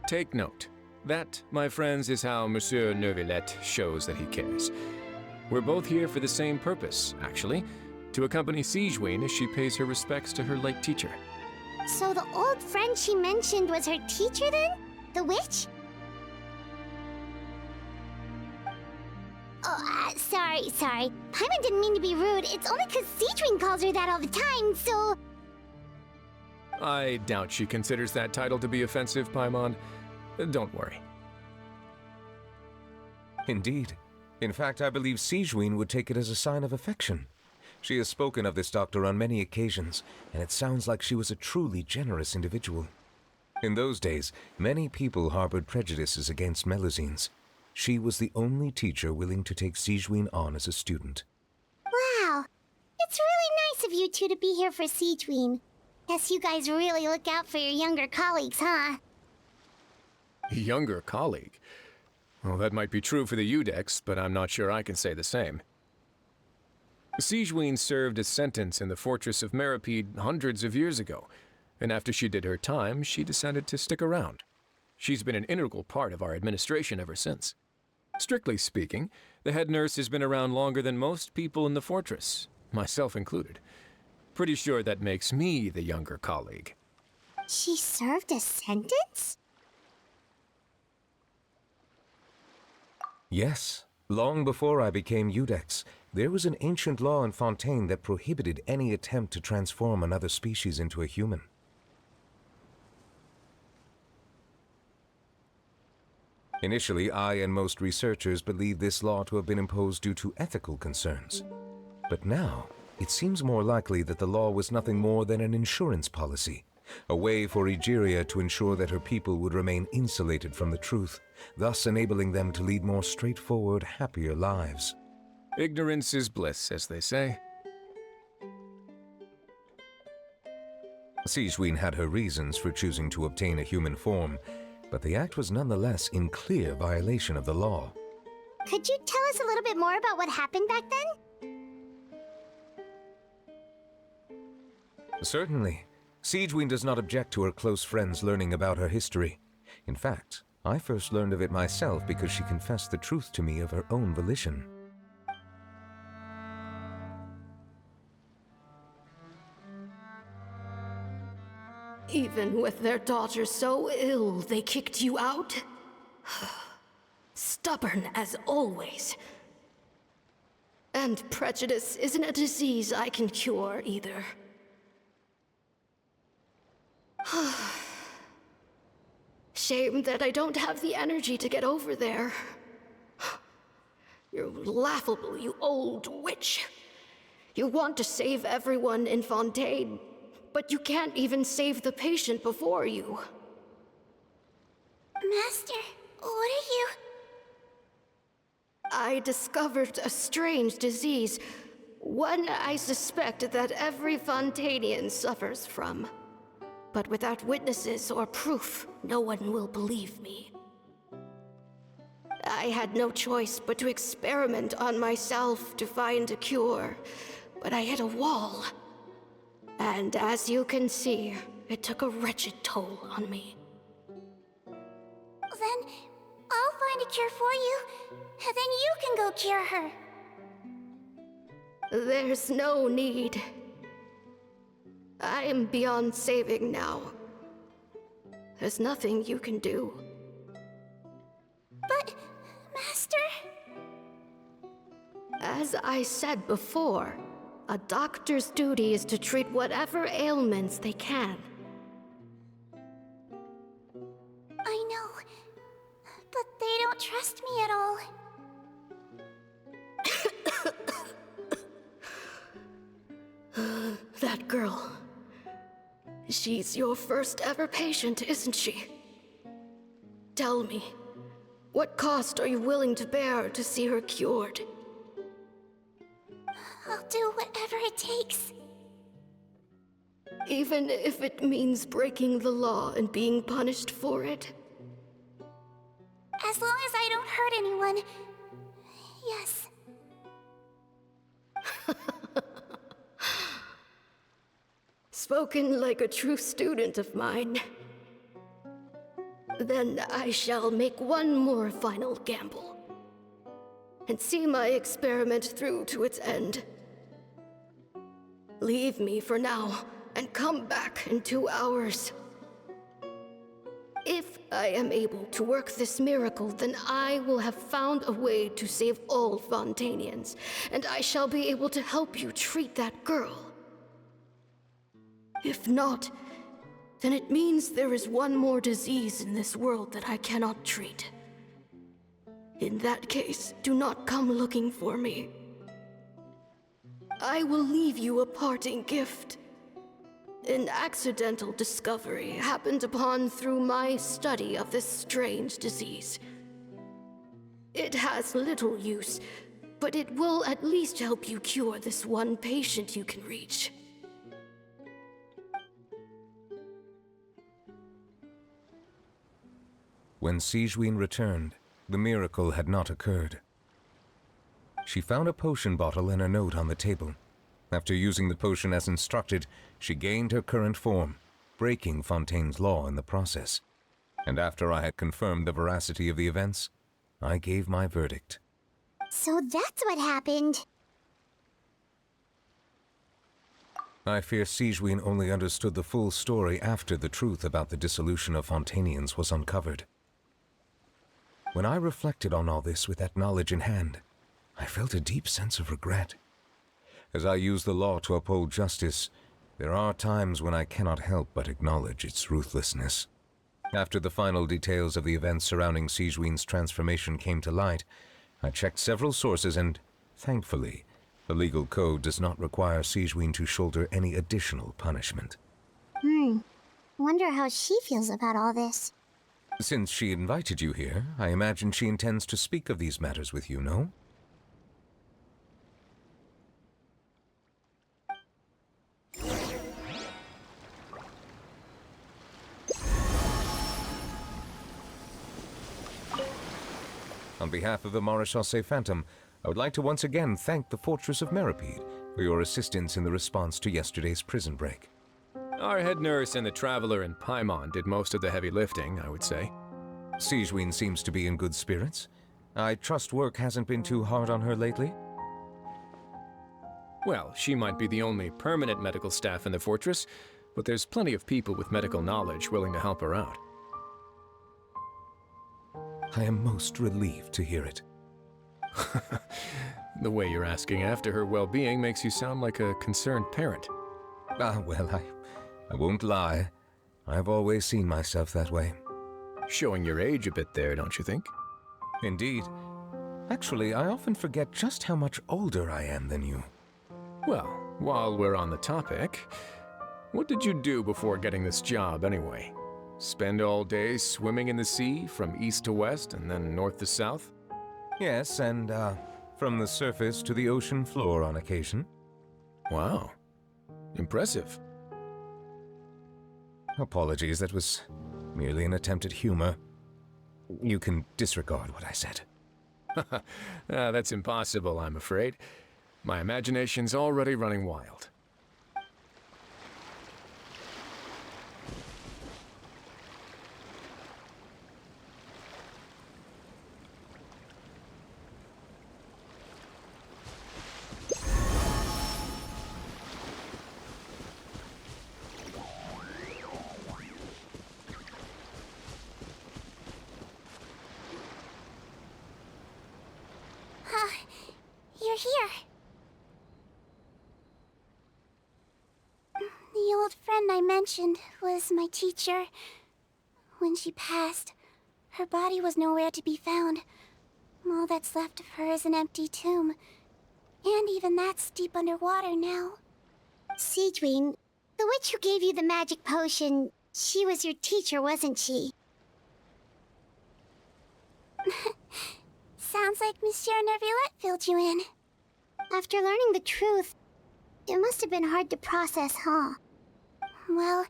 Take note. That, my friends, is how Monsieur Neuvillette shows that he cares. We're both here for the same purpose, actually. To accompany Sigewinne as she pays her respects to her late teacher. So the old friend she mentioned was her teacher then? The witch? Oh, sorry. Paimon didn't mean to be rude. It's only because Sigewinne calls her that all the time, so... I doubt she considers that title to be offensive, Paimon. Don't worry. Indeed. In fact, I believe Sigewinne would take it as a sign of affection. She has spoken of this doctor on many occasions, and it sounds like she was a truly generous individual. In those days, many people harbored prejudices against Melusines. She was the only teacher willing to take Sigewinne on as a student. Wow. It's really nice of you two to be here for Sigewinne. Guess you guys really look out for your younger colleagues, huh? Younger colleague? Well, that might be true for the Udex, but I'm not sure I can say the same. Sigewinne served a sentence in the fortress of Meripede hundreds of years ago, and after she did her time, she decided to stick around. She's been an integral part of our administration ever since. Strictly speaking, the head nurse has been around longer than most people in the fortress, myself included. Pretty sure that makes me the younger colleague. She served a sentence? Yes. Long before I became Udex, there was an ancient law in Fontaine that prohibited any attempt to transform another species into a human. Initially, I and most researchers believed this law to have been imposed due to ethical concerns. But now, it seems more likely that the law was nothing more than an insurance policy, a way for Egeria to ensure that her people would remain insulated from the truth, thus enabling them to lead more straightforward, happier lives. Ignorance is bliss, as they say. Sigewinne had her reasons for choosing to obtain a human form, but the act was nonetheless in clear violation of the law. Could you tell us a little bit more about what happened back then? Certainly. Sigewinne does not object to her close friends learning about her history. In fact, I first learned of it myself because she confessed the truth to me of her own volition. Even with their daughter so ill, they kicked you out? Stubborn as always. And prejudice isn't a disease I can cure either. Shame that I don't have the energy to get over there. You're laughable, you old witch. You want to save everyone in Fontaine, but you can't even save the patient before you. Master, what are you... I discovered a strange disease, one I suspect that every Fontainian suffers from. But without witnesses or proof, no one will believe me. I had no choice but to experiment on myself to find a cure, but I hit a wall. And as you can see, it took a wretched toll on me. Then I'll find a cure for you, and then you can go cure her. There's no need. I am beyond saving now. There's nothing you can do. But, Master... As I said before, a doctor's duty is to treat whatever ailments they can. I know, but they don't trust me at all. That girl. She's your first ever patient, isn't she? Tell me, what cost are you willing to bear to see her cured? I'll do whatever it takes. Even if it means breaking the law and being punished for it? As long as I don't hurt anyone, yes. Spoken like a true student of mine. Then I shall make one more final gamble. And see my experiment through to its end. Leave me for now, and come back in 2 hours. If I am able to work this miracle, then I will have found a way to save all Fontainians, and I shall be able to help you treat that girl. If not, then it means there is one more disease in this world that I cannot treat. In that case, do not come looking for me. I will leave you a parting gift. An accidental discovery happened upon through my study of this strange disease. It has little use, but it will at least help you cure this one patient you can reach. When Sigewinne returned, the miracle had not occurred. She found a potion bottle and a note on the table. After using the potion as instructed, she gained her current form, breaking Fontaine's law in the process. And after I had confirmed the veracity of the events, I gave my verdict. So that's what happened. I fear Sigewinne only understood the full story after the truth about the dissolution of Fontainians was uncovered. When I reflected on all this with that knowledge in hand, I felt a deep sense of regret. As I use the law to uphold justice, there are times when I cannot help but acknowledge its ruthlessness. After the final details of the events surrounding Sigewinne's transformation came to light, I checked several sources and, thankfully, the legal code does not require Sigewinne to shoulder any additional punishment. Wonder how she feels about all this. Since she invited you here, I imagine she intends to speak of these matters with you, no? On behalf of the Maréchaussée Phantom, I would like to once again thank the Fortress of Meropide for your assistance in the response to yesterday's prison break. Our head nurse and the Traveler in Paimon did most of the heavy lifting, I would say. Sigewinne seems to be in good spirits. I trust work hasn't been too hard on her lately? Well, she might be the only permanent medical staff in the fortress, but there's plenty of people with medical knowledge willing to help her out. I am most relieved to hear it. The way you're asking after her well-being makes you sound like a concerned parent. Well, I won't lie. I've always seen myself that way. Showing your age a bit there, don't you think? Indeed. Actually, I often forget just how much older I am than you. Well, while we're on the topic, what did you do before getting this job anyway? Spend all day swimming in the sea from east to west and then north to south? Yes, and from the surface to the ocean floor on occasion. Wow. Impressive. Apologies, that was merely an attempt at humor. You can disregard what I said. That's impossible, I'm afraid. My imagination's already running wild. You're here. The old friend I mentioned was my teacher. When she passed, her body was nowhere to be found. All that's left of her is an empty tomb. And even that's deep underwater now. Sigewinne, the witch who gave you the magic potion, she was your teacher, wasn't she? Sounds like Monsieur Neuvillette filled you in. After learning the truth, it must have been hard to process, huh? Well,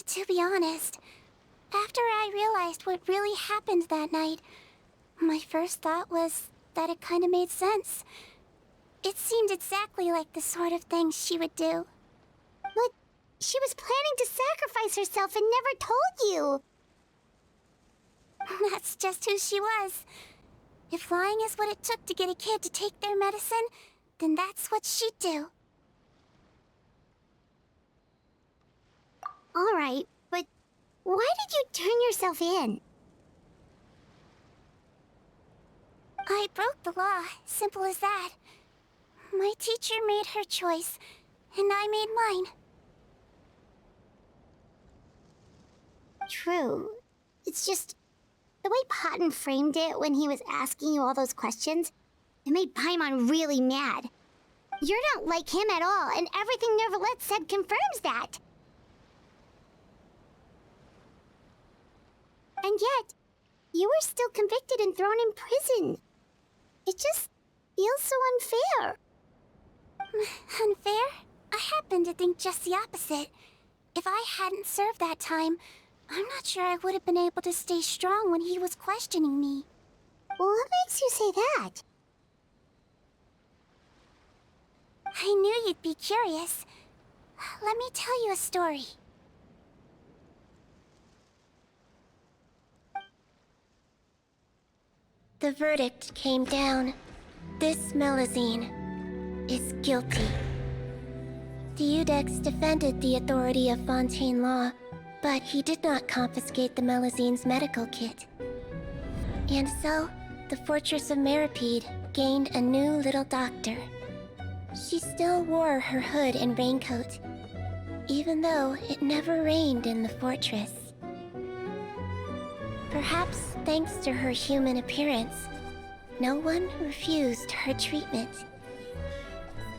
to be honest, after I realized what really happened that night, my first thought was that it kind of made sense. It seemed exactly like the sort of thing she would do. But she was planning to sacrifice herself and never told you. That's just who she was. If lying is what it took to get a kid to take their medicine, then that's what she'd do. Alright, but why did you turn yourself in? I broke the law, simple as that. My teacher made her choice, and I made mine. True. It's just the way Potton framed it when he was asking you all those questions, it made Paimon really mad. You're not like him at all, and everything Neuvillette said confirms that. And yet, you were still convicted and thrown in prison. It just feels so unfair. Unfair? I happen to think just the opposite. If I hadn't served that time, I'm not sure I would have been able to stay strong when he was questioning me. What makes you say that? I knew you'd be curious. Let me tell you a story. The verdict came down. This Melusine is guilty. The Iudex defended the authority of Fontaine Law, but he did not confiscate the Melusine's medical kit. And so, the Fortress of Meropide gained a new little doctor. She still wore her hood and raincoat, even though it never rained in the fortress. Perhaps thanks to her human appearance, no one refused her treatment.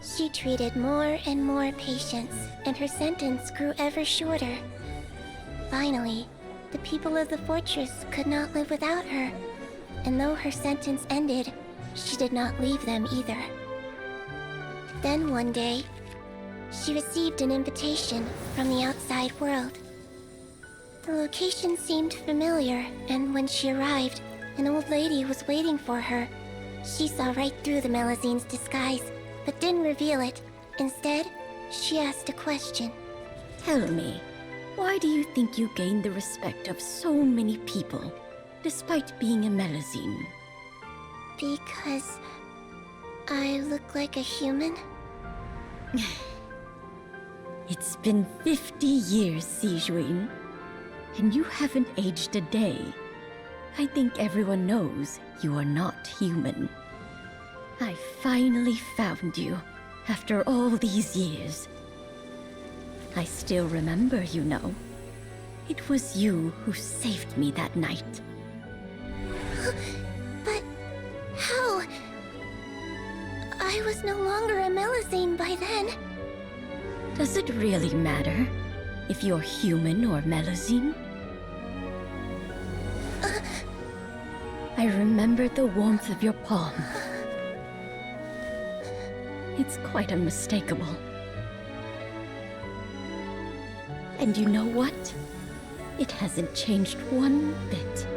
She treated more and more patients, and her sentence grew ever shorter. Finally, the people of the fortress could not live without her, and though her sentence ended, she did not leave them either. Then one day, she received an invitation from the outside world. The location seemed familiar, and when she arrived, an old lady was waiting for her. She saw right through the Melazine's disguise, but didn't reveal it. Instead, she asked a question. Tell me, why do you think you gained the respect of so many people, despite being a Melazine? Because I look like a human? It's been 50 years, Sigewinne, and you haven't aged a day. I think everyone knows you are not human. I finally found you, after all these years. I still remember, you know. It was you who saved me that night. But how? I was no longer a Melazine by then. Does it really matter if you're human or Melazine? I remember the warmth of your palm. It's quite unmistakable. And you know what? It hasn't changed one bit.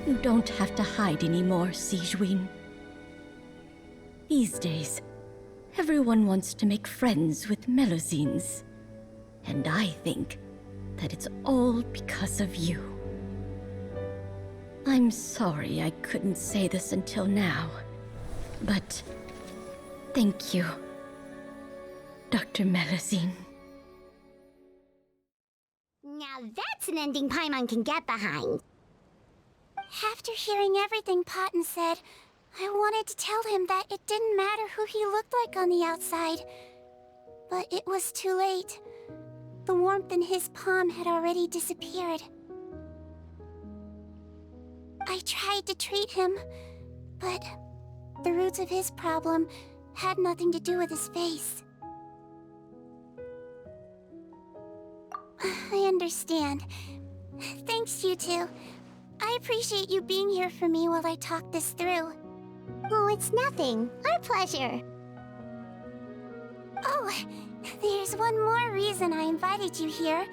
You don't have to hide anymore, Sigewinne. These days, everyone wants to make friends with Melazines. And I think that it's all because of you. I'm sorry I couldn't say this until now, but thank you, Dr. Melazine. Now that's an ending Paimon can get behind. After hearing everything Paten said, I wanted to tell him that it didn't matter who he looked like on the outside. But it was too late. The warmth in his palm had already disappeared. I tried to treat him, but the roots of his problem had nothing to do with his face. I understand. Thanks, you two. I appreciate you being here for me while I talk this through. Oh, it's nothing. Our pleasure. Oh, there's one more reason I invited you here.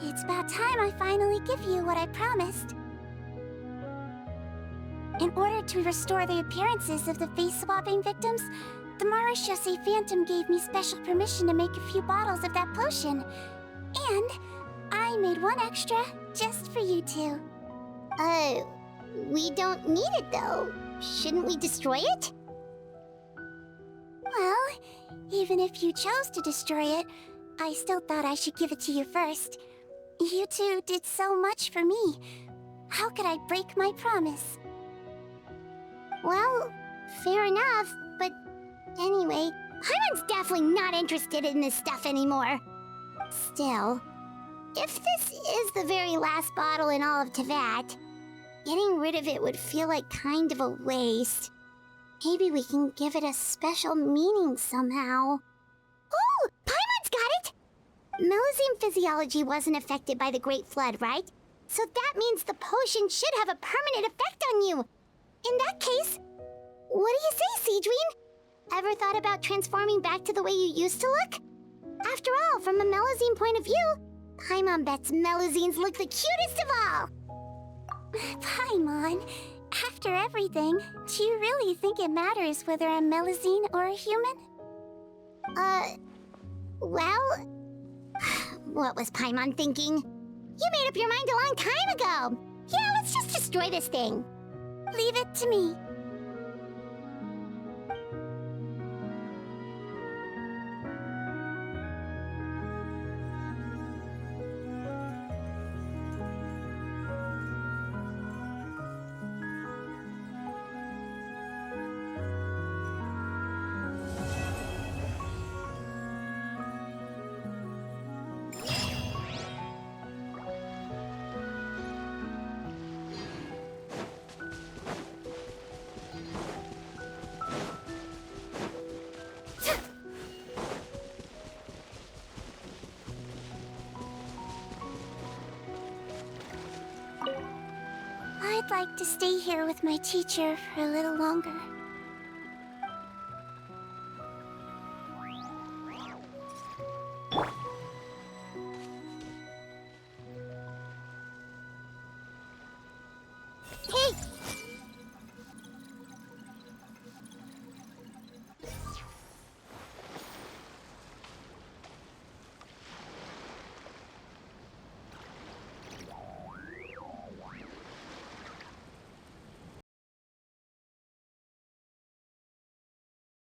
It's about time I finally give you what I promised. In order to restore the appearances of the face-swapping victims, the Marechaussee Phantom gave me special permission to make a few bottles of that potion. And I made one extra just for you two. We don't need it though. Shouldn't we destroy it? Well, even if you chose to destroy it, I still thought I should give it to you first. You two did so much for me. How could I break my promise? Well, fair enough, but anyway, Paimon's definitely not interested in this stuff anymore. Still, if this is the very last bottle in all of Teyvat, getting rid of it would feel like kind of a waste. Maybe we can give it a special meaning somehow. Oh, Paimon's got it! Melazine physiology wasn't affected by the Great Flood, right? So that means the potion should have a permanent effect on you. In that case, what do you say, Sigewinne? Ever thought about transforming back to the way you used to look? After all, from a Melazine point of view, Paimon bets Melazines look the cutest of all. Paimon, after everything, do you really think it matters whether I'm Melazine or a human? Well... What was Paimon thinking? You made up your mind a long time ago! Yeah, let's just destroy this thing. Leave it to me. like to stay here with my teacher for a little longer.